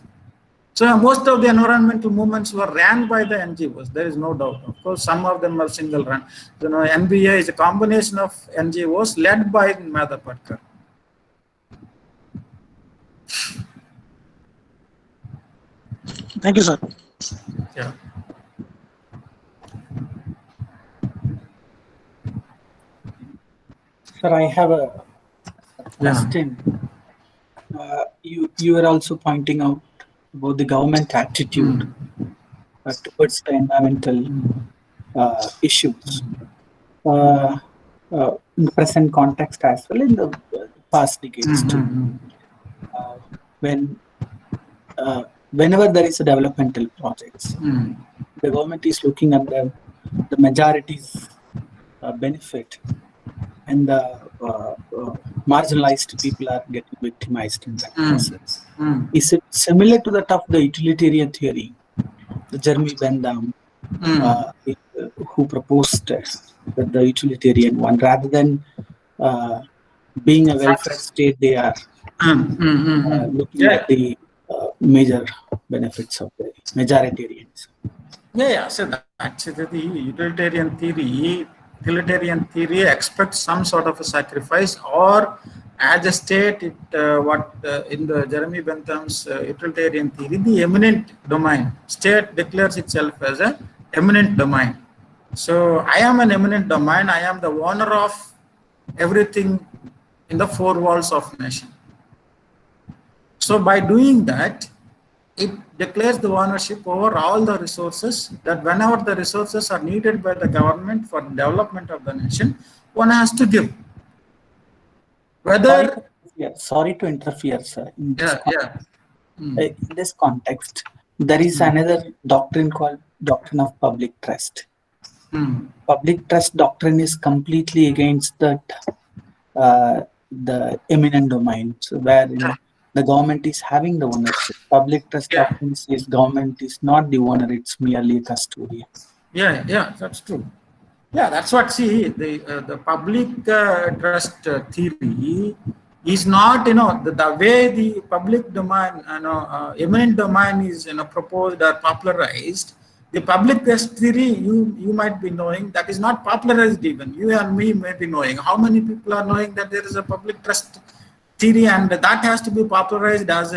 So most of the environmental movements were ran by the NGOs. There is no doubt. Of course, some of them are single run. NBA is a combination of NGOs led by Madha Patkar. Thank you, sir. Yeah. Sir, I have a question. You were also pointing out about the government attitude. towards the environmental issues in the present context as well in the past decades too. Whenever there is a developmental projects, the government is looking at the majority's benefit, and the marginalized people are getting victimized in that process. Is it similar to that of the utilitarian theory, the Jeremy Bentham, who proposed the utilitarian one, rather than being a welfare state, they are looking at the major benefits of the majoritarianism. Yeah. So actually, the utilitarian theory expects some sort of a sacrifice, or as a state, in the Jeremy Bentham's utilitarian theory, the eminent domain state declares itself as an eminent domain. So I am an eminent domain. I am the owner of everything in the four walls of nation. So by doing that, it declares the ownership over all the resources, that whenever the resources are needed by the government for development of the nation, one has to give. Whether sorry to interfere, sir. In this context, there is another doctrine called doctrine of public trust. Public trust doctrine is completely against that the eminent domain, so wherein the government is having the ownership. Public trust doctrine says government is not the owner; it's merely a custodian. Yeah, that's true. Yeah, that's what. See, the public trust theory is not, the way the public domain, eminent domain is, proposed or popularized. The public trust theory, you might be knowing, that is not popularized even. You and me may be knowing. How many people are knowing that there is a public trust theory, and that has to be popularized as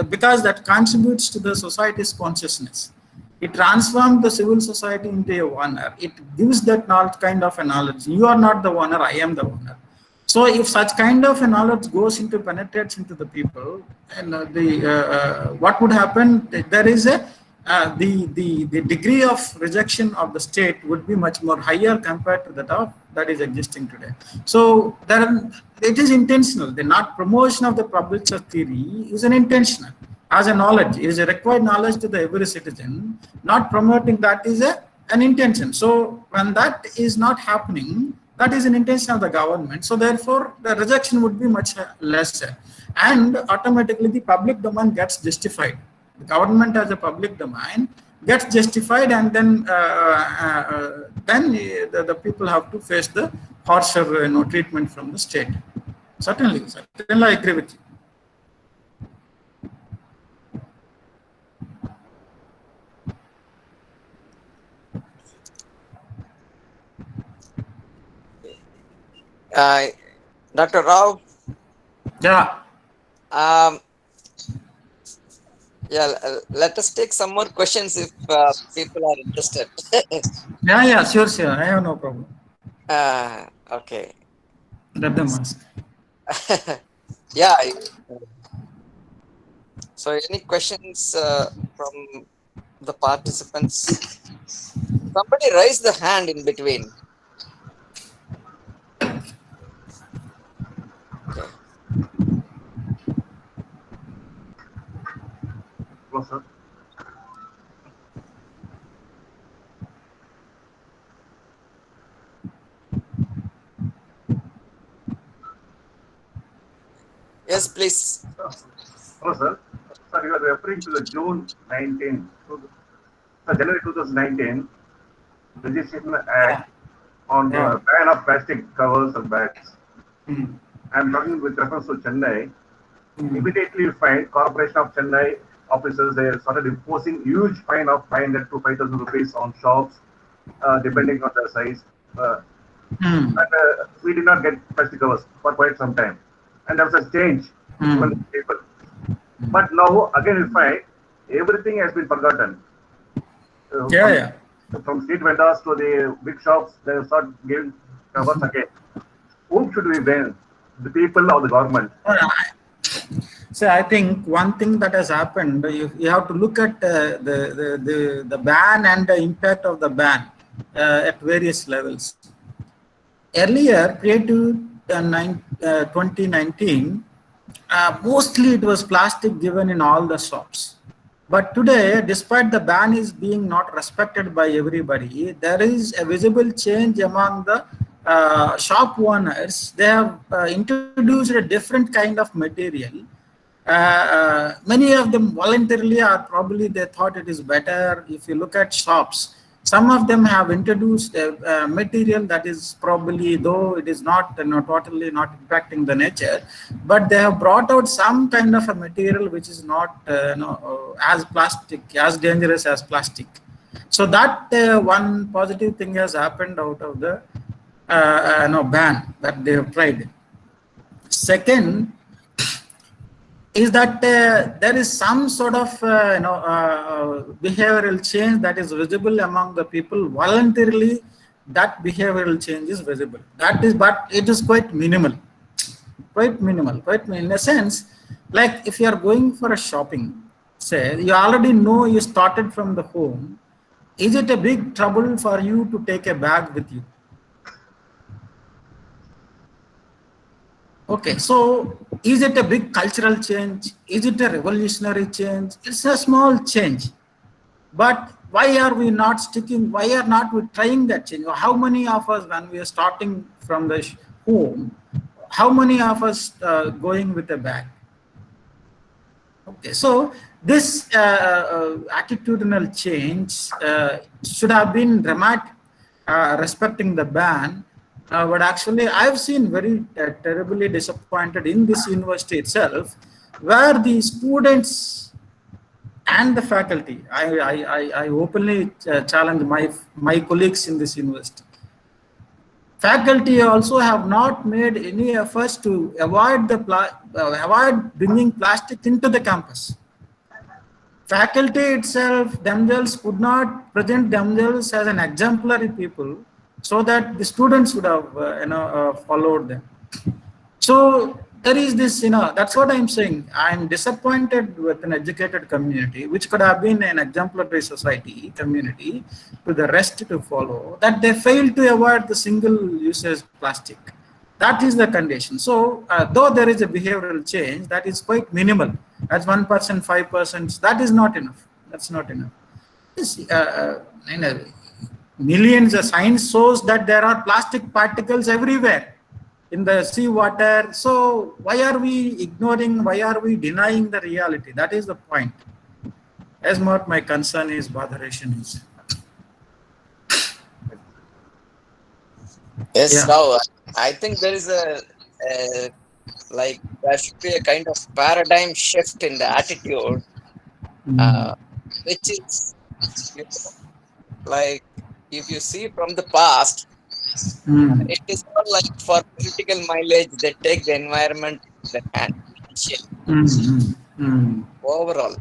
because that contributes to the society's consciousness. It transforms the civil society into a owner. It gives that kind of a knowledge. You are not the owner, I am the owner. So if such kind of a knowledge penetrates into the people, and what would happen? There is the degree of rejection of the state would be much more higher compared to that is existing today. So it is intentional. The not promotion of the public trust theory is an intentional. As a knowledge, it is a required knowledge to every citizen. Not promoting that is an intention. So when that is not happening, that is an intention of the government. So therefore, the rejection would be much lesser, and automatically the public domain gets justified. The government as a public domain gets justified, and then the people have to face the harsher treatment from the state. Certainly, I agree with you. Dr. Rao. Yeah. Let us take some more questions if people are interested. Yeah, sure. I have no problem. Okay. Let them ask. Yeah. So, any questions from the participants? Somebody raise the hand in between. Okay. Hello, sir. Yes, please. Hello, sir. Sir, you are referring to the June 19, January 2019 Legislation Act on the ban of plastic covers and bags. I'm talking with reference to Chennai. Immediately you find Corporation of Chennai officers, they started imposing huge fine of 500 to 5,000 rupees on shops, depending on their size. And we did not get plastic covers for quite some time. And there was a change among the people. But now, again, you find everything has been forgotten. From street vendors to the big shops, they start giving covers again. Whom should we blame? The people or the government? So I think one thing that has happened, you have to look at the ban and the impact of the ban at various levels. Earlier, prior to 2019, mostly it was plastic given in all the shops. But today, despite the ban is being not respected by everybody, there is a visible change among the shop owners. They have introduced a different kind of material. Many of them voluntarily, or probably they thought it is better. If you look at shops, some of them have introduced a material that is probably, though it is not totally not impacting the nature, but they have brought out some kind of a material which is not as plastic, as dangerous as plastic. So that one positive thing has happened out of the ban that they have tried. Second is that there is some sort of behavioral change that is visible among the people voluntarily. That behavioral change is visible. That is, but it is quite minimal, in a sense. Like if you are going for a shopping, say you already know you started from the home. Is it a big trouble for you to take a bag with you? Okay, so is it a big cultural change? Is it a revolutionary change? It's a small change. But why are we not sticking? Why are not we trying that change? How many of us, when we are starting from the home, how many of us going with a bag? Okay, so this attitudinal change should have been dramatic, respecting the ban. But actually, I've seen very terribly disappointed in this university itself, where the students and the faculty, I openly challenge my colleagues in this university. Faculty also have not made any efforts to avoid avoid bringing plastic into the campus. Faculty itself themselves could not present themselves as an exemplary people, so that the students would have followed them. So there is this, that's what I'm saying. I'm disappointed with an educated community, which could have been an exemplary society community to the rest to follow, that they failed to avoid the single-use plastic. That is the condition. So though there is a behavioral change, that is quite minimal. As 1%, 5%, that is not enough. That's not enough. Millions of science shows that there are plastic particles everywhere in the seawater. So why are we ignoring, why are we denying the reality? That is the point. As what my concern is, Bharathidasan is. Yes, Yeah. now I think there is like there should be a kind of paradigm shift in the attitude, which is, you know, like if you see from the past, it is not like for political mileage they take the environment in their hand initially, overall.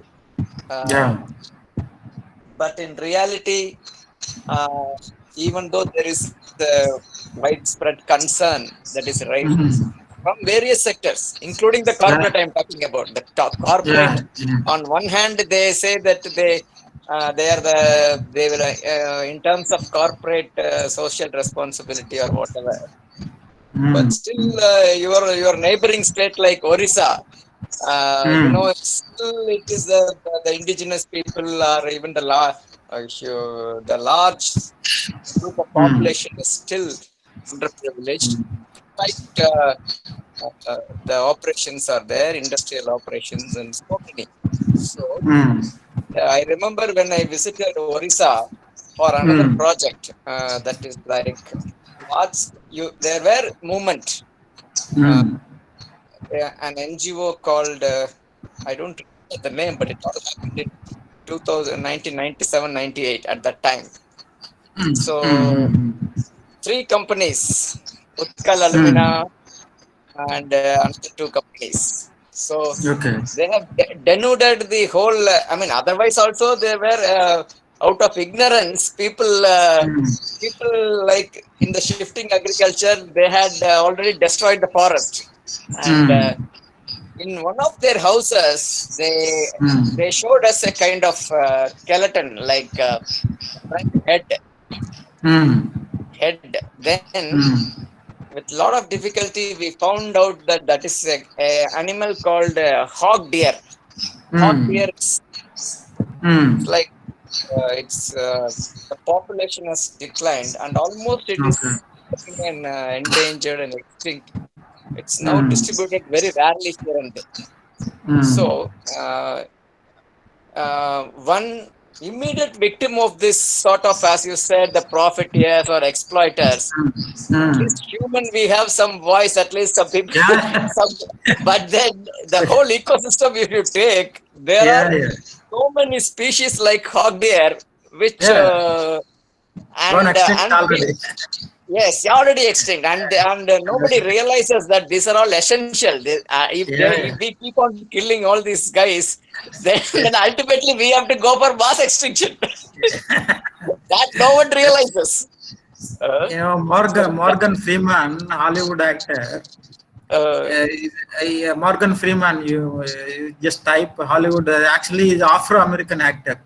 Uh, Yeah. but in reality, uh, even though there is widespread concern that is raised from various sectors, including the corporate, I'm talking about the top corporate. On one hand, they say that they will in terms of corporate social responsibility or whatever. But still, your neighboring state like Orissa, still it is the indigenous people, or even the large group of population is still underprivileged. Like the operations are there, industrial operations, and so many. So I remember when I visited Orissa for another project, that is like there were movement, an NGO called I don't remember the name, but it all happened in 1997-98 at that time. So 3 companies, Utkal Alumina and another 2 companies. So they have denuded the whole. I mean, otherwise also they were out of ignorance. People like in the shifting agriculture, they had already destroyed the forest, and in one of their houses, they showed us a kind of skeleton, like front head. Then, with a lot of difficulty, we found out that that is a animal called hog deer. Hog deer is it's like the population has declined, and almost it is becoming an endangered and extinct. It's now distributed very rarely here and there. So, one immediate victim of this sort of, as you said, the profiteers or exploiters. At least human, we have some voice. At least some people. Yeah. Some, but then the whole ecosystem, if you take, there are so many species like hog deer, which Gone extinct and we, already. yes, already extinct, and nobody realizes that these are all essential. If we keep on killing all these guys, then ultimately we have to go for mass extinction. That no one realizes. Morgan Freeman, Hollywood actor. Morgan Freeman, you just type Hollywood. Actually, he's Afro-American actor.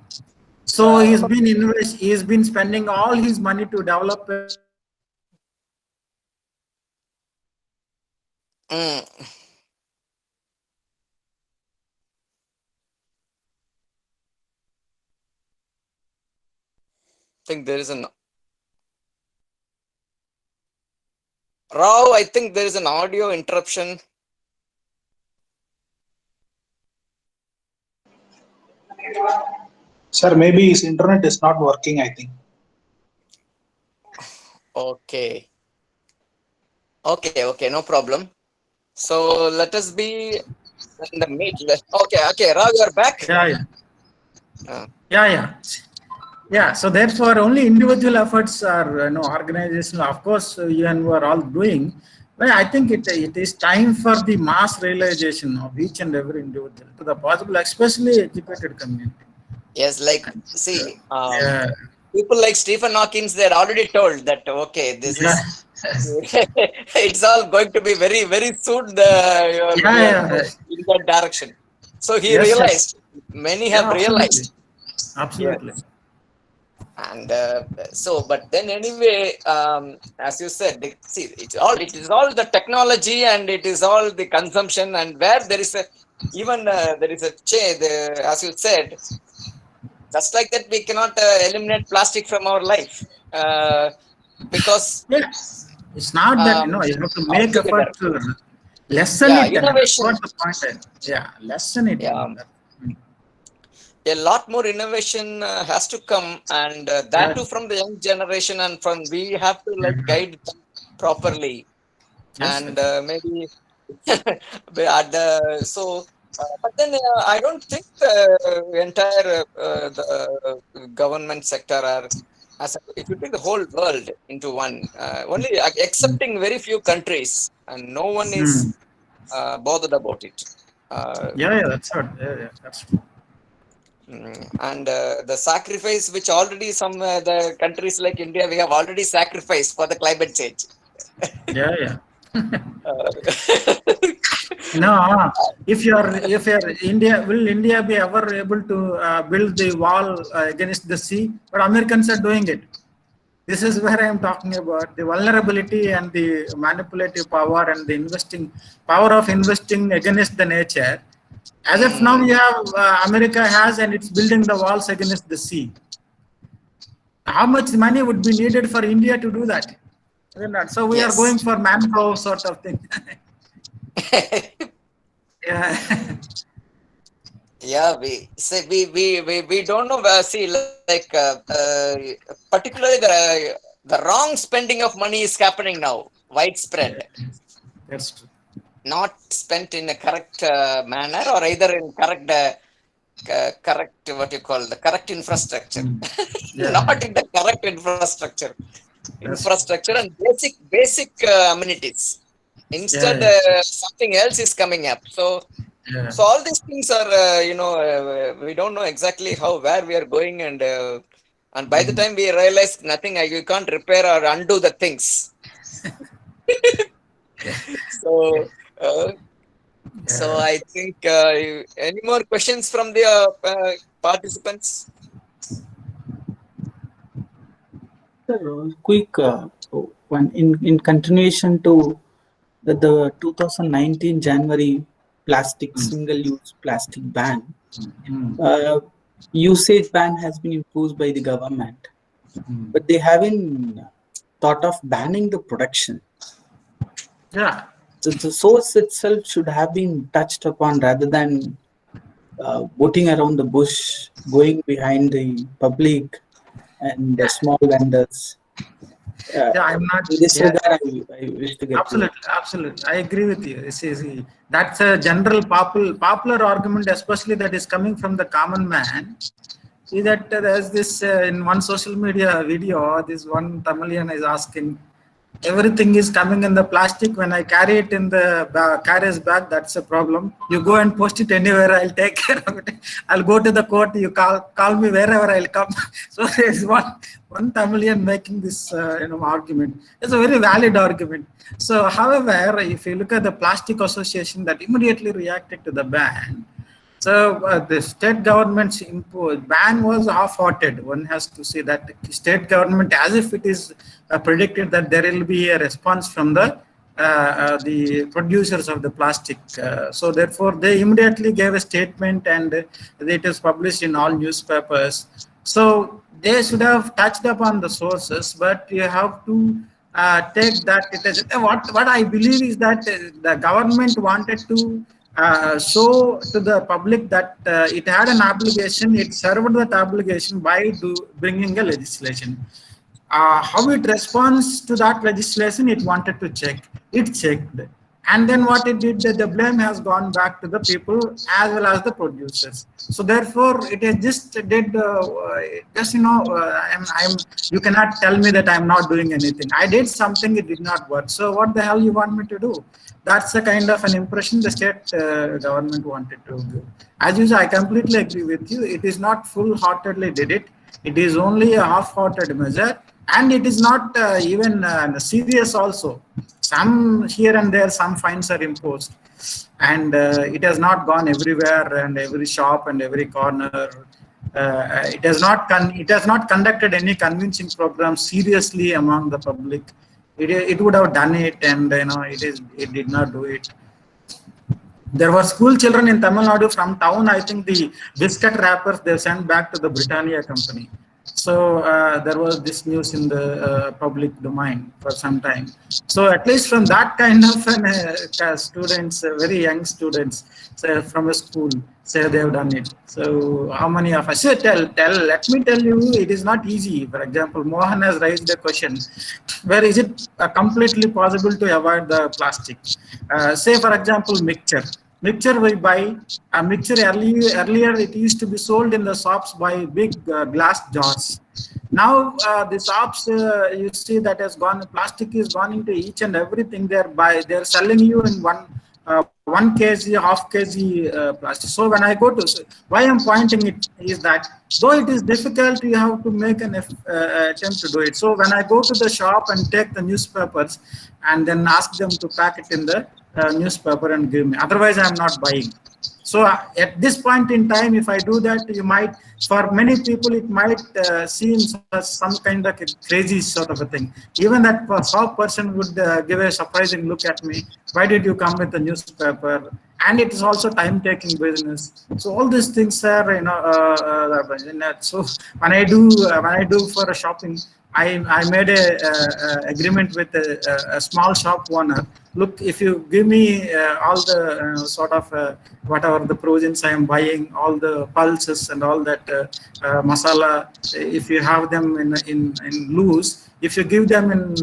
So he's been spending all his money to develop. I think there is an Rao. I think there is an audio interruption. Sir, maybe his internet is not working, I think. Okay. Okay, no problem. So let us be in the meet. Okay, Rao, you're back? Yeah. So therefore, only individual efforts are organizational. Of course, you and we are all doing. But I think it is time for the mass realization of each and every individual to the possible, especially educated community. Yes, like see, people like Stephen Hawking, they're already told that okay, this is it's all going to be very, very soon. You're in that direction. So he realized. Many have realized. Absolutely. Yes. And but then anyway, as you said, see, it is all the technology, and it is all the consumption, and where there is a change. As you said, just like that, we cannot eliminate plastic from our life because it's not that you have to make effort to lessen it. Innovation. That's what the point is. Lessen it. A lot more innovation has to come, and that too from the young generation, and from we have to guide them properly, and maybe but then I don't think the entire the government sector are, if you take the whole world into one, only excepting very few countries, and no one is bothered about it. That's right. That's true. And the sacrifice which already some the countries like India, we have already sacrificed for the climate change. If will India be ever able to build the wall against the sea? But Americans are doing it. This is where I am talking about the vulnerability and the manipulative power and the power of investing against the nature. As of now, you have America has, and it's building the walls against the sea. How much money would be needed for India to do that? So we are going for mangrove sort of thing. We say we don't know. See, like particularly the wrong spending of money is happening now, widespread. That's true. Not spent in a correct manner, or either in correct the correct infrastructure. Not in the correct infrastructure. Infrastructure and basic amenities. Instead, something else is coming up. So all these things are, we don't know exactly where we are going, and by the time we realize nothing, you can't repair or undo the things. So So I think any more questions from the participants? Sir, quick one in continuation to the 2019 January plastic single-use plastic ban. Usage ban has been imposed by the government, but they haven't thought of banning the production. Yeah. The source itself should have been touched upon rather than voting around the bush, going behind the public and the small vendors. Yeah, I'm not. In this Yeah, regard, I wish to get you. absolutely, absolutely. I agree with you. See, that's a general popular argument, especially that is coming from the common man. See that there's this in one social media video, this one Tamilian is asking, everything is coming in the plastic. When I carry it in the carrier's bag, that's a problem. You go and post it anywhere, I'll take care of it. I'll go to the court, you call me wherever I'll come. So there's one Tamilian making this argument. It's a very valid argument. So however, if you look at the Plastic Association that immediately reacted to the ban, so the state government's ban was half-hearted. One has to say that the state government, as if it is predicted that there will be a response from the producers of the plastic. So therefore, they immediately gave a statement, and it is published in all newspapers. So they should have touched upon the sources, but you have to take that. It is what I believe is that the government wanted to show to the public that it had an obligation, it served that obligation by bringing a legislation. How it responds to that legislation, it wanted to check. It checked. And then what it did, the blame has gone back to the people as well as the producers. So therefore, it is just did, you cannot tell me that I'm not doing anything. I did something, it did not work. So what the hell you want me to do? That's the kind of an impression the state government wanted to give. As usual, I completely agree with you. It is not full-heartedly did it. It is only a half-hearted measure, and it is not even serious also. Some here and there, some fines are imposed, and it has not gone everywhere and every shop and every corner. It has not conducted any convincing program seriously among the public. It would have done it, and it did not do it. There were school children in Tamil Nadu from town. I think the biscuit wrappers they sent back to the Britannia company. So there was this news in the public domain for some time. So at least from that kind of students, very young students, say from a school, say they have done it. So how many of us? Say let me tell you, it is not easy. For example, Mohan has raised a question: where is it completely possible to avoid the plastic? Say for example, mixture. Mixture we buy a mixture earlier it used to be sold in the shops by big glass jars. Now the shops you see that has gone, plastic is gone into each and everything. They're selling you in 1 kg, half kg plastic. So when I go to, why I'm pointing it is that though it is difficult, you have to make an attempt to do it. So when I go to the shop and take the newspapers and then ask them to pack it in the newspaper and give me, otherwise I'm not buying. So at this point in time, if I do that, you might, for many people, it might seem as some kind of a crazy sort of a thing. Even that shop person would give a surprising look at me. Why did you come with a newspaper? And it is also time-taking business. So all these things are, so when I do for a shopping, I made a agreement with a small shop owner. Look, if you give me all the sort of whatever the provisions I am buying, all the pulses and all that masala, if you have them in loose, if you give them in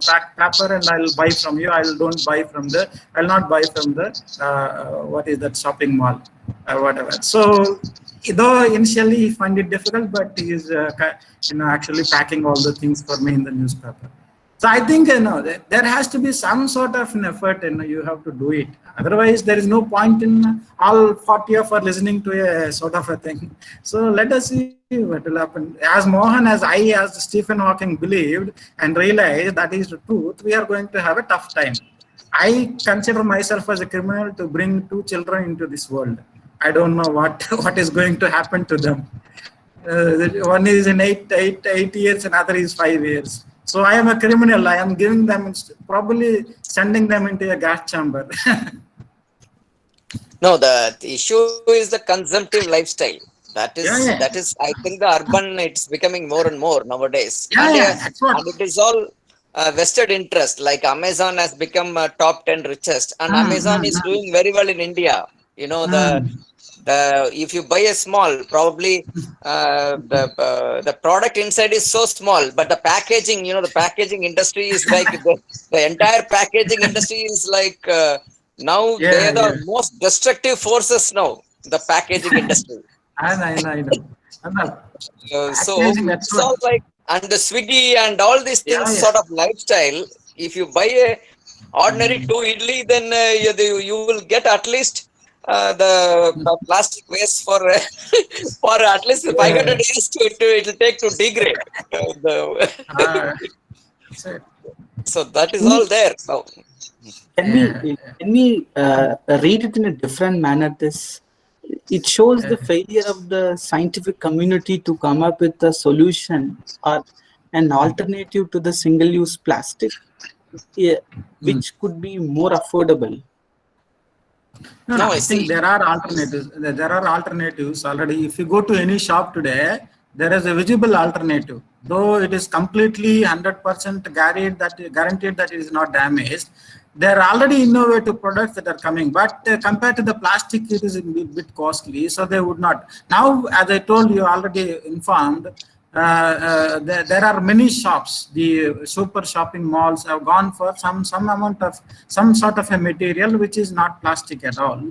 packed paper, and I'll buy from you, I'll not buy from the what is that shopping mall or whatever. So though initially he find it difficult, but he is actually packing all the things for me in the newspaper. So I think there has to be some sort of an effort, you have to do it. Otherwise, there is no point in all 40 of us listening to a sort of a thing. So let us see what will happen. As Mohan, as Stephen Hawking believed and realized that is the truth, we are going to have a tough time. I consider myself as a criminal to bring 2 children into this world. I don't know what is going to happen to them. One is in 8 years, another is 5 years. So I am a criminal. I am giving them, probably sending them into a gas chamber. No, the issue is the consumptive lifestyle. Yeah. That is. I think the urban, it's becoming more and more nowadays, Yeah, that's what. and it is all vested interest. Like Amazon has become top 10 richest, and Amazon is doing very well in India. You know, the if you buy a small, probably the product inside is so small, but the packaging, you know, the packaging industry is like the entire packaging industry is like now they are the most destructive forces now. The packaging industry. I know. So Packaging, that's it's all what. like, and the Swiggy and all these things sort of lifestyle. If you buy a ordinary 2 idli, then you will get at least the plastic waste for for at least 500 years it will take to degrade. So that is all there now. Can we read it in a different manner? It shows the failure of the scientific community to come up with a solution or an alternative to the single-use plastic, which could be more affordable. No, I think there are alternatives. There are alternatives already. If you go to any shop today, there is a visible alternative. Though it is completely 100% guaranteed that it is not damaged, there are already innovative products that are coming. But compared to the plastic, it is a bit costly, so they would not. Now, as I told you, already informed, there are many shops. The super shopping malls have gone for some sort of a material which is not plastic at all.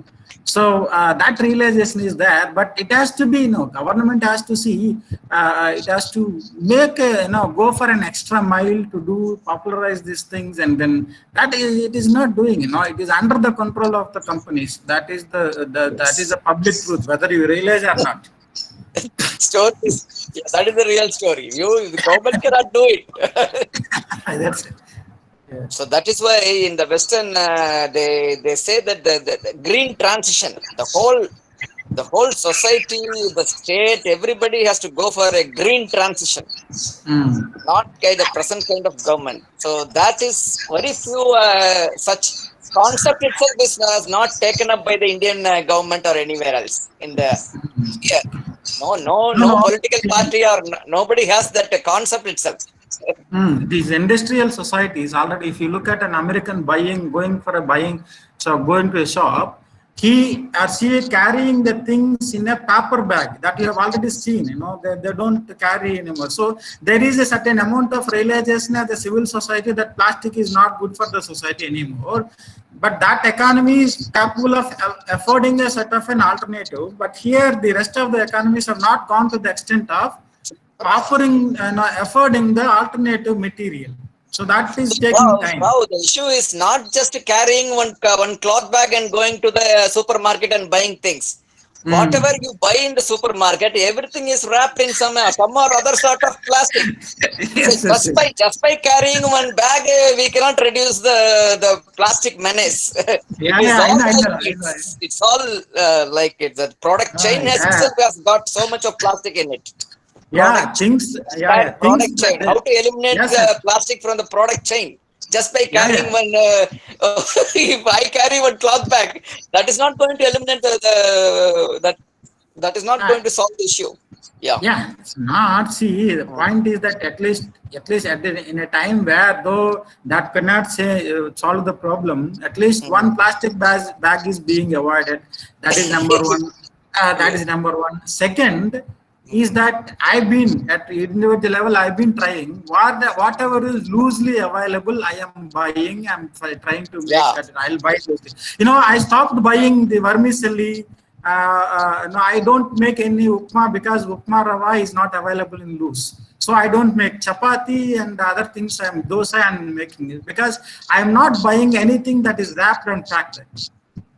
So that realization is there, but it has to be, government has to see, it has to make go for an extra mile to popularize these things, and then it is not doing. It is under the control of the companies. That is that is the public truth, whether you realize or not. Stories. Yes, that is the real story. The government cannot do it. That's it. Yeah. So that is why in the Western they say that the green transition, the whole society, the state, everybody has to go for a green transition, not the present kind of government. So that is very few such concept itself is not taken up by the Indian government or anywhere else in the here. No political party or nobody has that concept itself. These industrial societies already, if you look at an American going to a shop, he or she carrying the things in a paper bag that you have already seen. They don't carry anymore. So there is a certain amount of realization at the civil society that plastic is not good for the society anymore. But that economy is capable of affording a sort of an alternative. But here, the rest of the economies have not gone to the extent of affording the alternative material. So that is taking time. Wow, the issue is not just carrying one cloth bag and going to the supermarket and buying things. Whatever you buy in the supermarket, everything is wrapped in some or other sort of plastic. So just by carrying one bag, we cannot reduce the plastic menace. It's all like the product chain itself has got so much of plastic in it. Product chain. How to eliminate the plastic from the product chain? Just by carrying one, if I carry one cloth bag, that is not going to eliminate that is not going to solve the issue. Yeah, it's not. See, the point is that at least in a time where though that cannot solve the problem, at least one plastic bag is being avoided. That is number one. That is number one. Second is that I've been at individual level, I've been trying whatever is loosely available, I am buying. I'm trying to make that I'll buy those things. I stopped buying the vermicelli. No, I don't make any upma because upma rava is not available in loose. So I don't make chapati and other things. Dosa I'm making it because I'm not buying anything that is wrapped and packed.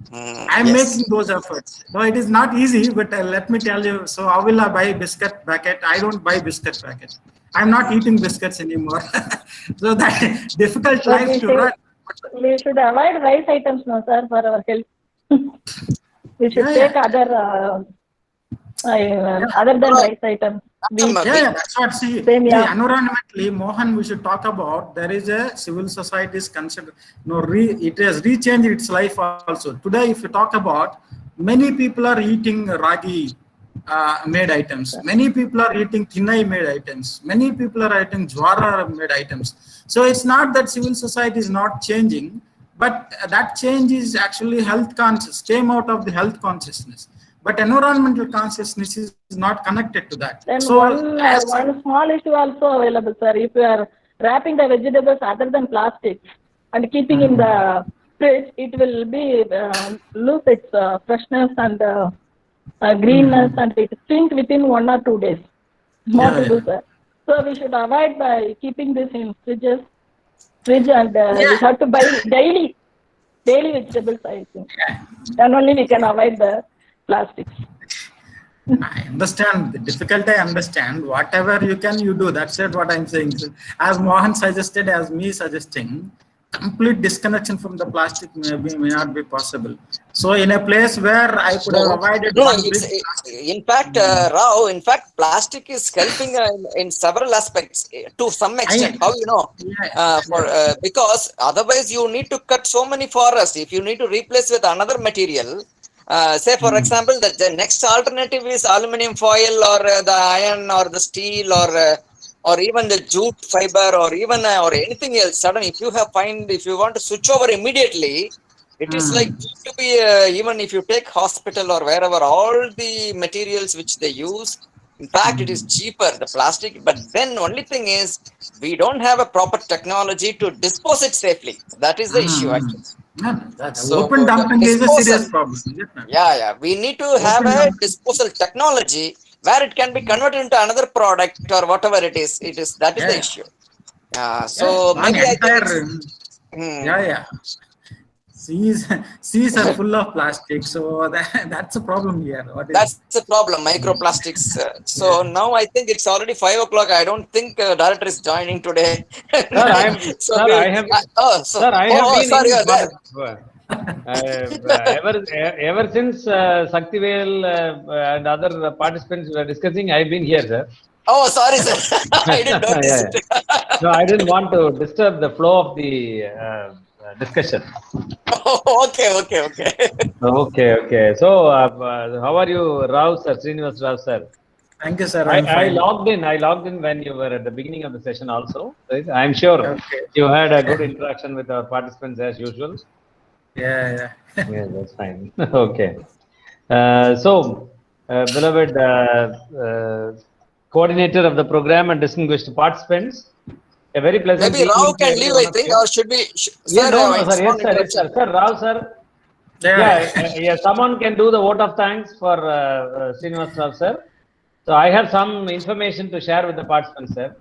I'm making those efforts. So it is not easy, but let me tell you. So how will I buy biscuit packet? I don't buy biscuit packet. I'm not eating biscuits anymore. So that difficult life to run. we should avoid rice items, no, sir, for our health. We should take other than rice items. That's what. See, environmentally, Mohan, we should talk about. There is a civil society is considered. It has rechanged its life also. Today, if you talk about, many people are eating ragi made items. Many people are eating thinai made items. Many people are eating jwara made items. So it's not that civil society is not changing, but that change is actually health conscious, came out of the health consciousness. But environmental consciousness is not connected to that. Then So one small issue also available, sir. If you are wrapping the vegetables other than plastic and keeping in the fridge, it will be lose its freshness and greenness, and it stink within 1 or 2 days. What to do, sir? So we should avoid by keeping this in fridge, and we have to buy daily vegetables, I think. Then only we can avoid the plastics. I understand the difficulty. I understand. Whatever you can, you do. That's it. What I'm saying. As Mohan suggested, as me suggesting, complete disconnection from the plastic may not be possible. So in a place where I could have avoided in fact, Rao, in fact, plastic is helping in several aspects to some extent. How you know? Because otherwise you need to cut so many forests. If you need to replace with another material, say for example, the next alternative is aluminum foil or the iron or the steel or even the jute fiber or even or anything else. Suddenly, if you want to switch over immediately, it is like to be even if you take hospital or wherever, all the materials which they use, in fact, it is cheaper, the plastic. But then only thing is, we don't have a proper technology to dispose it safely. That is the issue, actually. So open dumping is a serious problem. We need to have a disposal technology where it can be converted into another product or whatever it is. That is the issue. So maybe I think Seas are full of plastic, so that's a problem here. That's the problem, microplastics. So now I think it's already 5 o'clock. I don't think director is joining today. Sir, I have sorry, you're there. Ever since Saktivel and other participants were discussing, I've been here, sir. Oh, sorry, sir. I didn't notice it. No, I didn't want to disturb the flow of the discussion. Okay. So, how are you, Rao sir, Srinivasa Rao sir? Thank you, sir. I logged in when you were at the beginning of the session also. Right? I'm sure you had a good interaction with our participants as usual. Yeah, that's fine. Okay. So, beloved coordinator of the program and distinguished participants, a very pleasant Maybe Rao can leave, I think, or should we? Yes, sir. Rao, sir. Someone can do the vote of thanks for Srinivasa Rao, sir. So I have some information to share with the participants, sir.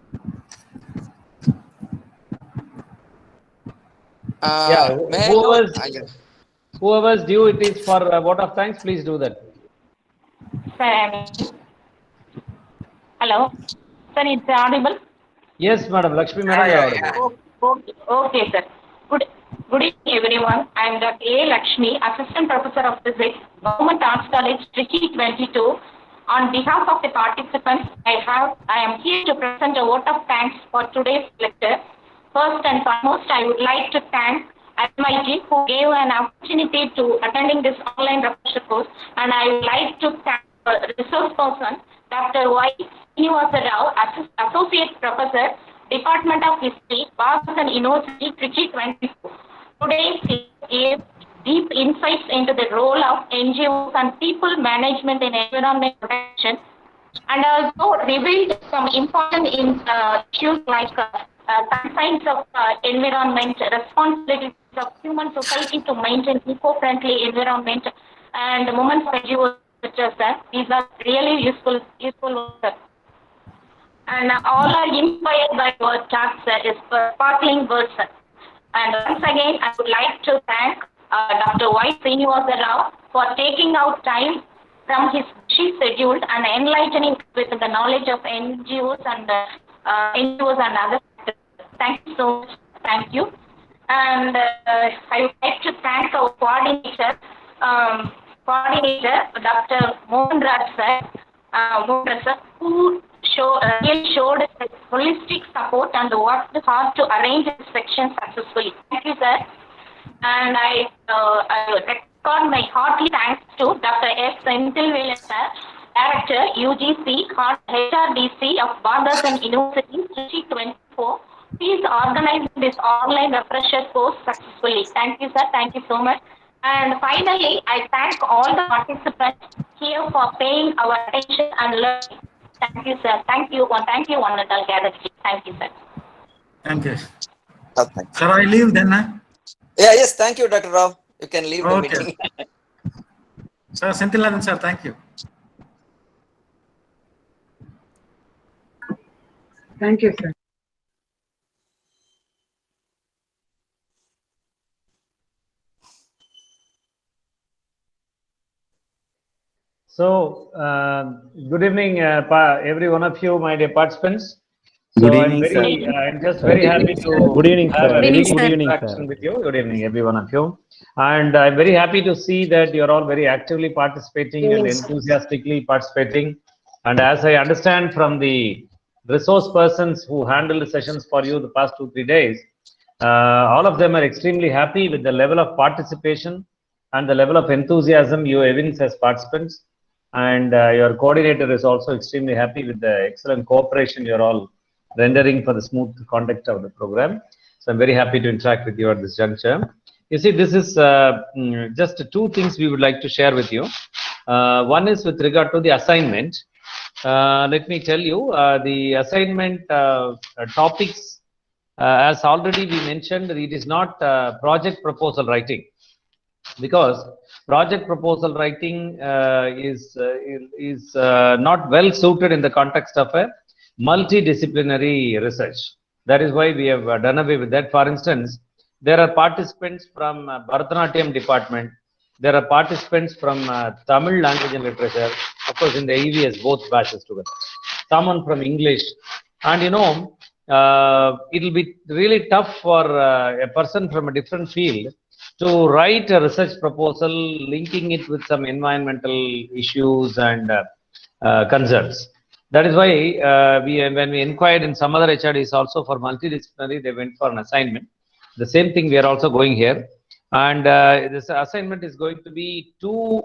Whoever's due it is for vote of thanks, please do that. Sir, hello. Sir, it's audible? Yes, madam. Lakshmi, madam, you are audible. Okay, sir. Good evening, everyone. I am Dr. A. Lakshmi, Assistant Professor of Physics, Government Arts College, Trichy 22. On behalf of the participants, I am here to present a vote of thanks for today's lecture. First and foremost, I would like to thank MIT who gave an opportunity to attending this online refresher course, and I would like to thank the resource person, Dr.Y.Srinivasa Rao, Associate Professor, Department of History, Bharathidasan University, Trichy 24. Today, he gave deep insights into the role of NGOs and people management in environment protection, and also revealed some important issues like concerns of environment, responsibilities of human society to maintain eco-friendly environment, and the moments of NGOs. These are really useful work. And all are inspired by your talks, sparkling words. And once again, I would like to thank Dr.Y.Srinivasa Rao for taking out time from his busy schedule and enlightening with the knowledge of NGOs and other. Thank you so much. Thank you. And I would like to thank our coordinator, Dr. Mohan Raj sir, who really showed holistic support and worked hard to arrange this section successfully. Thank you, sir. And I record my hearty thanks to Dr. S. Senthilvelan sir, Director, UGC, HRDC of Bharathidasan University, 2024. Please organize this online refresher course successfully. Thank you, sir. Thank you so much. And finally, I thank all the participants here for paying our attention and learning. Thank you, sir. Thank you. Thank you, one and all gathered. Thank you, sir. Thank you. Thank you. Sir, I leave then. Yeah, yes, thank you, Dr. Rao. You can leave the Okay. meeting. Sir, Senthilvelan sir, thank you. Thank you, sir. So, good evening, every one of you, my dear participants. So Good evening, sir. I'm just very happy to Good evening, have sir. a very good Good evening, interaction sir. with you. Good evening, every one of you. And I'm very happy to see that you're all very actively participating and enthusiastically participating. And as I understand from the resource persons who handled the sessions for you the past 2-3 days, all of them are extremely happy with the level of participation and the level of enthusiasm you evince as participants. And your coordinator is also extremely happy with the excellent cooperation you're all rendering for the smooth conduct of the program. So I'm very happy to interact with you at this juncture. You see, this is just 2 things we would like to share with you. One is with regard to the assignment. Let me tell you, the assignment topics, as already we mentioned, it is not project proposal writing, because project proposal writing is not well suited in the context of a multidisciplinary research. That is why we have done away with that. For instance, there are participants from Bharatanatyam department, there are participants from Tamil language and literature, of course in the EVS, both batches together, someone from English, and it will be really tough for a person from a different field to write a research proposal linking it with some environmental issues and concerns. That is why when we inquired in some other HRDs also for multidisciplinary, they went for an assignment. The same thing we are also going here. And this assignment is going to be 2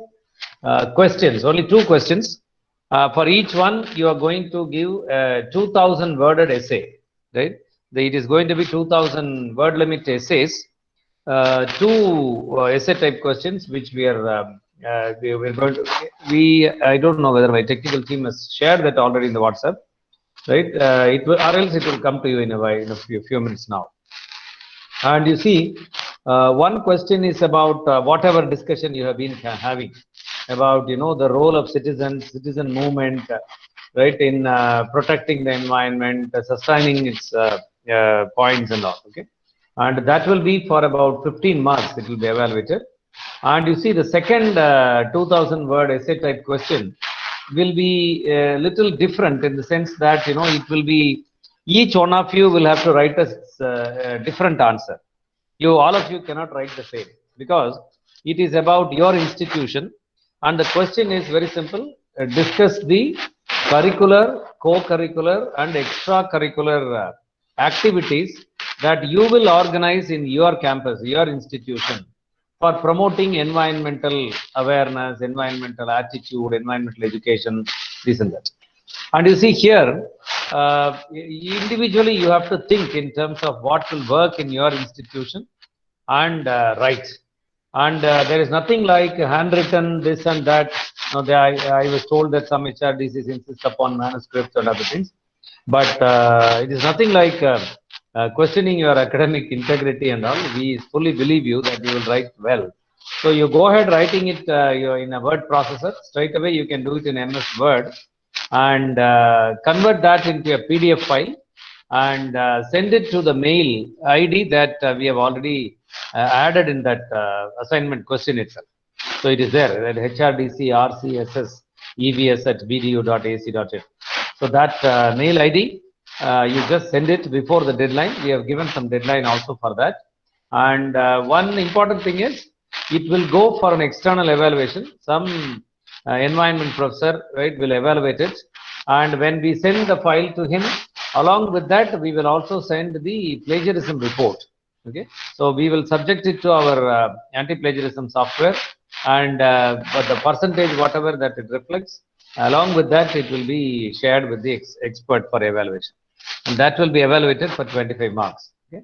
questions, only 2 questions. For each one, you are going to give a 2,000 worded essay, right? It is going to be 2,000 word limit essays. 2 essay type questions, which we are going to, I don't know whether my technical team has shared that already in the WhatsApp, right? It will, or else it will come to you in a few minutes now. And you see, one question is about whatever discussion you have been having about, the role of citizen movement, right, in protecting the environment, sustaining its points and all, okay? And that will be for about 15 marks, it will be evaluated. And you see the second 2,000 word essay type question will be a little different in the sense that, it will be, each one of you will have to write a different answer. All of you cannot write the same, because it is about your institution. And the question is very simple: discuss the curricular, co-curricular and extracurricular activities that you will organize in your campus, your institution, for promoting environmental awareness, environmental attitude, environmental education, this and that. And you see here, individually you have to think in terms of what will work in your institution and write. And there is nothing like handwritten this and that. I was told that some HRDCs insist upon manuscripts and other things, but it is nothing like questioning your academic integrity and all. We fully believe you that you will write well. So you go ahead writing it in a word processor. Straight away you can do it in MS Word and convert that into a PDF file and send it to the mail ID that we have already added in that assignment question itself. So it is there at hrdcrcsevs@bdu.ac.in. So that mail ID, you just send it before the deadline. We have given some deadline also for that. And one important thing is, it will go for an external evaluation. Some environment professor, right, will evaluate it. And when we send the file to him, along with that, we will also send the plagiarism report. Okay, so we will subject it to our anti-plagiarism software, and but the percentage, whatever that it reflects, along with that, it will be shared with the expert for evaluation, and that will be evaluated for 25 marks. Okay,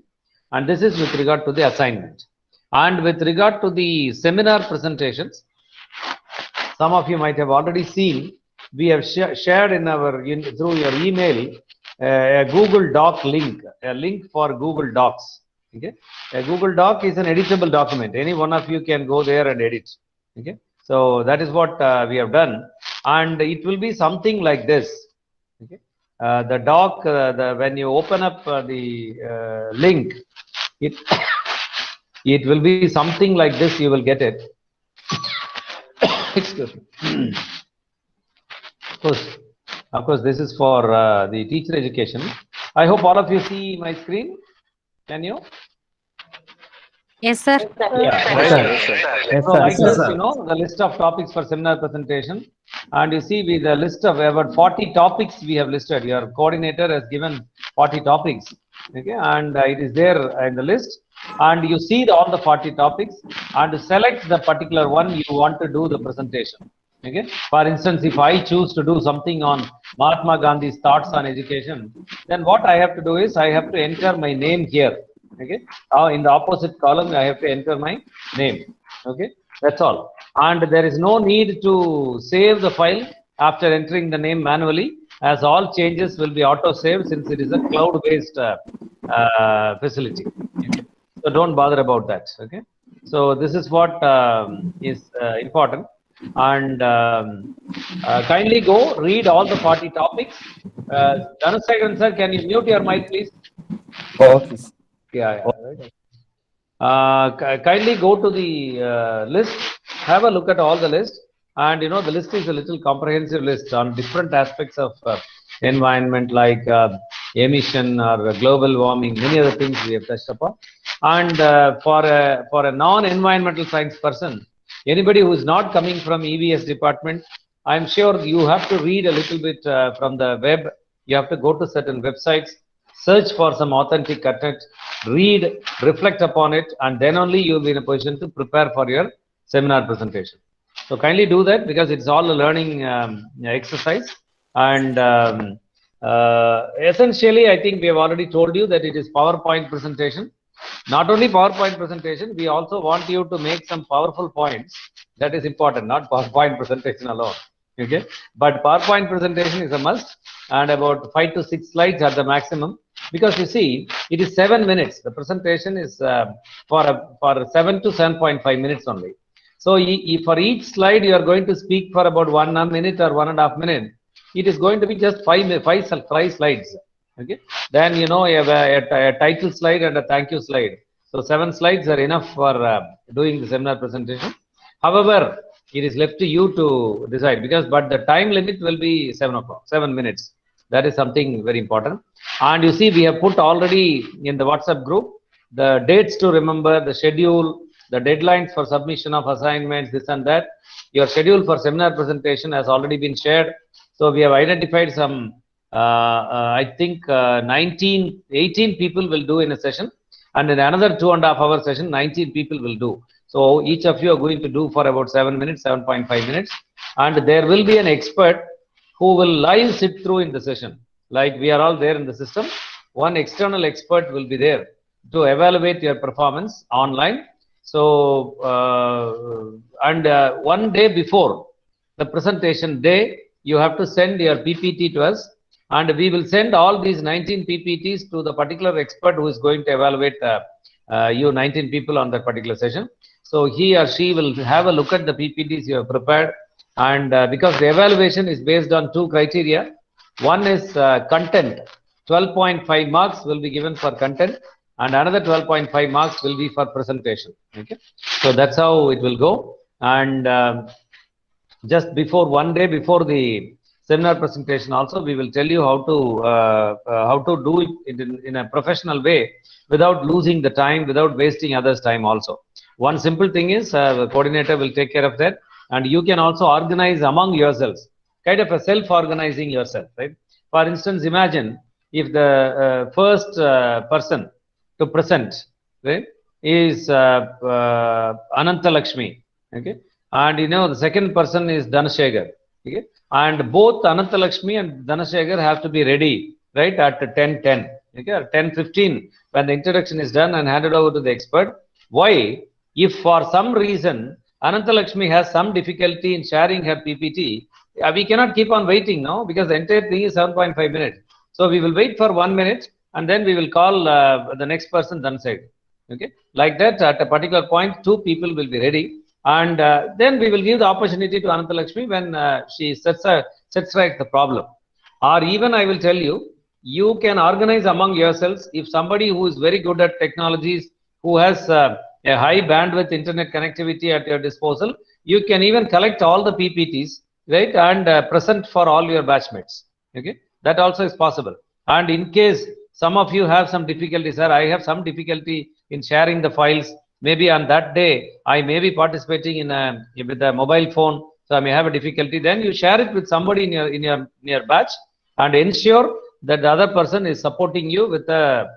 and this is with regard to the assignment. And with regard to the seminar presentations, some of you might have already seen, we have shared in our through your email a Google Doc link, a link for Google Docs. Okay, a Google Doc is an editable document. Any one of you can go there and edit. Okay, so that is what we have done, and it will be something like this. Okay, the doc, when you open up the link, it it will be something like this. You will get it. Excuse me. Of course, this is for the teacher education. I hope all of you see my screen. Can you? Yes, sir. So like this, you know, the list of topics for seminar presentation, and you see with the list of about 40 topics we have listed. Your coordinator has given 40 topics. Okay, and it is there in the list, and you see all the 40 topics, and select the particular one you want to do the presentation. Okay, for instance, if I choose to do something on Mahatma Gandhi's thoughts on education, then what I have to do is I have to enter my name here. Okay, in the opposite column I have to enter my name. Okay, that's all, and there is no need to save the file after entering the name manually, as all changes will be auto saved since it is a cloud based facility. Okay? So don't bother about that. Okay, so this is what is important, and kindly go read all the 40 topics. Dhanasekaran sir, can you mute your mic please? Okay. Yeah, right. Kindly go to the list, have a look at all the list, and you know the list is a little comprehensive list on different aspects of environment, like emission or global warming, many other things we have touched upon. And for a non-environmental science person, anybody who is not coming from EVS department, I'm sure you have to read a little bit from the web. You have to go to certain websites, search for some authentic content, read, reflect upon it, and then only you will be in a position to prepare for your seminar presentation. So kindly do that, because it's all a learning exercise. And essentially, I think we have already told you that it is PowerPoint presentation. Not only PowerPoint presentation, we also want you to make some powerful points. That is important, not PowerPoint presentation alone. Okay, but PowerPoint presentation is a must, and about 5 to 6 slides at the maximum, because you see it is 7 minutes. The presentation is for 7 to 7.5 minutes only. So for each slide you are going to speak for about 1 minute or 1.5 minutes. It is going to be just 5 slides. Okay, then you know you have a title slide and a thank you slide. So 7 slides are enough for doing the seminar presentation. However, it is left to you to decide, but the time limit will be 7 minutes. That is something very important. And you see, we have put already in the WhatsApp group the dates to remember, the schedule, the deadlines for submission of assignments, this and that. Your schedule for seminar presentation has already been shared. So we have identified some, I think 18 people will do in a session, and in another 2.5 hour session, 19 people will do. So each of you are going to do for about 7 minutes, 7.5 minutes, and there will be an expert who will live sit through in the session. Like we are all there in the system, one external expert will be there to evaluate your performance online. So, one day before the presentation day, you have to send your PPT to us, and we will send all these 19 PPTs to the particular expert who is going to evaluate you 19 people on that particular session. So he or she will have a look at the PPTs you have prepared, and because the evaluation is based on 2 criteria. One is content. 12.5 marks will be given for content, and another 12.5 marks will be for presentation. Okay, so that's how it will go. And just before, one day before the seminar presentation also, we will tell you how to do it in a professional way without losing the time, without wasting others' time also. One simple thing is the coordinator will take care of that, and you can also organize among yourselves, kind of a self-organizing yourself, right? For instance, imagine if the first person to present, right, is Ananta Lakshmi, okay, and the second person is Dhanashekhar, okay, and both Ananta Lakshmi and Dhanashekhar have to be ready, right, at 10:10, okay, or 10:15 when the introduction is done and handed over to the expert. Why? If for some reason Ananta Lakshmi has some difficulty in sharing her PPT, we cannot keep on waiting now, because the entire thing is 7.5 minutes. So we will wait for 1 minute and then we will call the next person, Dhanashekhar. Okay, like that, at a particular point, 2 people will be ready, and then we will give the opportunity to Ananta Lakshmi when she sets right the problem. Or even I will tell you, you can organize among yourselves. If somebody who is very good at technologies, who has a high bandwidth internet connectivity at your disposal, you can even collect all the PPTs, right, and present for all your batchmates. Okay, that also is possible. And in case some of you have some difficulty, sir, I have some difficulty in sharing the files. Maybe on that day, I may be participating with a mobile phone, so I may have a difficulty. Then you share it with somebody in your batch, and ensure that the other person is supporting you with the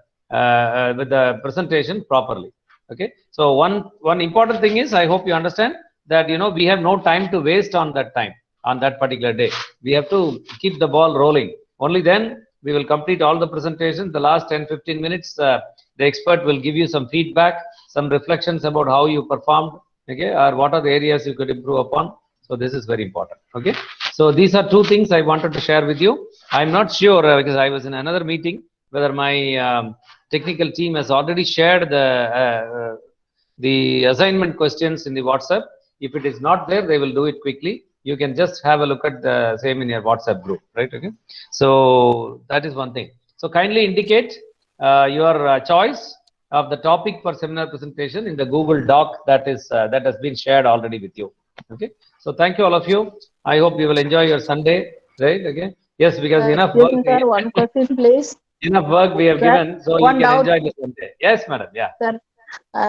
presentation properly. Okay. So one important thing is, I hope you understand that we have no time to waste on that time, on that particular day. We have to keep the ball rolling. Only then we will complete all the presentations. The last 10-15 minutes, the expert will give you some feedback, some reflections about how you performed, okay, or what are the areas you could improve upon. So this is very important. Okay. So these are 2 things I wanted to share with you. I'm not sure because I was in another meeting whether my technical team has already shared the assignment questions in the WhatsApp. If it is not there, they will do it quickly. You can just have a look at the same in your WhatsApp group, right? Okay. So that is one thing. So kindly indicate your choice of the topic for seminar presentation in the Google Doc that has been shared already with you. Okay. So thank you all of you. I hope you will enjoy your Sunday, right? Okay. Yes, because enough work. Sir, one question, please. Enough work we have given, so you can enjoy the Sunday. Yes, madam. Yeah.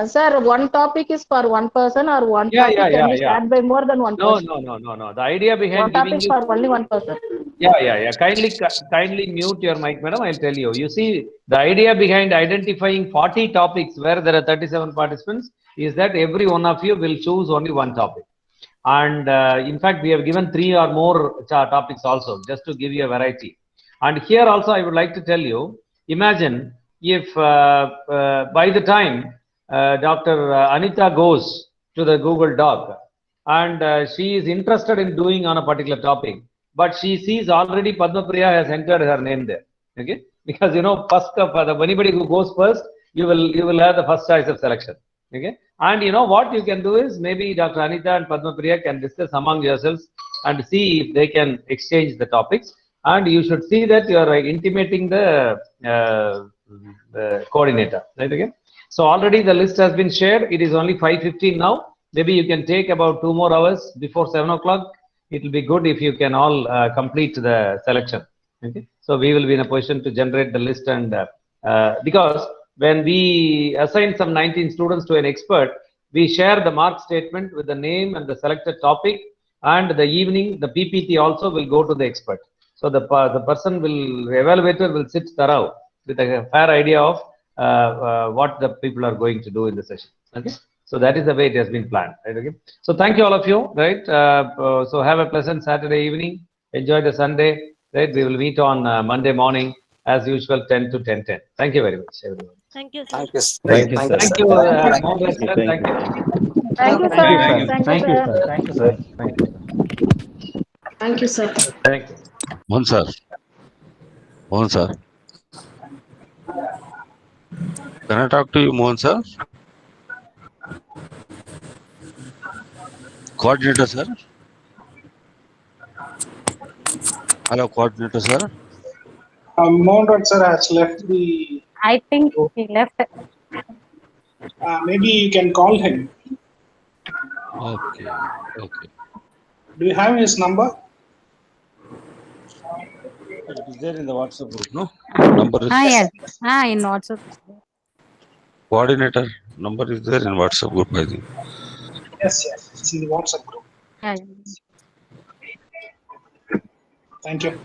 Sir, one topic is for one person, or one topic can be shared by more than one person? No. The idea behind one giving topic for only one person. Yeah. Kindly mute your mic, madam. I'll tell you. You see, the idea behind identifying 40 topics where there are 37 participants is that every one of you will choose only one topic. And in fact, we have given 3 or more topics also, just to give you a variety. And here also, I would like to tell you, imagine if by the time Dr. Anita goes to the Google Doc and she is interested in doing on a particular topic, but she sees already Padma Priya has entered her name there. Okay, because first anybody who goes first, you will have the first choice of selection. Okay, and what you can do is, maybe Dr. Anita and Padma Priya can discuss among yourselves and see if they can exchange the topics. And you should see that you are intimating the coordinator, right? Again, so already the list has been shared. It is only 5:15 now. Maybe you can take about 2 more hours before 7 o'clock. It will be good if you can all complete the selection. Okay, so we will be in a position to generate the list, and because when we assign some 19 students to an expert, we share the mark statement with the name and the selected topic, and the evening the PPT also will go to the expert. So the evaluator will sit thorough with a fair idea of what the people are going to do in the session. Okay, so that is the way it has been planned, right? Okay, so thank you all of you, right? So have a pleasant Saturday evening. Enjoy the Sunday, right? We will meet on Monday morning as usual, 10 to 10:10. Thank you very much, everyone. Thank you, sir. Thank you, sir. Thank you, Mohan sir. Thank you. Thank you, sir. Thank you, sir. Thank you, sir. Thank you. Thank you, sir. Thank you. Mohan sir. Mohan sir. Can I talk to you, Mohan sir? Coordinator sir. Hello, coordinator sir. Mohan sir has left the. I think he left. Maybe you can call him. Okay. Do you have his number? It is there in the WhatsApp group, no? Number is Yes. In WhatsApp. coordinator number is there in WhatsApp group, I think. Yes, yes, it's in the WhatsApp group. Yeah. Thank you.